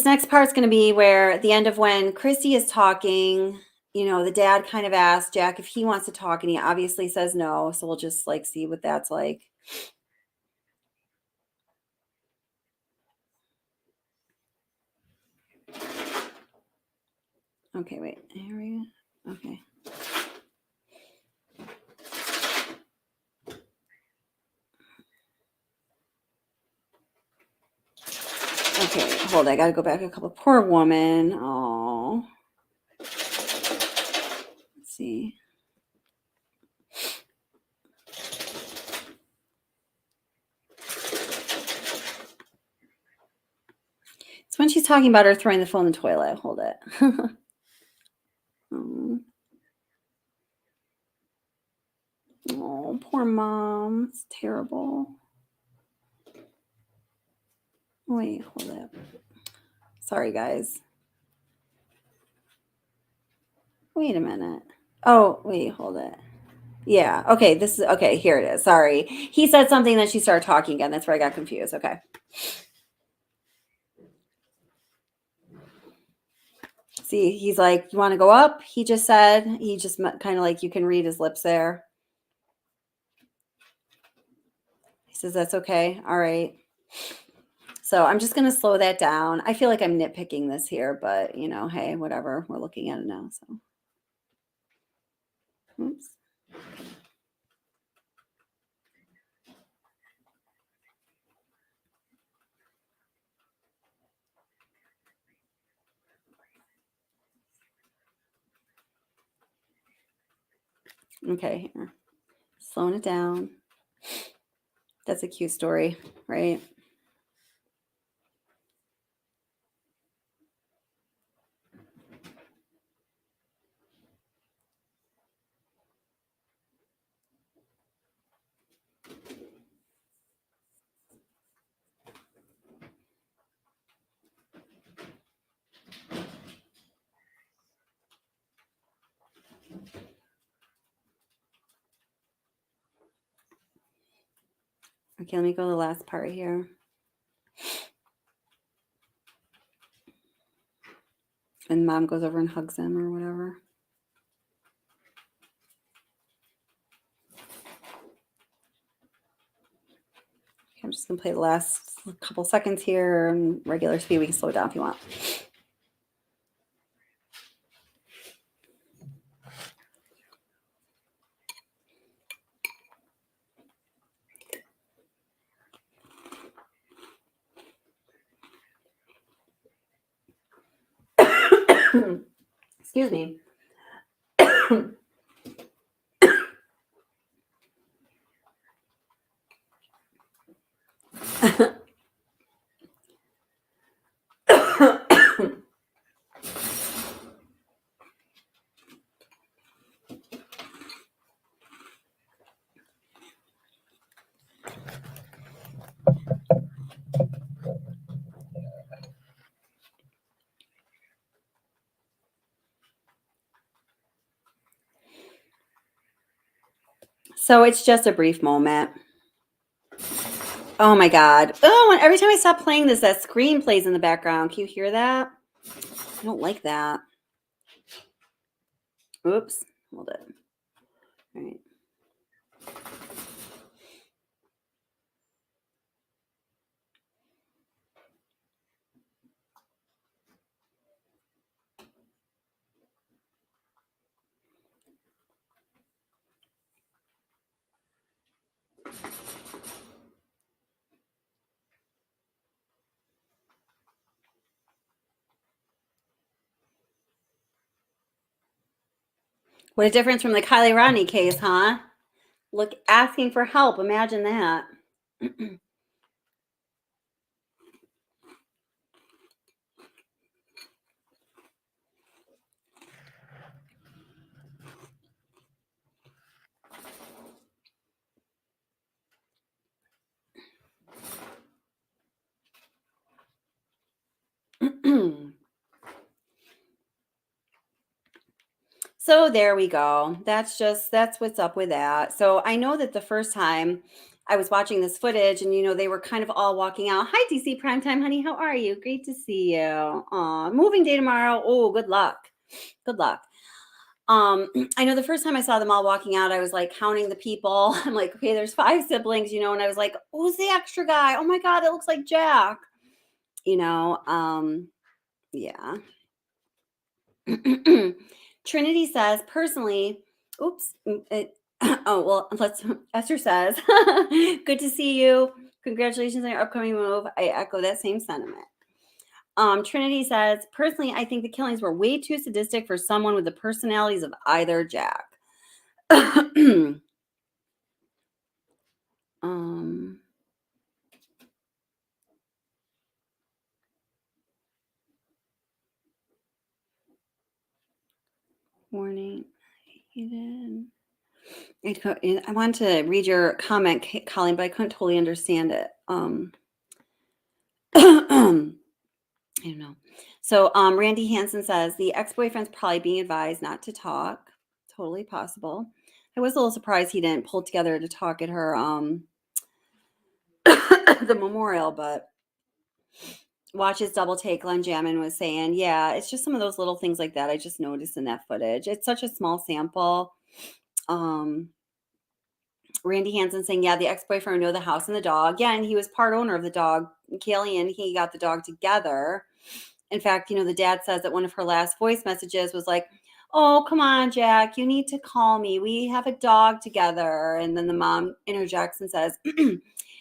Speaker 1: next part's going to be where at the end of when Christy is talking, the dad kind of asked Jack if he wants to talk, and he obviously says no. So we'll just like see what that's like. Okay, wait. Here we go. Okay. Okay, hold on. I got to go back a couple. Poor woman. Oh. Let's see. It's when she's talking about her throwing the phone in the toilet. Hold it. Oh, poor mom. It's terrible. Wait, hold it. Sorry, guys. Wait a minute. Oh, wait, hold it. Yeah. Okay. This is okay. Here it is. Sorry. He said something, then she started talking again. That's where I got confused. Okay. See, he's like, you want to go up? He just said, he just kind of like, you can read his lips there. He says, that's okay. All right. So I'm just going to slow that down. I feel like I'm nitpicking this here, but hey, whatever. We're looking at it now. So, oops. Okay, here. Slowing it down. That's a cute story, right? Okay, let me go to the last part here. And mom goes over and hugs him or whatever. Okay, I'm just going to play the last couple seconds here in regular speed. We can slow it down if you want. Excuse me. So it's just a brief moment. Oh my God. Oh, and every time I stop playing this, that scream plays in the background. Can you hear that? I don't like that. Oops. Hold it. All right. What a difference from the Kiely Rodni case, huh? Look, asking for help. Imagine that. So there we go. That's what's up with that. So I know that the first time I was watching this footage and, they were kind of all walking out. Hi, DC Primetime, honey. How are you? Great to see you. Aw, moving day tomorrow. Oh, good luck. Good luck. I know the first time I saw them all walking out, I was like counting the people. I'm like, okay, there's 5 siblings, and I was like, who's the extra guy? Oh my God, it looks like Jack. Yeah. Trinity says, personally, Esther says, good to see you. Congratulations on your upcoming move. I echo that same sentiment. Trinity says, personally, I think the killings were way too sadistic for someone with the personalities of either Jack. Warning. I want to read your comment, Colleen, but I couldn't totally understand it. I don't know. So Randy Hansen says the ex-boyfriend's probably being advised not to talk. Totally possible. I was a little surprised he didn't pull together to talk at her the memorial, but watch his double take. Glenn Jamin was saying, yeah, it's just some of those little things like that I just noticed in that footage. It's such a small sample. Randy Hansen saying, yeah, the ex-boyfriend know the house and the dog. Yeah, and he was part owner of the dog. Kiely and he got the dog together. In fact, the dad says that one of her last voice messages was like, oh, come on, Jack, you need to call me. We have a dog together. And then the mom interjects and says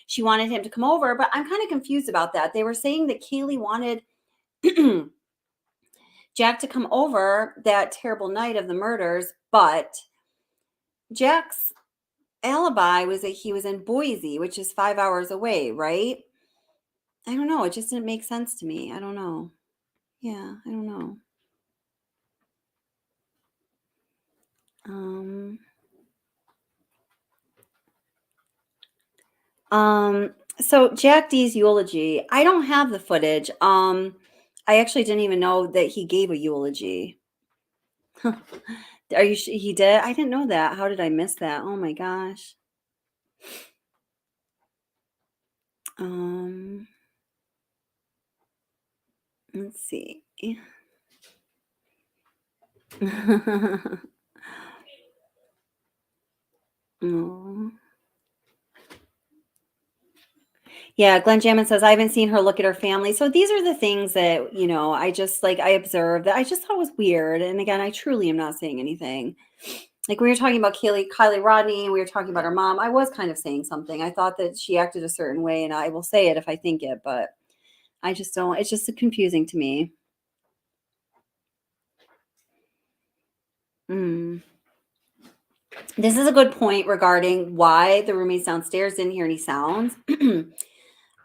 Speaker 1: she wanted him to come over, but I'm kind of confused about that. They were saying that Kiely wanted Jack to come over that terrible night of the murders, but Jack's alibi was that he was in Boise, which is 5 hours away, right? I don't know. It just didn't make sense to me. I don't know. Yeah, I don't know. So Jack D's eulogy, I don't have the footage. I actually didn't even know that he gave a eulogy. Are you sure he did? I didn't know that. How did I miss that? Oh my gosh. Let's see. Oh. Yeah, Glenn Jamin says, I haven't seen her look at her family. So these are the things that, I just I observed that I just thought was weird. And again, I truly am not saying anything. Like when we were talking about Kiely Rodni, and we were talking about her mom, I was kind of saying something. I thought that she acted a certain way, and I will say it if I think it, but I just don't. It's just confusing to me. This is a good point regarding why the roommates downstairs didn't hear any sounds.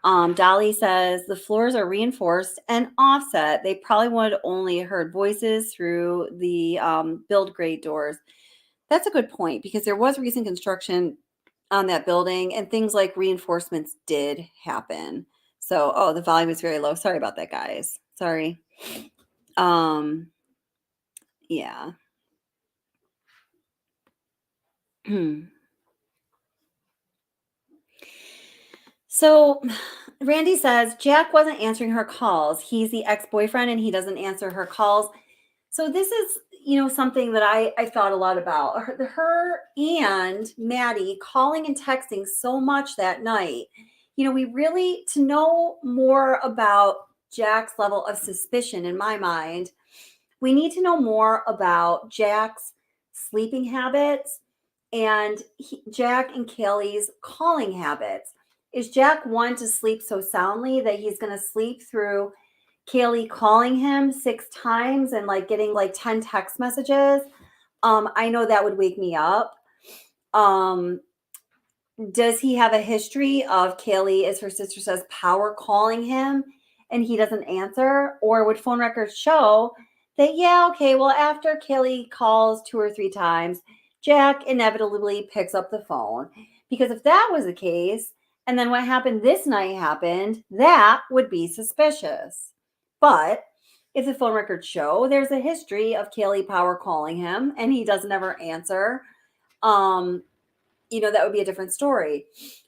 Speaker 1: Dolly says the floors are reinforced and offset. They probably would only heard voices through the build grade doors. That's a good point because there was recent construction on that building and things like reinforcements did happen. So, the volume is very low. Sorry about that, guys. Sorry. Yeah. So Randy says Jack wasn't answering her calls. He's the ex-boyfriend and he doesn't answer her calls. So this is, something that I thought a lot about. Her and Maddie calling and texting so much that night. We really, to know more about Jack's level of suspicion in my mind, we need to know more about Jack's sleeping habits and Jack and Kiely's calling habits. Is Jack one to sleep so soundly that he's going to sleep through Kiely calling him 6 times and getting 10 text messages? I know that would wake me up. Does he have a history of Kiely, as her sister says, power calling him and he doesn't answer? Or would phone records show that, yeah, okay, well, after Kiely calls 2 or 3 times, Jack inevitably picks up the phone? Because if that was the case, and then what happened this night happened, that would be suspicious. But if the phone records show there's a history of Kiely power calling him and he doesn't ever answer, that would be a different story.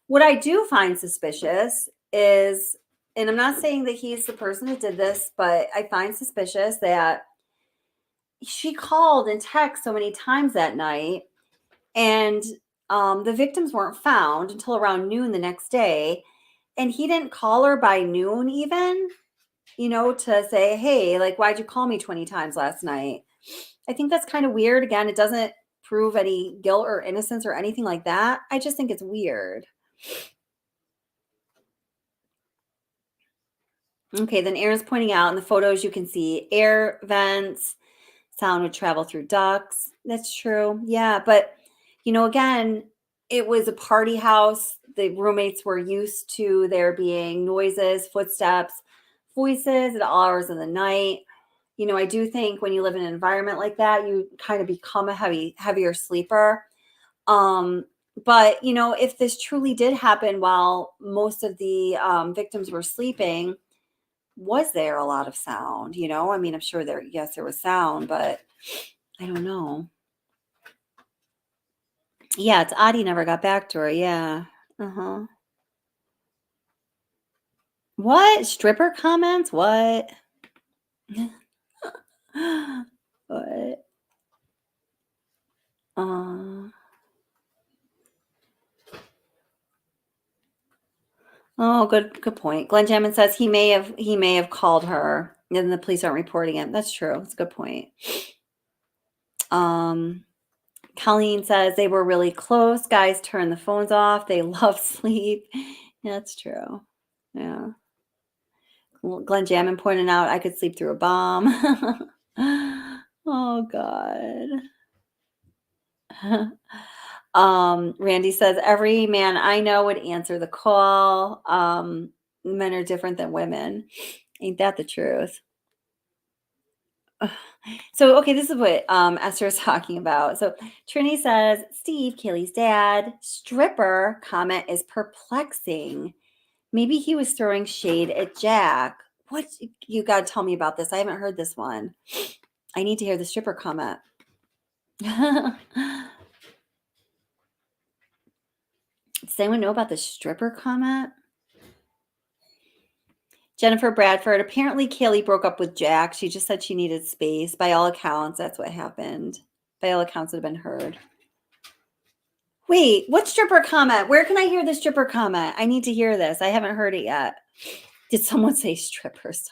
Speaker 1: What I do find suspicious is, and I'm not saying that he's the person that did this, but I find suspicious that she called and texted so many times that night, and the victims weren't found until around noon the next day. And he didn't call her by noon even, to say, hey, like, why'd you call me 20 times last night? I think that's kind of weird. Again, it doesn't prove any guilt or innocence or anything like that. I just think it's weird. Okay, then Aaron's pointing out in the photos you can see air vents, sound would travel through ducts. That's true. Yeah, but again, it was a party house. The roommates were used to there being noises, footsteps, voices at all hours of the night. I do think when you live in an environment like that, you kind of become a heavier sleeper. But if this truly did happen while most of the victims were sleeping, was there a lot of sound? I mean, I'm sure there was sound, but I don't know. Yeah, it's odd he never got back to her. Yeah. Uh-huh. What? Stripper comments? What? What? Oh, good point. Glenn Jamin says he may have called her and the police aren't reporting it. That's true. That's a good point. Colleen says they were really close. Guys turn the phones off. They love sleep. Yeah, that's true. Yeah. Glenn Jamin pointed out I could sleep through a bomb. Oh, God. Randy says every man I know would answer the call. Men are different than women. Ain't that the truth? So, okay, this is what Esther is talking about. So, Trini says, Steve, Kiely's dad, stripper comment is perplexing. Maybe he was throwing shade at Jack. What? You got to tell me about this. I haven't heard this one. I need to hear the stripper comment. Does anyone know about the stripper comment? Jennifer Bradford, apparently Kiely broke up with Jack. She just said she needed space. By all accounts, that's what happened. By all accounts that have been heard. Wait, what stripper comment? Where can I hear the stripper comment? I need to hear this. I haven't heard it yet. Did someone say strippers?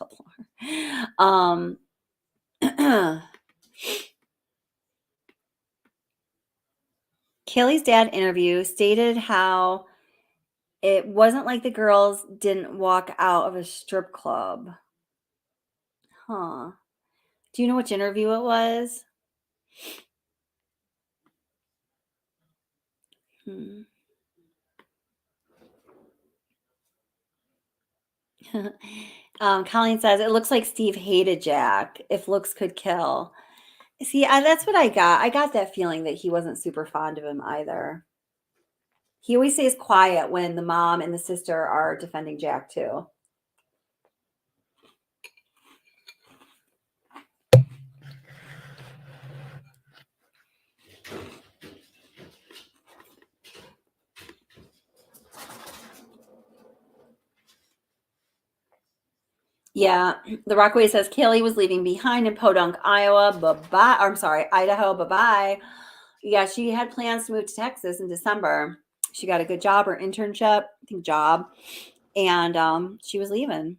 Speaker 1: Kiely's dad interview stated how it wasn't like the girls didn't walk out of a strip club. Huh. Do you know which interview it was? Colleen says, it looks like Steve hated Jack. If looks could kill. See, that's what I got. I got that feeling that he wasn't super fond of him either. He always stays quiet when the mom and the sister are defending Jack too. Yeah, the Rockaway says Kiely was leaving behind in Podunk, Iowa. Bye-bye. I'm sorry, Idaho. Bye-bye. Yeah, she had plans to move to Texas in December. She got a good job or internship, I think job, and she was leaving.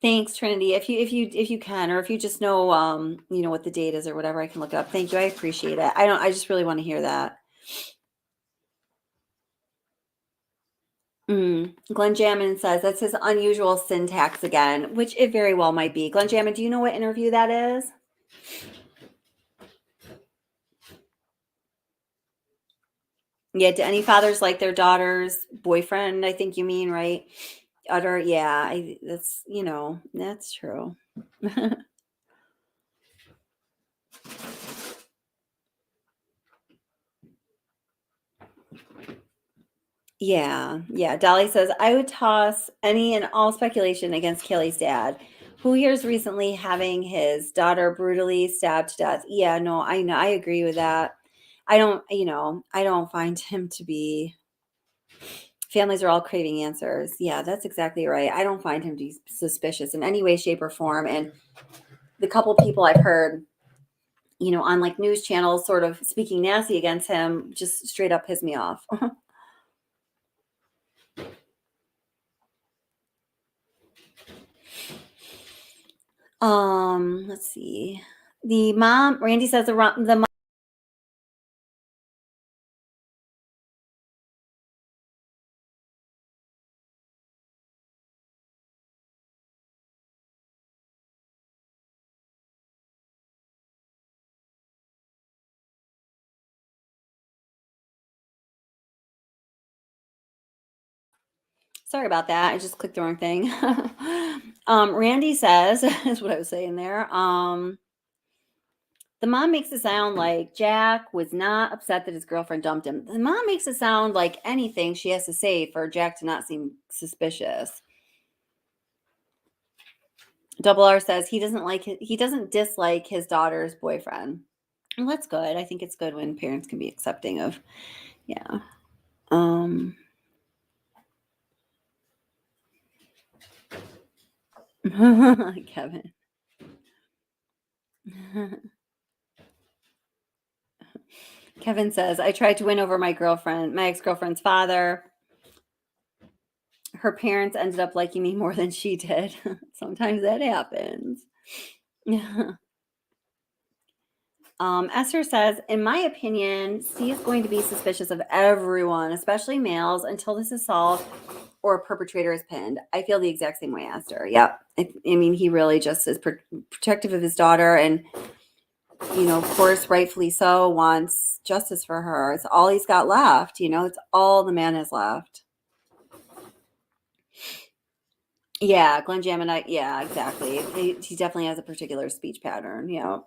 Speaker 1: Thanks, Trinity. If you can, or if you just know, what the date is or whatever, I can look it up. Thank you. I appreciate it. I just really want to hear that. Glenn Jamin says that's his unusual syntax again, which it very well might be. Glenn Jamin, do you know what interview that is? Yeah, do any fathers like their daughter's boyfriend? I think you mean, right? Yeah, that's, that's true. Yeah. Dolly says, I would toss any and all speculation against Kiely's dad, who here's recently having his daughter brutally stabbed to death. Yeah, no, I know. I agree with that. I don't find him to be. Families are all craving answers. Yeah, that's exactly right. I don't find him to be suspicious in any way, shape, or form. And the couple people I've heard, on like news channels sort of speaking nasty against him just straight up piss me off. Let's see. The mom, Randy says the mom. Sorry about that. I just clicked the wrong thing. Randy says, is what I was saying there. The mom makes it sound like Jack was not upset that his girlfriend dumped him. The mom makes it sound like anything she has to say for Jack to not seem suspicious. Double R says he doesn't dislike his daughter's boyfriend. Well, that's good. I think it's good when parents can be accepting of, yeah. Kevin. Kevin says, I tried to win over my ex-girlfriend's father. Her parents ended up liking me more than she did. Sometimes that happens. Esther says, in my opinion, C is going to be suspicious of everyone, especially males, until this is solved or a perpetrator is pinned. I feel the exact same way, Esther. Yep. I mean, he really just is protective of his daughter and, of course, rightfully so, wants justice for her. It's all he's got left. It's all the man has left. Yeah, Glenn Jamin, yeah, exactly. He definitely has a particular speech pattern. Yeah.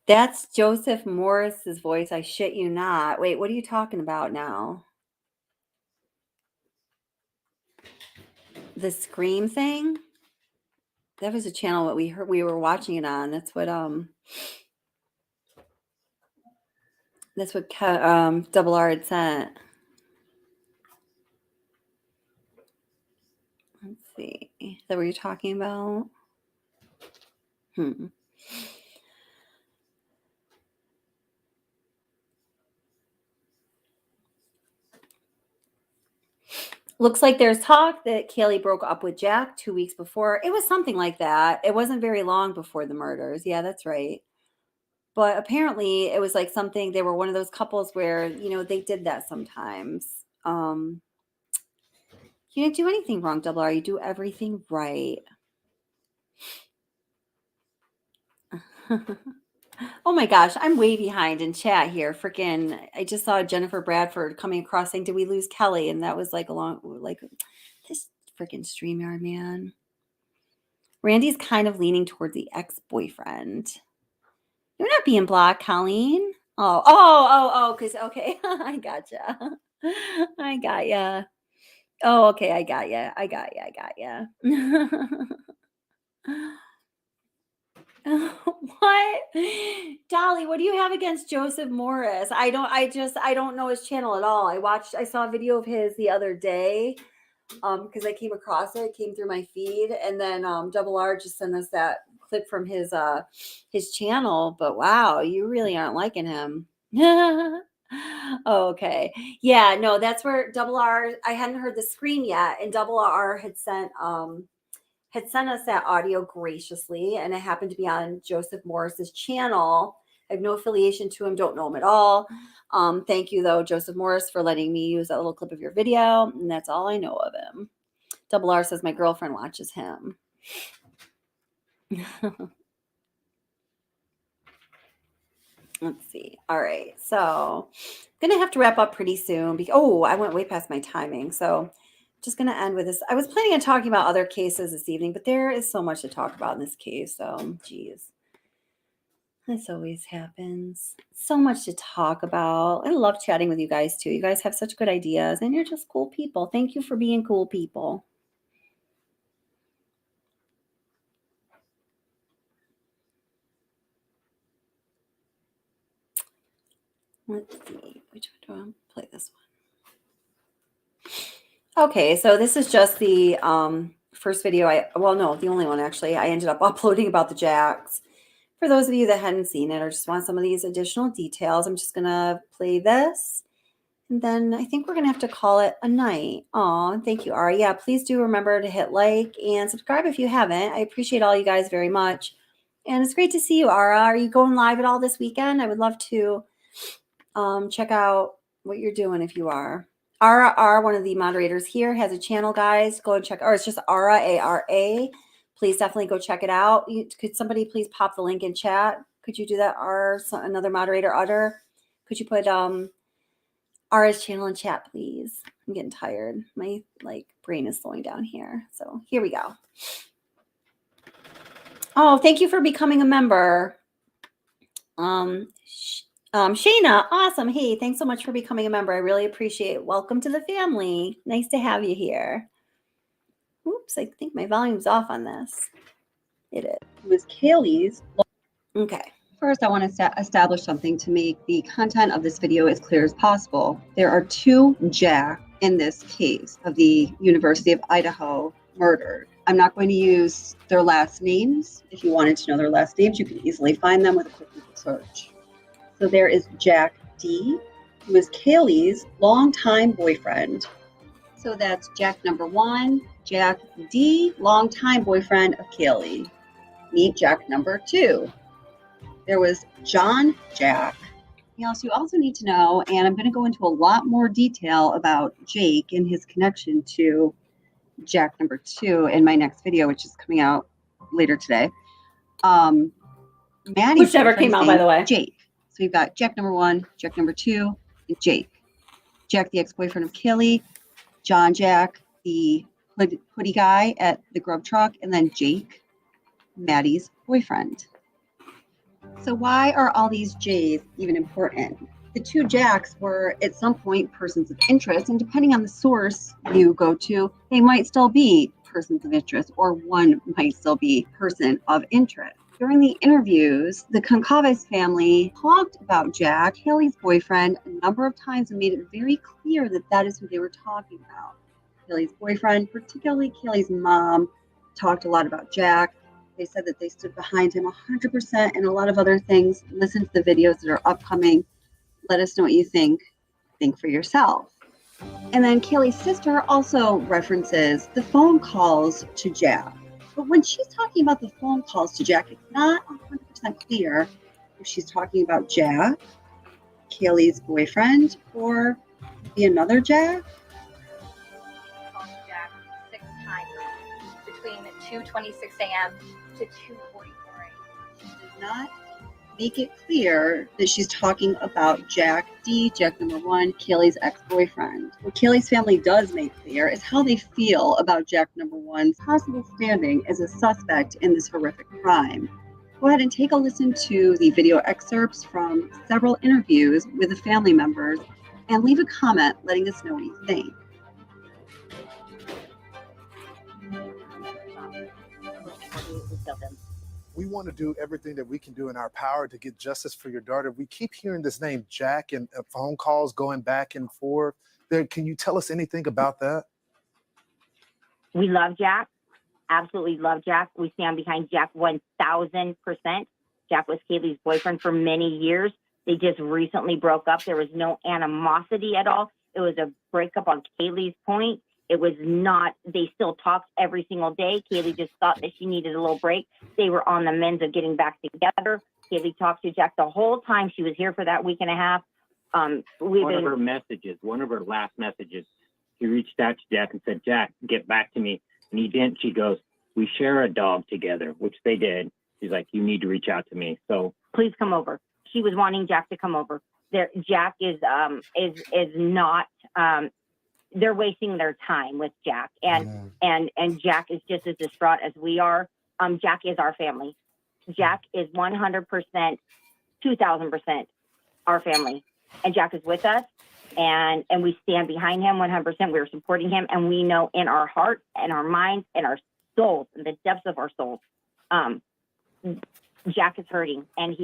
Speaker 1: That's Joseph Morris's voice. I shit you not. Wait, what are you talking about now? The Scream thing? That was a channel that we were watching it on. That's what Double R had sent. Let's see. Is that what you're talking about? Looks like there's talk that Kiely broke up with Jack 2 weeks before. It was something like that. It wasn't very long before the murders. Yeah, that's right. But apparently it was like something, they were one of those couples where, they did that sometimes. You didn't do anything wrong, Double R. You do everything right. Oh my gosh, I'm way behind in chat here. Freaking, I just saw Jennifer Bradford coming across saying, did we lose Kelly? And that was like this freaking StreamYard, man. Randy's kind of leaning toward the ex-boyfriend. You're not being blocked, Colleen. Oh, because, okay. I gotcha. I got ya. Oh, okay. I got ya. What? Dolly, what do you have against Joseph Morris? I don't know his channel at all. I saw a video of his the other day because I came across it came through my feed, and then Double R just sent us that clip from his channel. But wow, you really aren't liking him. Okay. Yeah, no, that's where Double R, I hadn't heard the scream yet, and Double R had sent had sent us that audio graciously, and it happened to be on Joseph Morris's channel. I have no affiliation to him, don't know him at all. Thank you, though, Joseph Morris, for letting me use that little clip of your video, and that's all I know of him. Double R says my girlfriend watches him. Let's see. All right, so I'm gonna have to wrap up pretty soon. I went way past my timing, so just gonna end with this. I was planning on talking about other cases this evening, but there is so much to talk about in this case. So, geez, this always happens. So much to talk about. I love chatting with you guys too. You guys have such good ideas, and you're just cool people. Thank you for being cool people. Let's see, which one do I play this one? Okay, so this is just the first video the only one actually I ended up uploading about the Jacks. For those of you that hadn't seen it or just want some of these additional details, I'm just gonna play this. And then I think we're gonna have to call it a night. Aw, thank you, Ari. Yeah, please do remember to hit like and subscribe if you haven't. I appreciate all you guys very much. And it's great to see you, Ara. Are you going live at all this weekend? I would love to check out what you're doing if you are. Ara, one of the moderators here, has a channel, guys. Go and check, or it's just Ara, A-R-A. Please definitely go check it out. Could somebody please pop the link in chat? Could you do that, another moderator, Utter? Could you put Ara's channel in chat, please? I'm getting tired. My brain is slowing down here. So here we go. Oh, thank you for becoming a member. Shayna, awesome. Hey, thanks so much for becoming a member. I really appreciate it. Welcome to the family. Nice to have you here. Oops, I think my volume's off on this. It is. It was Kaylee's. Okay. First, I want to establish something to make the content of this video as clear as possible. There are two Jack in this case of the University of Idaho murdered. I'm not going to use their last names. If you wanted to know their last names, you can easily find them with a quick Google search. So there is Jack D, who is Kaylee's longtime boyfriend. So that's Jack number 1, Jack D, longtime boyfriend of Kiely. Meet Jack number 2. There was John Jack. You also need to know, and I'm going to go into a lot more detail about Jake and his connection to Jack number 2 in my next video, which is coming out later today. Maddie, whichever came out, by the way. Jake. So you've got Jack number 1, Jack number 2, and Jake. Jack, the ex-boyfriend of Kiely, John Jack, the hoodie guy at the grub truck, and then Jake, Maddie's boyfriend. So why are all these J's even important? The two Jacks were at some point persons of interest, and depending on the source you go to, they might still be persons of interest, or one might still be person of interest. During the interviews, the Concaves family talked about Jack, Kiely's boyfriend, a number of times and made it very clear that that is who they were talking about. Kiely's boyfriend, particularly Kiely's mom, talked a lot about Jack. They said that they stood behind him 100% and a lot of other things. Listen to the videos that are upcoming. Let us know what you think. Think for yourself. And then Kiely's sister also references the phone calls to Jack. But when she's talking about the phone calls to Jack, it's not 100% clear if she's talking about Jack, Kiely's boyfriend, or the another Jack.
Speaker 18: Called Jack 6 times between 2:26 a.m. to 2:44 a.m.
Speaker 1: She does not make it clear that she's talking about Jack D, Jack number 1, Kiely's ex-boyfriend. What Kiely's family does make clear is how they feel about Jack number 1's possible standing as a suspect in this horrific crime. Go ahead and take a listen to the video excerpts from several interviews with the family members and leave a comment letting us know what you think.
Speaker 10: We want to do everything that we can do in our power to get justice for your daughter. We keep hearing this name, Jack, and phone calls going back and forth. Can you tell us anything about that?
Speaker 19: We love Jack. Absolutely love Jack. We stand behind Jack 1,000%. Jack was Kiely's boyfriend for many years. They just recently broke up. There was no animosity at all. It was a breakup on Kiely's point. It was not, they still talked every single day. Kiely just thought that she needed a little break. They were on the mend of getting back together. Kiely talked to Jack the whole time she was here for that week and a half.
Speaker 20: One of her messages, one of her last messages, she reached out to Jack and said, Jack, get back to me. And he didn't. She goes, we share a dog together, which they did. She's like, you need to reach out to me. So
Speaker 19: please come over. She was wanting Jack to come over. Jack is not, they're wasting their time with Jack. And Jack is just as distraught as we are. Jack is our family. Jack is 100%, 2000% our family. And Jack is with us, and we stand behind him 100%. We're supporting him, and we know in our heart and our minds and our souls, in the depths of our souls, Jack is hurting. And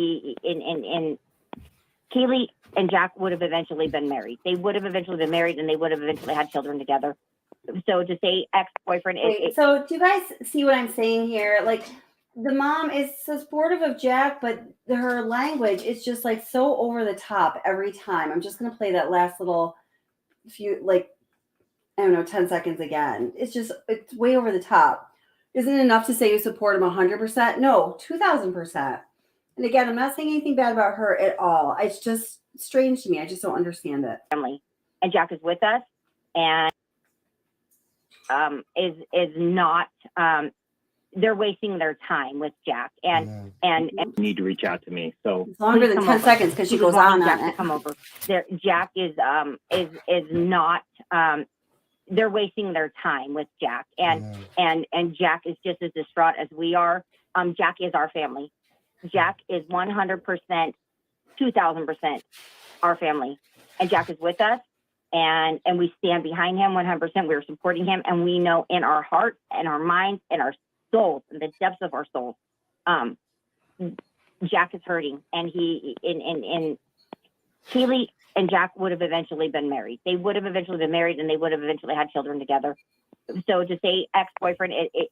Speaker 19: Kiely and Jack would have eventually been married. They would have eventually been married, and they would have eventually had children together. So to say ex-boyfriend,
Speaker 1: so do you guys see what I'm saying here? Like, the mom is so supportive of Jack, but her language is just like so over the top every time. I'm just going to play that last little few, like, I don't know, 10 seconds again. It's way over the top. Isn't it enough to say you support him 100%? No, 2000%. And again, I'm not saying anything bad about her at all. It's just strange to me. I just don't understand it.
Speaker 19: Family. And Jack is with us, and is not, they're wasting their time with Jack, and
Speaker 20: you need to reach out to me. So
Speaker 1: it's longer than 10 seconds because she goes on
Speaker 19: Jack
Speaker 1: it.
Speaker 19: to come over. Jack is not, they're wasting their time with Jack, and Jack is just as distraught as we are. Jack is our family. Jack is 100%, 2000% our family, and Jack is with us, and we stand behind him 100%. We're supporting him, and we know in our heart and our minds and our souls, in the depths of our souls, Jack is hurting. And Kiely and Jack would have eventually been married. They would have eventually been married, and they would have eventually had children together. So to say ex-boyfriend, it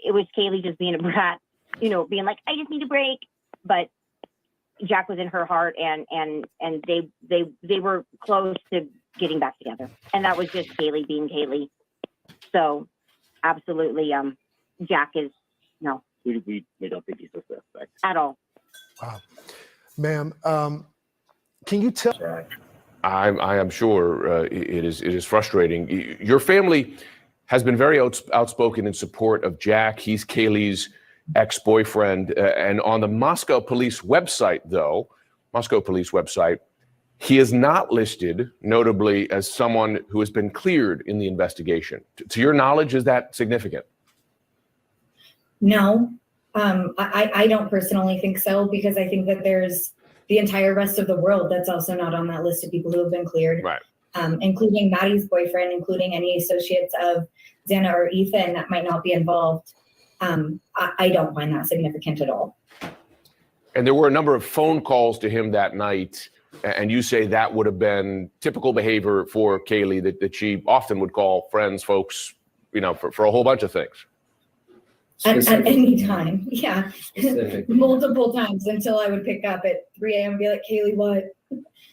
Speaker 19: was Kiely just being a brat, being like, I just need a break. But Jack was in her heart, and they were close to getting back together, and that was just Kiely being Kiely. So absolutely, Jack is no.
Speaker 20: We don't think he's a suspect
Speaker 19: at all.
Speaker 10: Wow, ma'am. Can you tell?
Speaker 21: I am sure it is frustrating. Your family has been very outspoken in support of Jack. He's Kiely's ex-boyfriend, and on the Moscow police website, he is not listed, notably, as someone who has been cleared in the investigation. To your knowledge, is that significant?
Speaker 22: No, I don't personally think so, because I think that there's the entire rest of the world that's also not on that list of people who have been cleared,
Speaker 21: right?
Speaker 22: Including Maddie's boyfriend, including any associates of Xana or Ethan that might not be involved. I don't find that significant at all.
Speaker 21: And there were a number of phone calls to him that night, and you say that would have been typical behavior for Kiely, that she often would call friends, folks, for a whole bunch of things.
Speaker 22: At any time, yeah. Multiple times until I would pick up at 3 a.m. and be like, Kiely, what?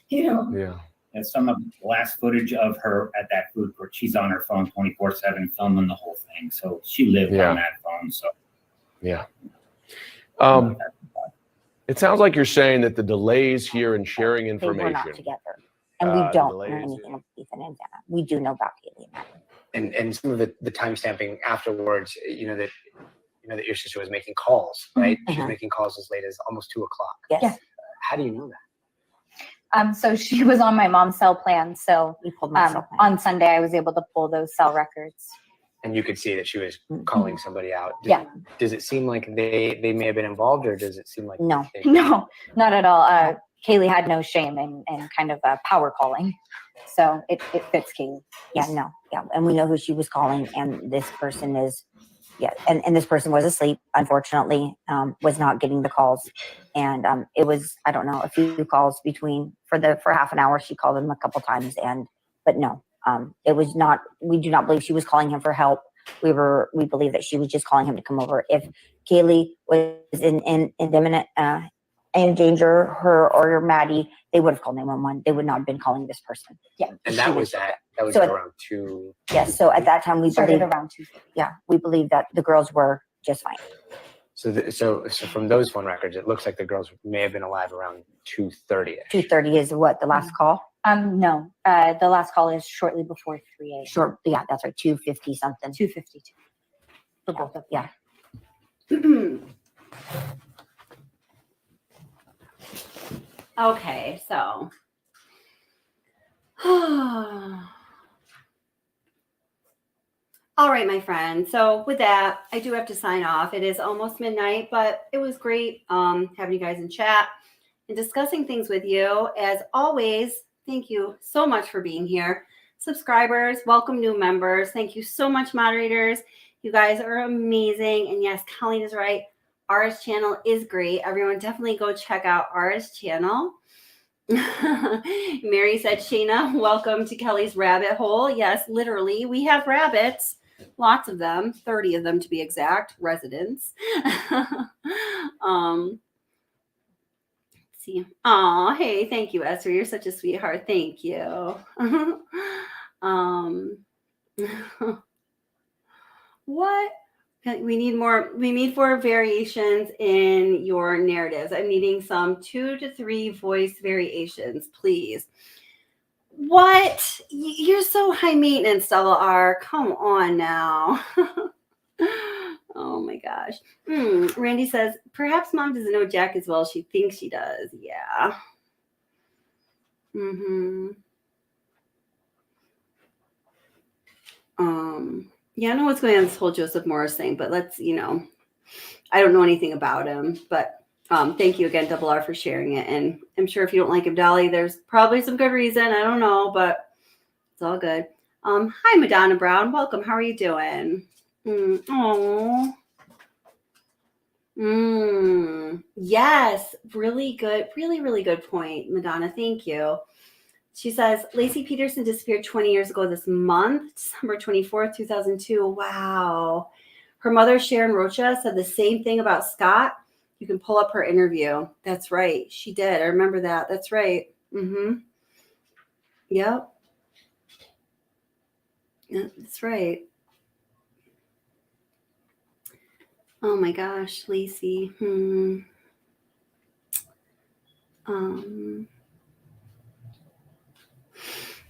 Speaker 21: Yeah.
Speaker 23: And some of the last footage of her at that food court, she's on her phone 24/7 filming the whole thing. So she lived on that phone. So
Speaker 21: yeah. It sounds like you're saying that the delays here in sharing information.
Speaker 7: They were not together, and we don't know anything of Ethan and Xana. We do know about Kiely and Maddie.
Speaker 15: And some of the time stamping afterwards, that your sister was making calls, right? She was making calls as late as almost 2 o'clock.
Speaker 7: Yes.
Speaker 22: Yeah.
Speaker 15: How do you know that?
Speaker 18: So she was on my mom's cell plan. So
Speaker 7: we pulled my cell plan.
Speaker 18: On Sunday, I was able to pull those cell records.
Speaker 15: And you could see that she was calling somebody out. Does it seem like they may have been involved, or does it seem like
Speaker 18: no, not at all? Kiely had no shame in kind of power calling, so it fits Kiely.
Speaker 7: Yeah, and we know who she was calling, and this person is. Yeah, and this person was asleep, unfortunately, was not getting the calls. And it was, I don't know, a few calls for half an hour. She called him a couple times, but no, it was not, we do not believe she was calling him for help. We believe that she was just calling him to come over. If Kiely was in imminent endanger her or Maddie, they would have called 911. They would not have been calling this person. Yeah.
Speaker 15: And that was
Speaker 7: So
Speaker 15: around 2.
Speaker 7: Yes. So at that time, we
Speaker 18: Started
Speaker 7: believed
Speaker 18: around 2.
Speaker 7: Yeah, we believe that the girls were just fine.
Speaker 15: So from those phone records, it looks like the girls may have been alive around 2:30.
Speaker 7: 2:30 is what the last call.
Speaker 18: No, the last call is shortly before 3 a.m.
Speaker 7: Short. Yeah, that's right. 2:50 something.
Speaker 18: 2:52 for both of them.
Speaker 7: Yeah.
Speaker 1: Okay, so. All right, my friends. So with that, I do have to sign off. It is almost midnight, but it was great having you guys in chat and discussing things with you. As always, thank you so much for being here. Subscribers, welcome new members. Thank you so much, moderators. You guys are amazing. And yes, Colleen is right. Ara's channel is great. Everyone definitely go check out Ara's channel. Mary said, Shayna, welcome to Kelly's rabbit hole. Yes, literally. We have rabbits. Lots of them, 30 of them to be exact, residents. Let's see. Oh, hey, thank you, Esther. You're such a sweetheart. Thank you. What? We need more variations in your narratives. I'm needing some 2 to 3 voice variations, please. What? You're so high maintenance, Stella R. Come on now. Oh my gosh. Randy says, perhaps mom doesn't know Jack as well as she thinks she does. Yeah. Yeah, I know what's going on with this whole Joseph Morris thing, but let's, I don't know anything about him, but thank you again, Double R, for sharing it. And I'm sure if you don't like him, Dolly, there's probably some good reason. I don't know, but it's all good. Hi, Madonna Brown. Welcome. How are you doing? Yes, really good. Really, really good point, Madonna. Thank you. She says, Lacey Peterson disappeared 20 years ago this month, December 24th, 2002. Wow. Her mother, Sharon Rocha, said the same thing about Scott. You can pull up her interview. That's right. She did. I remember that. That's right. Yep. Yeah, that's right. Oh my gosh, Lacey.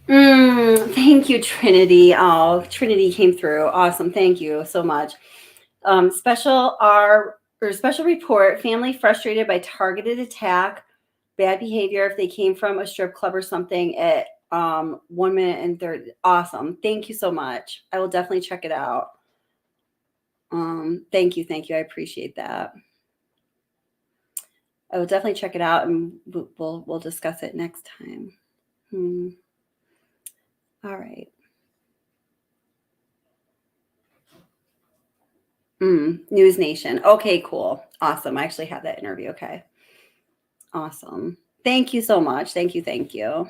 Speaker 1: Thank you, Trinity. Oh, Trinity came through. Awesome. Thank you so much. Special report, family frustrated by targeted attack, bad behavior if they came from a strip club or something at 1 minute and 30. Awesome. Thank you so much. I will definitely check it out. Thank you. I appreciate that. I will definitely check it out and we'll discuss it next time. All right. News Nation. Okay, cool. Awesome. I actually have that interview. Okay. Awesome. Thank you so much. Thank you.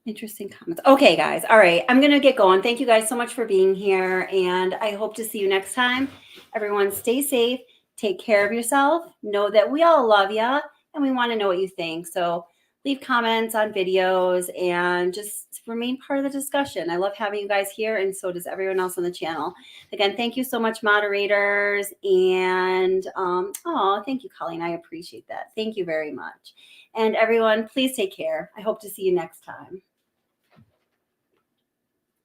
Speaker 1: Interesting comments. Okay, guys. All right. I'm going to get going. Thank you guys so much for being here. And I hope to see you next time. Everyone stay safe. Take care of yourself. Know that we all love you and we want to know what you think. So leave comments on videos and just remain part of the discussion. I love having you guys here, and so does everyone else on the channel. Again, thank you so much, moderators. And thank you, Colleen. I appreciate that. Thank you very much. And everyone, please take care. I hope to see you next time.